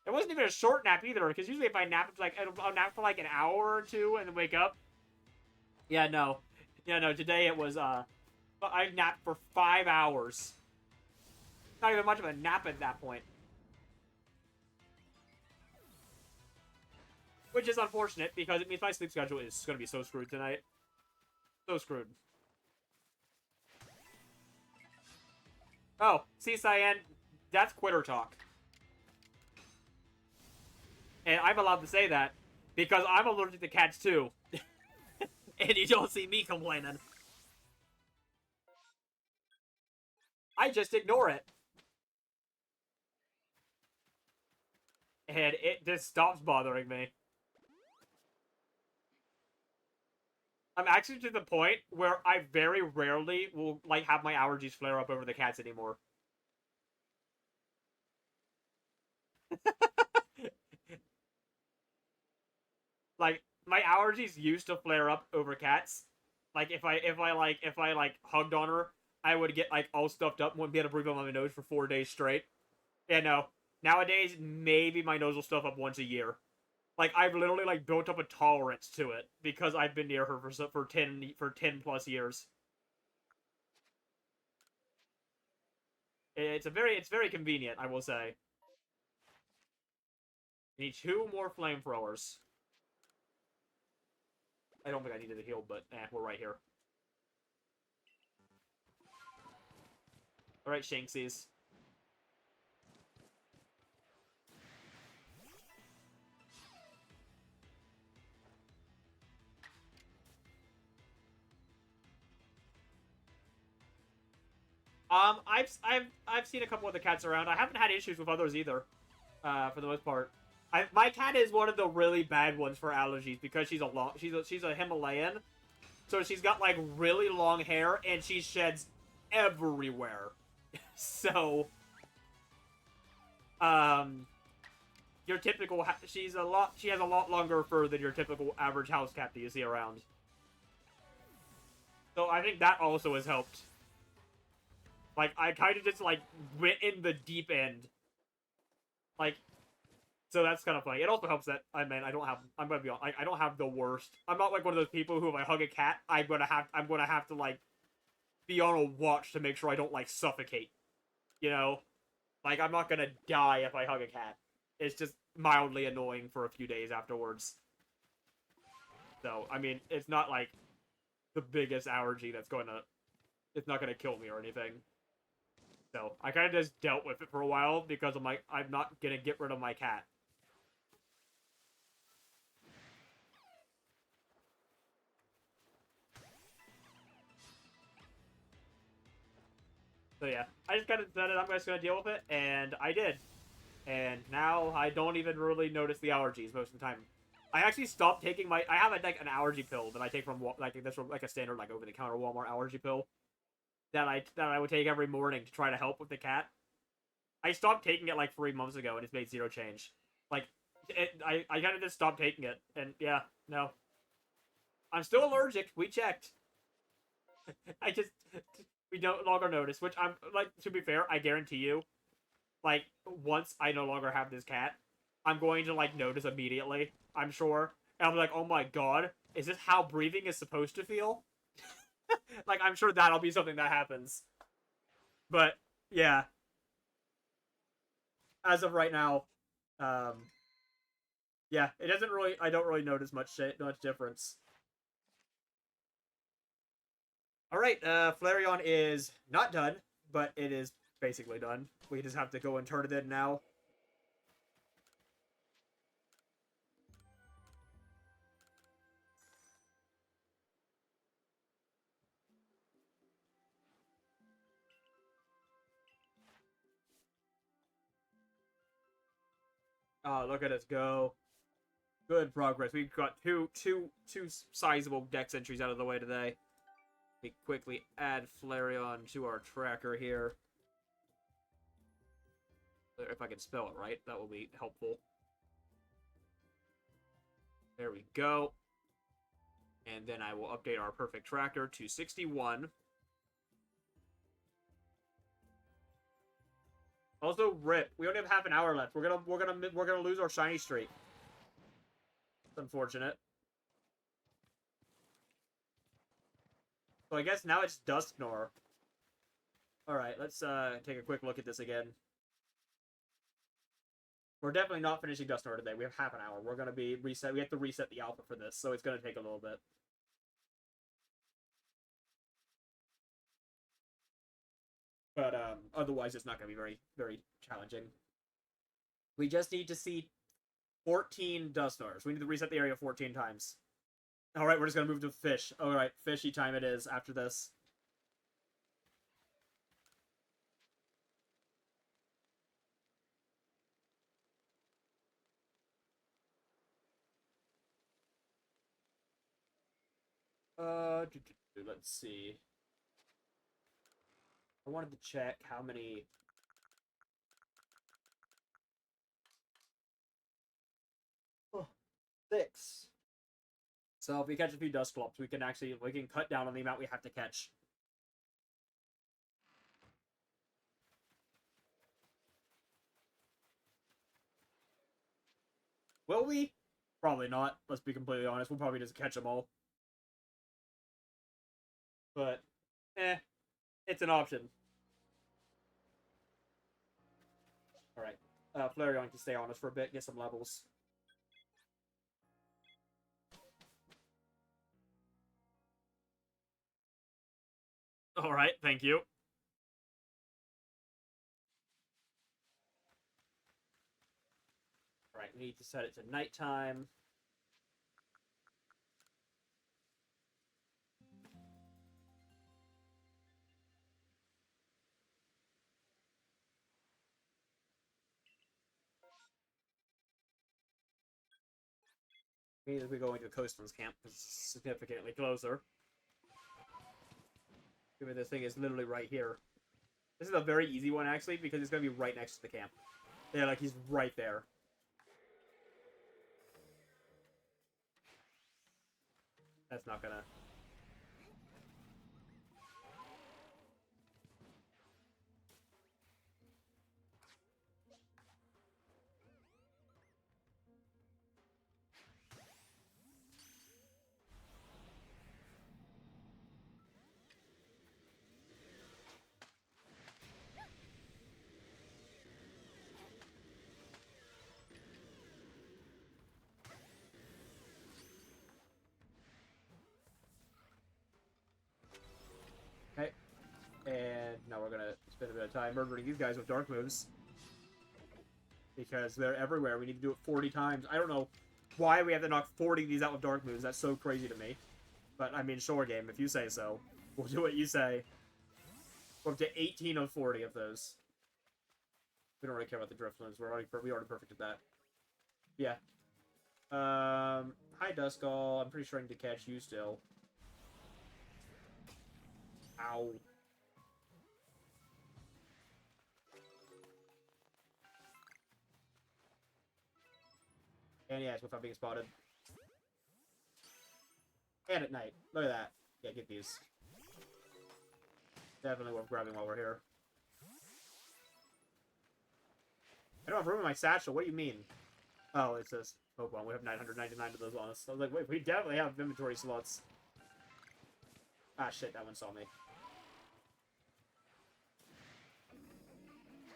It wasn't even a short nap either, because usually if I nap, it's like, I'll nap for, like, an hour or two and then wake up. Yeah, no. Yeah, no, today it was, I napped for 5 hours. Not even much of a nap at that point. Which is unfortunate, because it means my sleep schedule is going to be so screwed tonight. So screwed. Oh, see, Cyan, that's quitter talk. And I'm allowed to say that, because I'm allergic to cats too. And you don't see me complaining. I just ignore it. And it just stops bothering me. I'm actually to the point where I very rarely will, like, have my allergies flare up over the cats anymore. Like, my allergies used to flare up over cats. Like, if I hugged on her, I would get, like, all stuffed up and wouldn't be able to breathe on my nose for 4 days straight. Yeah, no. Nowadays, maybe my nose will stuff up once a year. Like, I've literally, like, built up a tolerance to it because I've been near her for 10 plus years. It's very convenient, I will say. I need 2 more flamethrowers. I don't think I needed a heal, but we're right here. Alright, Shanksies. I've seen a couple of the cats around. I haven't had issues with others either, for the most part. My cat is one of the really bad ones for allergies because she's a Himalayan, so she's got, like, really long hair and she sheds everywhere. So, your typical she has a lot longer fur than your typical average house cat that you see around. So I think that also has helped. Like, I kind of just, like, went in the deep end. Like, so that's kind of funny. It also helps that, I'm gonna be honest, like, I don't have the worst. I'm not like one of those people who, if I hug a cat, I'm gonna have to, like, be on a watch to make sure I don't, like, suffocate. You know? Like, I'm not gonna die if I hug a cat. It's just mildly annoying for a few days afterwards. So, I mean, it's not, like, the biggest allergy it's not gonna kill me or anything. So, I kind of just dealt with it for a while because I'm like, I'm not gonna get rid of my cat. So yeah, I just kind of decided I'm just gonna deal with it, and I did. And now I don't even really notice the allergies most of the time. I actually stopped taking my... I have like an allergy pill that I take from like this like a standard like over the counter Walmart allergy pill that I would take every morning to try to help with the cat. I stopped taking it like 3 months ago and it's made zero change. Like I kind of just stopped taking it and yeah, no. I'm still allergic. We checked. I just we no longer notice, which I'm like to be fair, I guarantee you like once I no longer have this cat, I'm going to like notice immediately. I'm sure, and I'll be like, "Oh my god, is this how breathing is supposed to feel?" Like I'm sure that'll be something that happens. But yeah, as of right now, um, yeah, it doesn't really. I don't really notice much difference. All right, Flareon is not done, but it is basically done. We just have to go and turn it in now. Oh, look at us go. Good progress. We've got two sizable dex entries out of the way today. We quickly add Flareon to our tracker here. If I can spell it right, that will be helpful. There we go. And then I will update our perfect tracker to 61. Also, rip. We only have half an hour left. We're gonna lose our shiny streak. It's unfortunate. So I guess now it's Dusknoir. Alright, let's take a quick look at this again. We're definitely not finishing Dusknoir today. We have half an hour. We're gonna be reset. We have to reset the alpha for this, so it's gonna take a little bit. But otherwise, it's not gonna be very, very challenging. We just need to see 14 Dusknoirs. We need to reset the area 14 times. Alright, we're just gonna move to fish. Alright, fishy time it is after this. Let's see. I wanted to check how many... Oh, 6. So if we catch a few Dusclops, we can cut down on the amount we have to catch. Will we? Probably not. Let's be completely honest. We'll probably just catch them all. But, it's an option. Alright. Flareon can stay on us for a bit, get some levels. Alright, thank you. Alright, we need to set it to nighttime. Means we go into Coastlands camp because it's significantly closer. Given this thing is literally right here. This is a very easy one actually because it's gonna be right next to the camp. Yeah, like he's right there. That's not gonna... Okay. And now we're gonna spend a bit of time murdering these guys with dark moves. Because they're everywhere. We need to do it 40 times. I don't know why we have to knock 40 of these out with dark moves. That's so crazy to me. But, I mean, sure, game. If you say so. We'll do what you say. We're up to 18 of 40 of those. We don't really care about the Driftlings. We already perfected that. Yeah. Hi Duskull. I'm pretty sure I need to catch you still. Ow. And yes, without being spotted. And at night. Look at that. Yeah, get these. Definitely worth grabbing while we're here. I don't have room in my satchel. What do you mean? Oh, it says Pokemon. We have 999 of those on us. I was like, wait, we definitely have inventory slots. Ah, shit, that one saw me.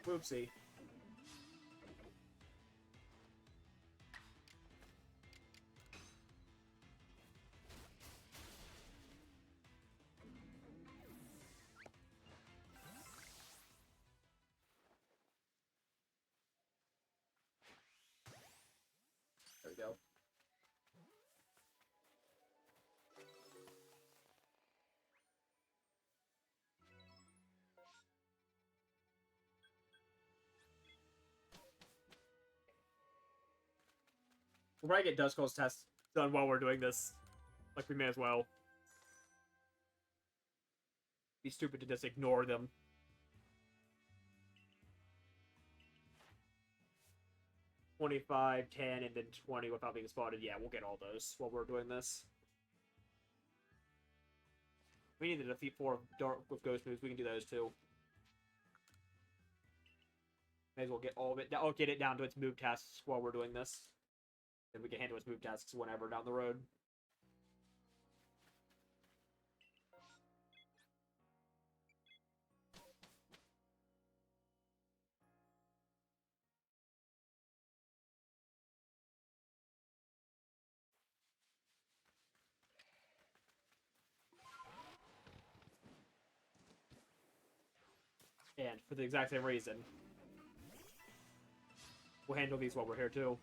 Whoopsie. There we go. We'll probably get Duskull's test done while we're doing this. Like, we may as well. Be stupid to just ignore them. $25, $10, and then $20 without being spotted. Yeah, we'll get all those while we're doing this. We need to defeat 4 Dark with Ghost moves. We can do those too. May as well get all of it. I'll get it down to its move tasks while we're doing this. Then we can handle its move tasks whenever down the road. And for the exact same reason, we'll handle these while we're here too.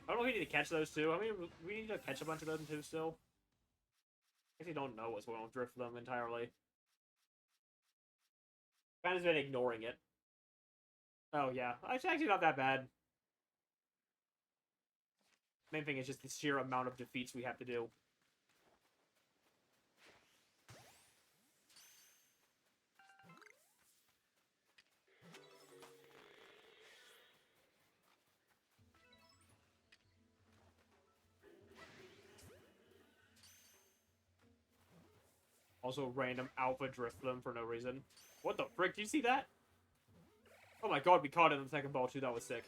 I don't know if we need to catch those too. I mean, we need to catch a bunch of them too still. I guess we don't know what's going on with Drift them entirely. Kind of been ignoring it. Oh yeah, it's actually not that bad. Main thing is just the sheer amount of defeats we have to do. Also, random Alpha Drifloon for no reason. What the frick? Do you see that? Oh my god, we caught it in the second ball too. That was sick.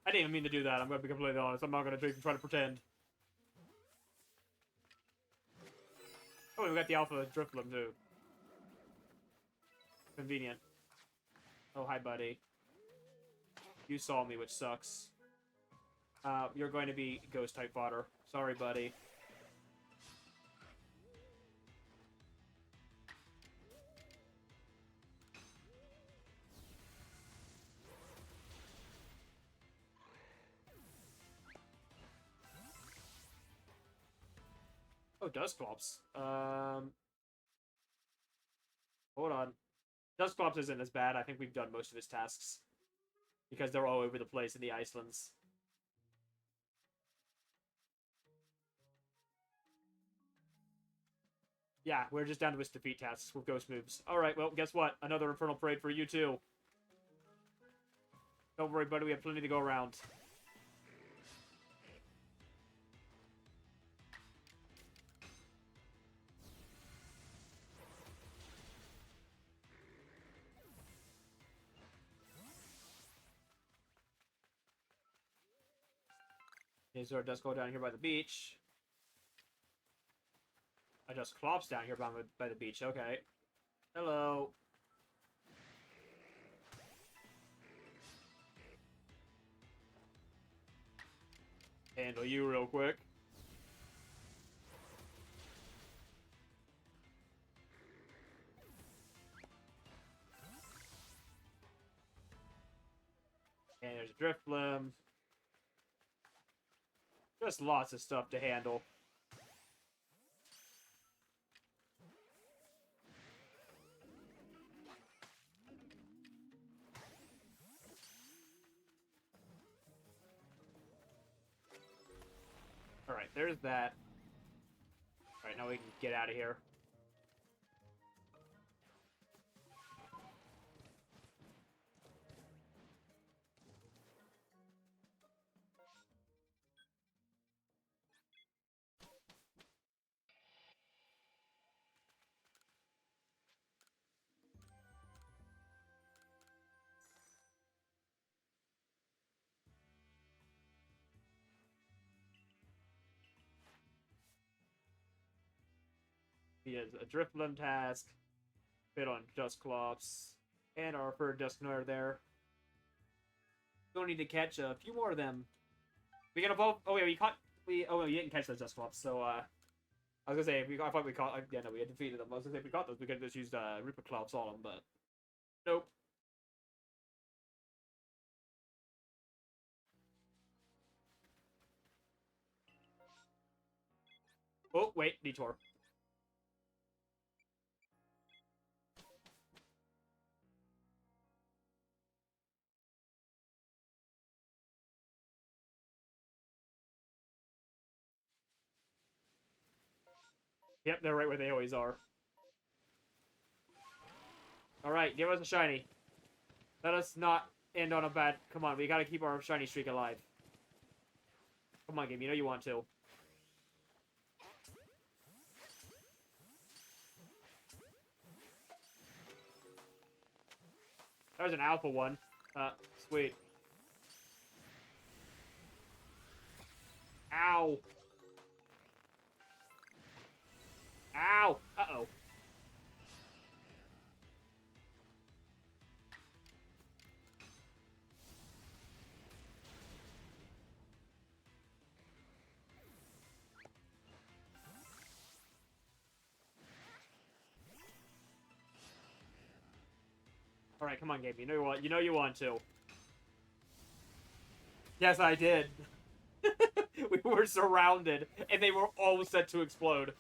I didn't even mean to do that. I'm going to be completely honest. I'm not going to even try to pretend. Oh, we got the Alpha Drifloon too. Convenient. Oh, hi, buddy. You saw me, which sucks. You're going to be Ghost-type fodder. Sorry, buddy. Oh, Dusclops. Hold on. Dusclops isn't as bad. I think we've done most of his tasks. Because they're all over the place in the Icelands. Yeah, we're just down to his defeat tasks with ghost moves. Alright, well, guess what? Another Infernal Parade for you, too. Don't worry, buddy. We have plenty to go around. Is there a Duskull down here by the beach? A Dusclops down here by the beach. Okay. Hello. Handle you real quick. And there's a Drifblim. Just lots of stuff to handle. there's that. Alright, now we can get out of here. He has a Drifloon task, fit on Dusclops, and our third Dusknoir there. Still need to catch a few more of them. We can evolve. Oh, yeah, we caught. Oh, we didn't catch those Dusclops, so, I was gonna say, I thought we caught. Yeah, no, we had defeated them. I was gonna say, if we caught those, we could have just used Ripperclops on them, but. Nope. Oh, wait, detour. Yep, they're right where they always are. Alright, give us a shiny. Let us not end on a bad... Come on, we gotta keep our shiny streak alive. Come on, game, you know you want to. That was an alpha one. Sweet. Ow. Ow. Uh-oh. Alright, come on, game. You know what? You know you want to. Yes, I did. We were surrounded, and they were all set to explode.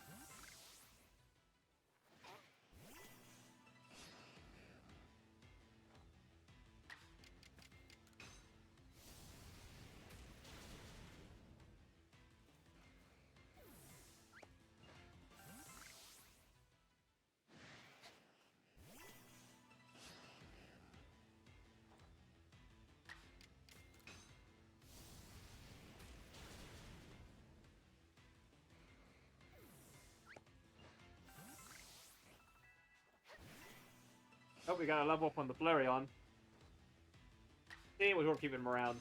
Oh, we gotta level up on the Flareon. See, it was worth keeping him around.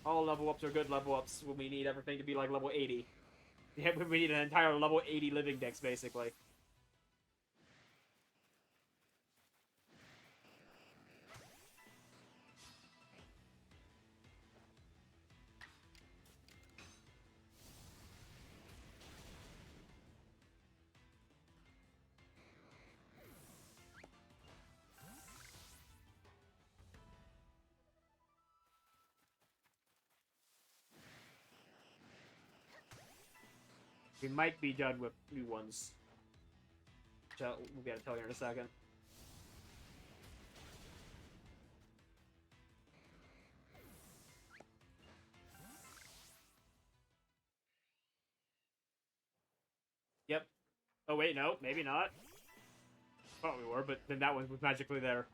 All level ups are good level ups when we need everything to be like level 80. Yeah, we need an entire level 80 living dex, basically. We might be done with new ones. We'll be able to tell you in a second. Yep. Oh, wait, no. Maybe not. Thought we were, but then that one was magically there.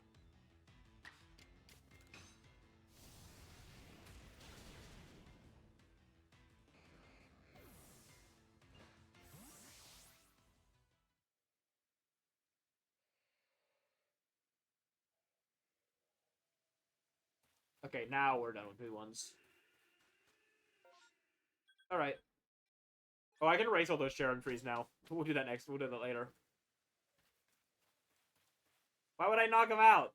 Okay, now we're done with new ones. Alright. Oh, I can erase all those Sharon trees now. We'll do that next. We'll do that later. Why would I knock them out?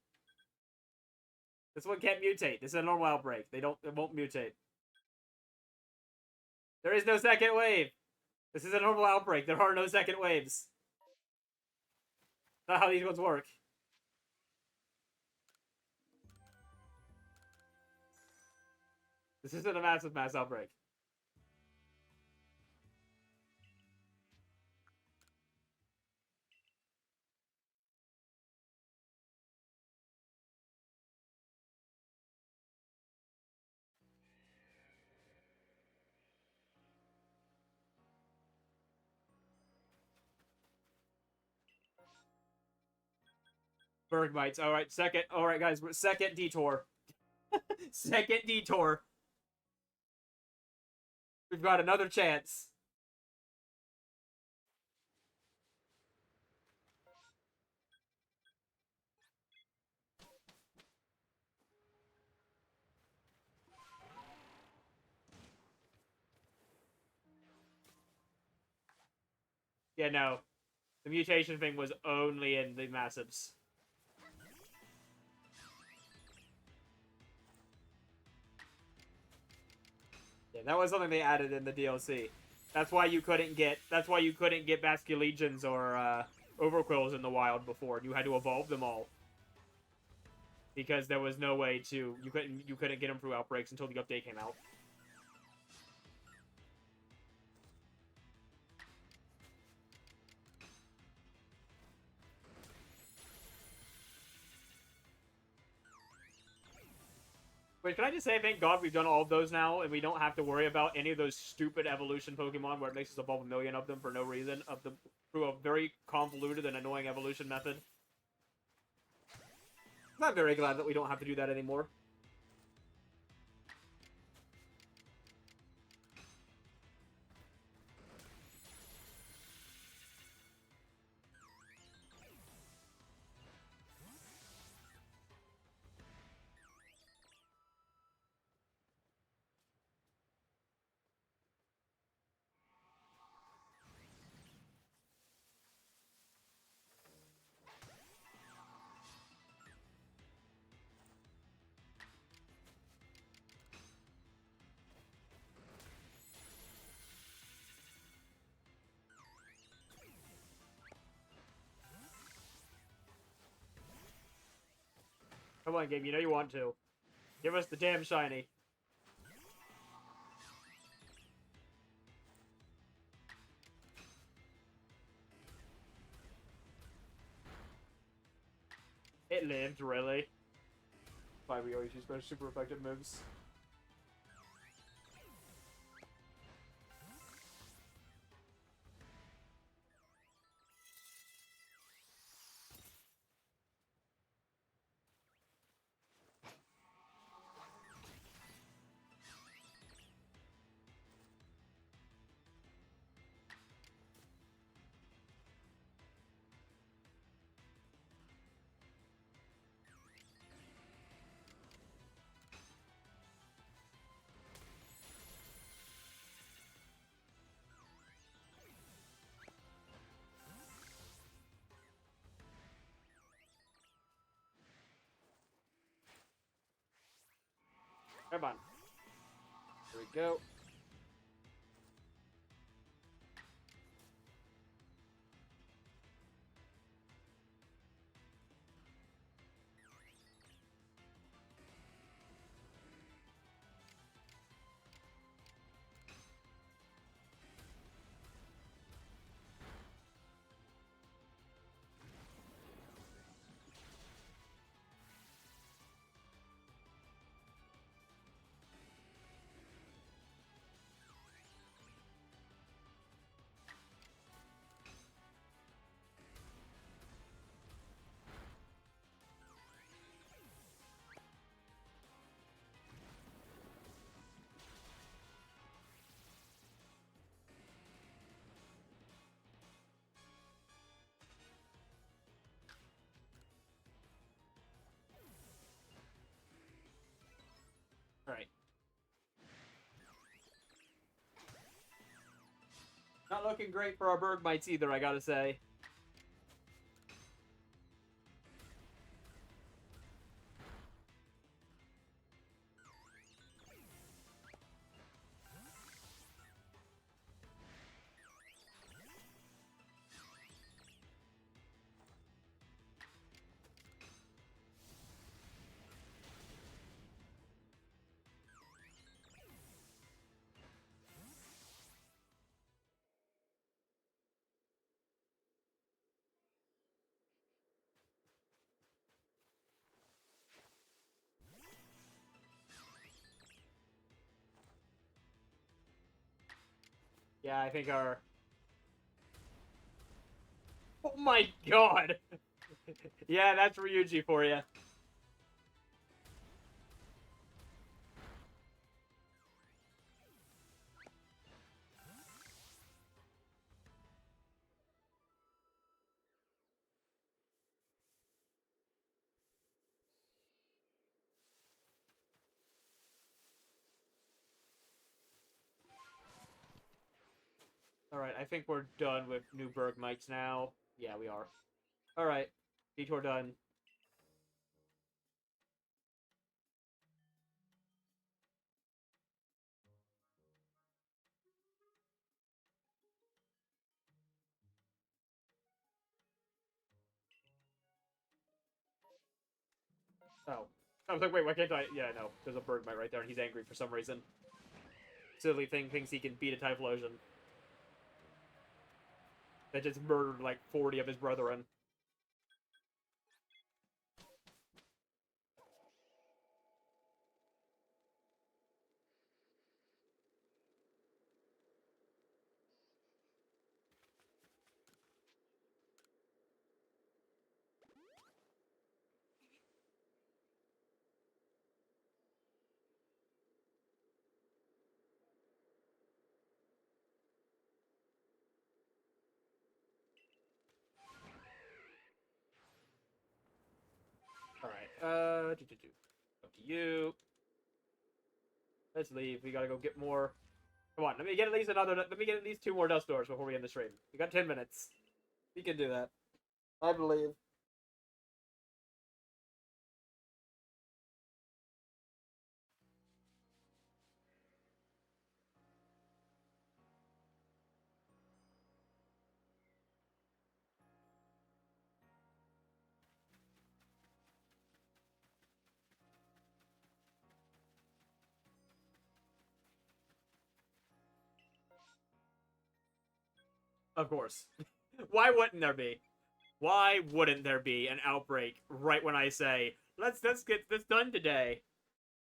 This one can't mutate. This is a normal outbreak. It won't mutate. There is no second wave. This is a normal outbreak. There are no second waves. Not how these ones work. This isn't a massive mass outbreak. Bergmites. All right, second. All right, guys, second detour. Second detour. We've got another chance. Yeah, no. The mutation thing was only in the massives. Yeah, that was something they added in the DLC. That's why you couldn't get. That's why you couldn't get Basculegions or Overquills in the wild before. You had to evolve them all because there was no way to. You couldn't get them through outbreaks until the update came out. Wait, can I just say, thank God we've done all of those now, and we don't have to worry about any of those stupid evolution Pokemon where it makes us evolve a million of them for no reason, through a very convoluted and annoying evolution method. I'm very glad that we don't have to do that anymore. Come on, game, you know you want to. Give us the damn shiny. It lived, really. Why we always use super effective moves. Come on. Here we go. Alright. Not looking great for our Bergmites either, I gotta say. Yeah, I think our... Oh my god! Yeah, that's Ryuji for you. Alright, I think we're done with new Bergmites now. Yeah, we are. Alright, detour done. Oh. I was like, wait, why can't I? Yeah, no. There's a Bergmite right there, and he's angry for some reason. Silly thing thinks he can beat a Typhlosion. That just murdered like 40 of his brethren. Alright, up to you. Let's leave. We gotta go get more. Come on, let me get at least another. Let me get at least 2 more dust doors before we end the stream. We got 10 minutes. We can do that. I believe. Of course. Why wouldn't there be? Why wouldn't there be an outbreak right when I say, let's get this done today?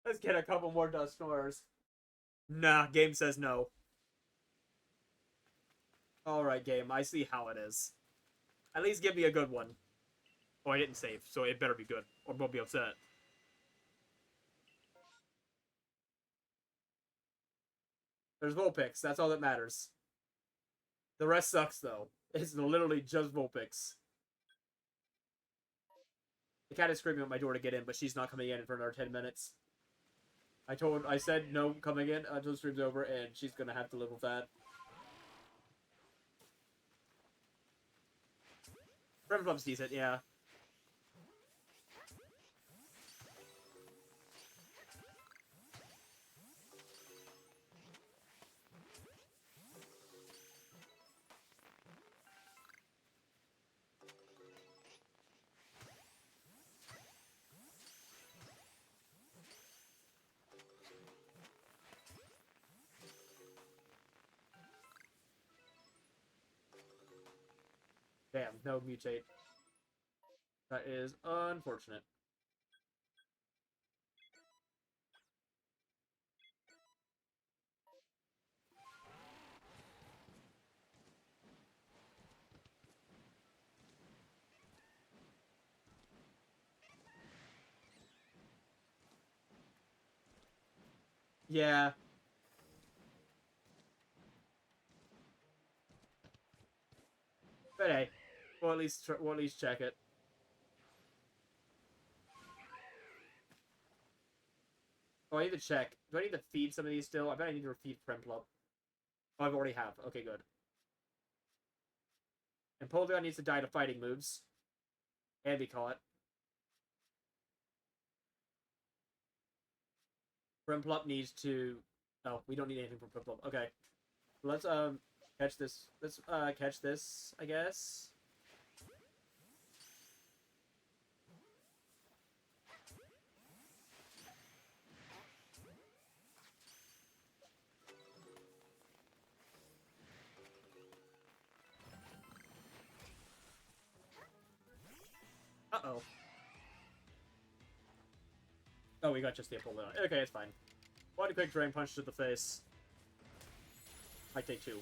Let's get a couple more dust storms. Nah, game says no. Alright, game, I see how it is. At least give me a good one. Oh, I didn't save, so it better be good, or we'll be upset. There's Vulpix, that's all that matters. The rest sucks, though. It's literally just Vulpix. The cat is screaming at my door to get in, but she's not coming in for another 10 minutes. I said no coming in until the stream's over, and she's gonna have to live with that. Brimflump's decent, yeah. Damn, no mutate. That is unfortunate. Yeah. But hey, we'll at least check it. Oh, I need to check. Do I need to feed some of these still? I bet I need to feed Premplup. Oh, I already have. Okay, good. And Poldeon needs to die to fighting moves. And be caught. Premplup needs to... Oh, we don't need anything from Premplup. Okay. Let's, catch this. Let's, catch this, I guess. Uh-oh. Oh, we got just the Apollyon. Okay, it's fine. One quick Drain Punch to the face. Might take 2.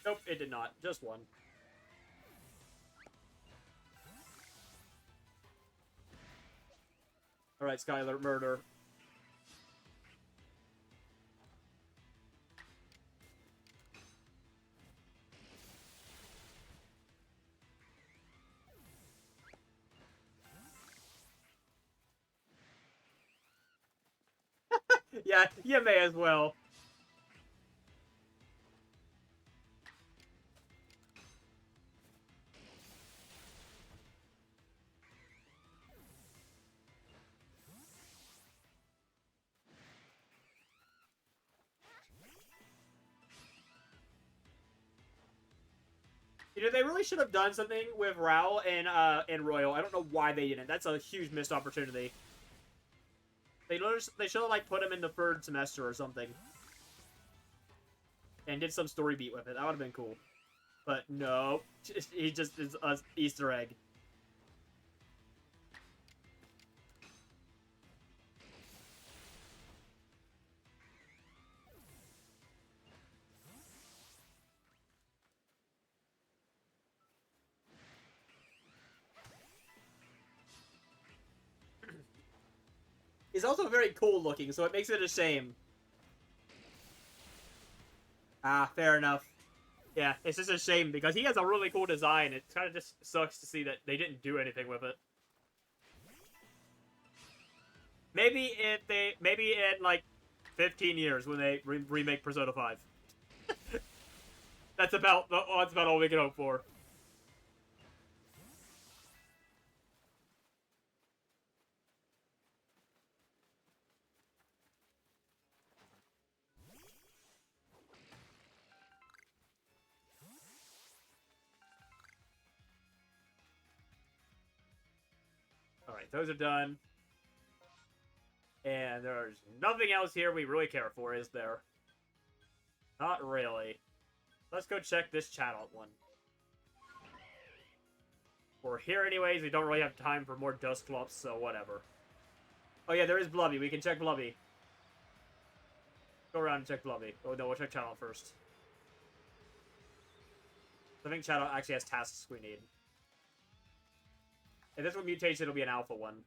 Nope, it did not. Just 1. Alright, Skylar, murder. Yeah, you may as well. You know, they really should have done something with Rao and Royal. I don't know why they didn't. That's a huge missed opportunity. They should have like put him in the third semester or something, and did some story beat with it. That would have been cool. But no, he just is an Easter egg. He's also very cool looking, so it makes it a shame. Ah, fair enough. Yeah, it's just a shame because he has a really cool design. It kind of just sucks to see that they didn't do anything with it. Maybe in like 15 years when they remake Persona 5. That's about all we can hope for. All right, those are done. And there's nothing else here we really care for, is there? Not really. Let's go check this chat out one. We're here anyways. We don't really have time for more Dusclops, so whatever. Oh yeah, there is Blubby. We can check Blubby. Go around and check Blubby. Oh no, we'll check chat out first. I think chat out actually has tasks we need. If this one mutates, it'll be an alpha one.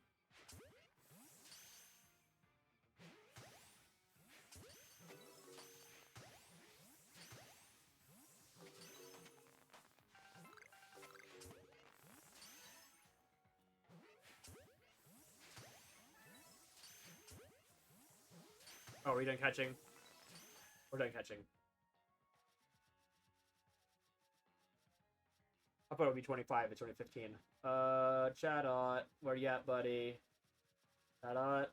Oh, are we done catching? We're done catching. I thought it would be 25. It's only 15. Chadot, where you at, buddy? Chadot.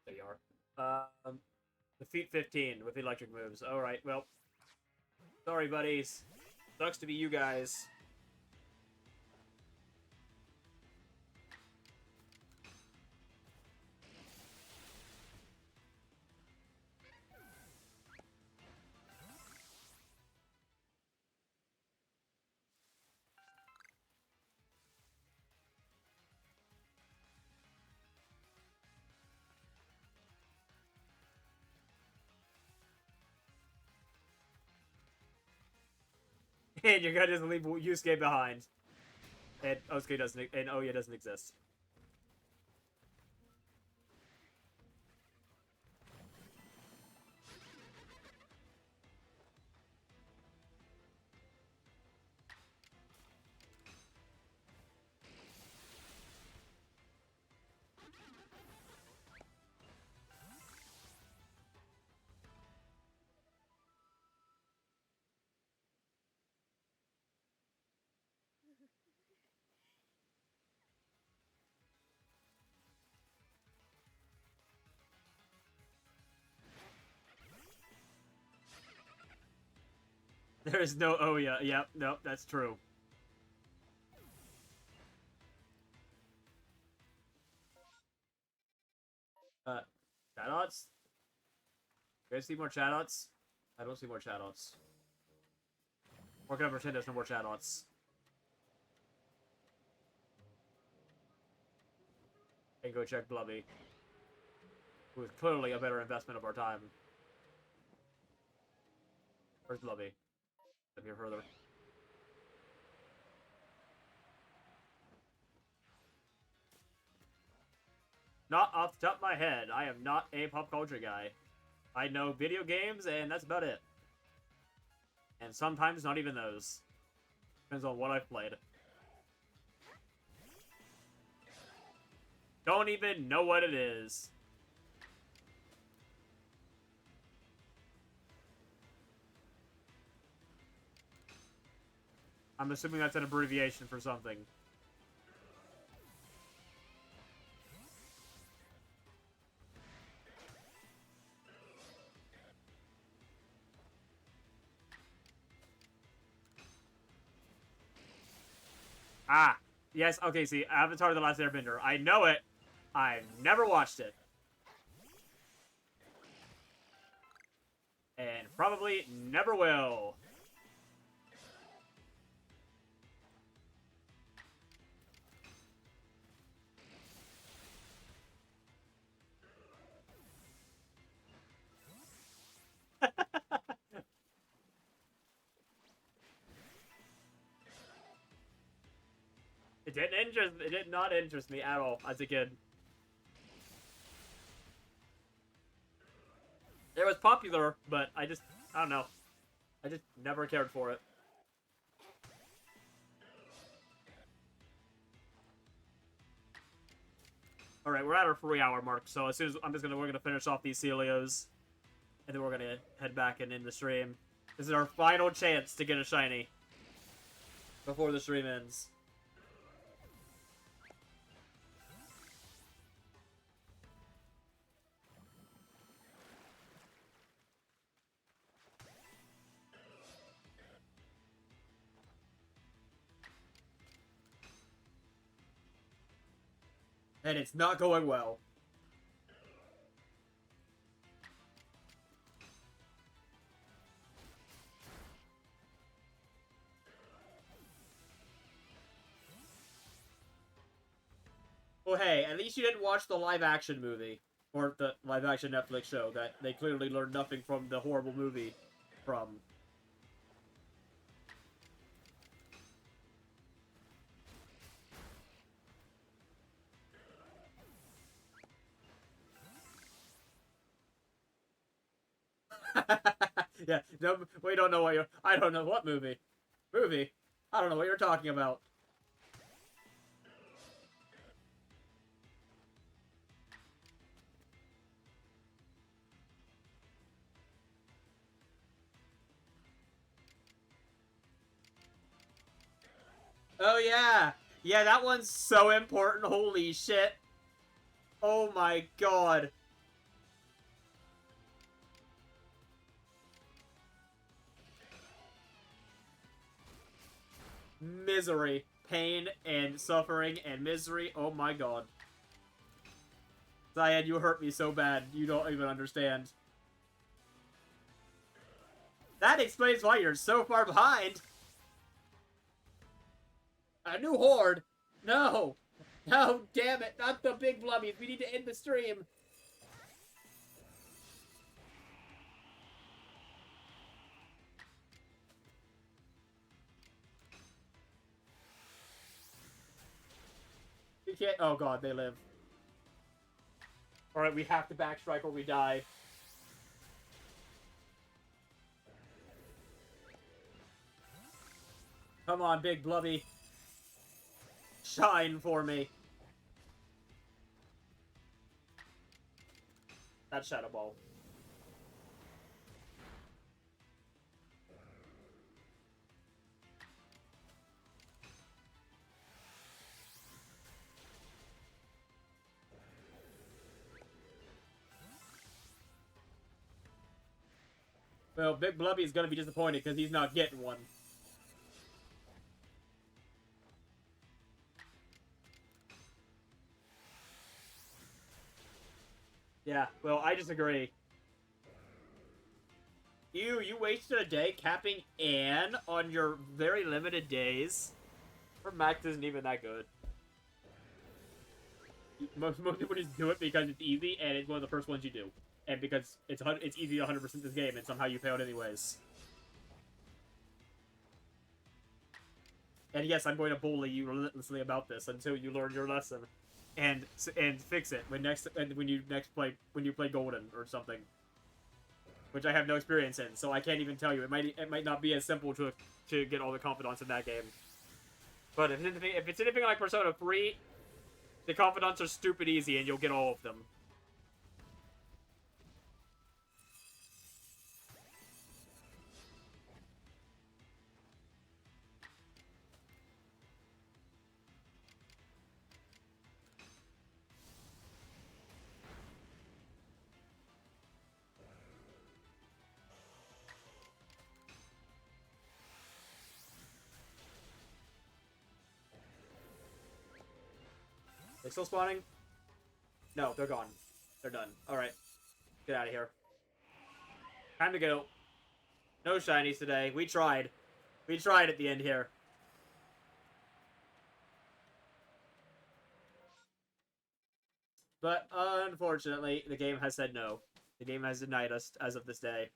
There you are. Defeat 15 with electric moves. Alright, well. Sorry, buddies. Sucks to be you guys. And you're gonna just leave Yusuke behind. And Osuke doesn't, and Oya doesn't exist. There is no Oya. Yep, nope, that's true. Chatouts? You guys see more chatouts? I don't see more chatouts. We're gonna pretend there's no more chatouts. And go check Blubby. Who is clearly a better investment of our time. Where's Blubby? Up here further. Not off the top of my head. I am not a pop culture guy. I know video games, and that's about it. And sometimes not even those. Depends on what I've played. Don't even know what it is. I'm assuming that's an abbreviation for something. Ah, yes, okay, see, Avatar The Last Airbender. I know it. I've never watched it. And probably never will. It did not interest me at all as a kid. It was popular, but I don't know. I just never cared for it. All right, we're at our 3-hour mark, so as soon as we're gonna finish off these Celios, and then we're gonna head back and end the stream. This is our final chance to get a shiny before the stream ends. And it's not going well. Well, hey, at least you didn't watch the live-action movie. Or the live-action Netflix show that they clearly learned nothing from the horrible movie from. Yeah, no, we don't know what you're... I don't know what movie. Movie? I don't know what you're talking about. Oh, yeah. Yeah, that one's so important. Holy shit. Oh, my God. Misery. Pain and suffering and misery. Oh, my God. Cyan, you hurt me so bad. You don't even understand. That explains why you're so far behind. A new horde? No! No, damn it, not the big blubbies. We need to end the stream. We can't... Oh, God, they live. Alright, we have to backstrike or we die. Come on, big blubby. Shine for me. That's Shadow Ball. Well, Big Blubby is gonna be disappointed because he's not getting one. Yeah, well, I disagree. You wasted a day capping Anne on your very limited days. Her max isn't even that good. Most people just do it because it's easy and it's one of the first ones you do. And because it's easy to 100% this game and somehow you failed anyways. And yes, I'm going to bully you relentlessly about this until you learn your lesson. and fix it when you play Golden or something, which I have no experience in, so I can't even tell you. It might not be as simple to get all the confidants in that game. But if it's anything like Persona 3, the confidants are stupid easy, and you'll get all of them. They still spawning? No, they're gone. They're done. Alright. Get out of here. Time to go. No shinies today. We tried. We tried at the end here. But, unfortunately, the game has said no. The game has denied us as of this day.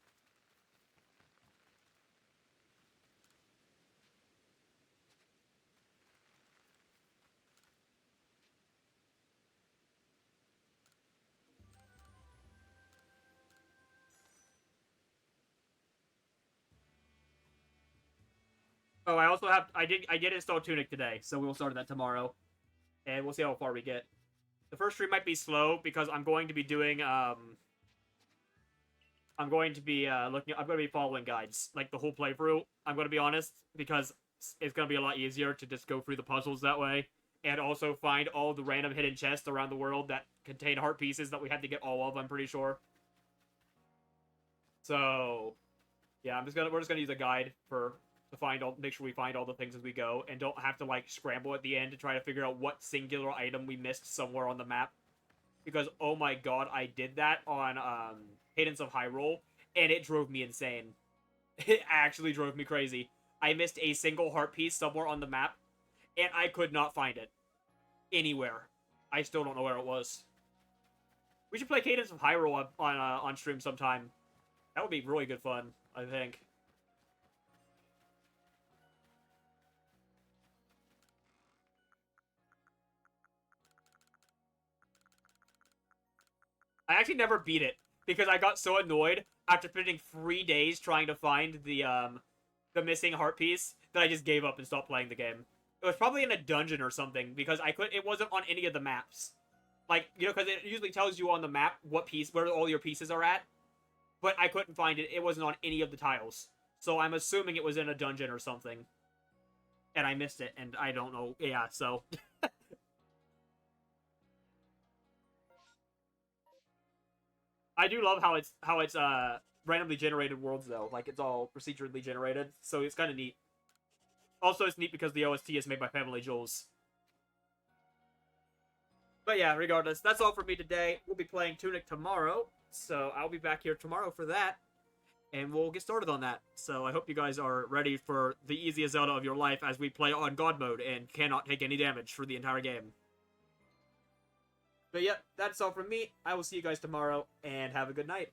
Oh, I also have... I did install Tunic today, so we'll start that tomorrow. And we'll see how far we get. The first stream might be slow, because I'm going to be doing, I'm going to be following guides, like the whole playthrough. I'm going to be honest, because it's going to be a lot easier to just go through the puzzles that way, and also find all the random hidden chests around the world that contain heart pieces that we had to get all of, I'm pretty sure. So, yeah, we're just gonna use a guide make sure we find all the things as we go, and don't have to, like, scramble at the end to try to figure out what singular item we missed somewhere on the map. Because, oh my god, I did that on, Cadence of Hyrule, and it drove me insane. It actually drove me crazy. I missed a single heart piece somewhere on the map, and I could not find it. Anywhere. I still don't know where it was. We should play Cadence of Hyrule on stream sometime. That would be really good fun, I think. I actually never beat it, because I got so annoyed after spending 3 days trying to find the missing heart piece that I just gave up and stopped playing the game. It was probably in a dungeon or something, because it wasn't on any of the maps. Like, you know, because it usually tells you on the map where all your pieces are at. But I couldn't find it. It wasn't on any of the tiles. So I'm assuming it was in a dungeon or something. And I missed it, and I don't know. Yeah, so... I do love how it's randomly generated worlds, though. Like, it's all procedurally generated, so it's kind of neat. Also, it's neat because the OST is made by Family Jules. But yeah, regardless, that's all for me today. We'll be playing Tunic tomorrow, so I'll be back here tomorrow for that, and we'll get started on that. So I hope you guys are ready for the easiest Zelda of your life as we play on God mode and cannot take any damage for the entire game. But yep, that's all from me. I will see you guys tomorrow, and have a good night.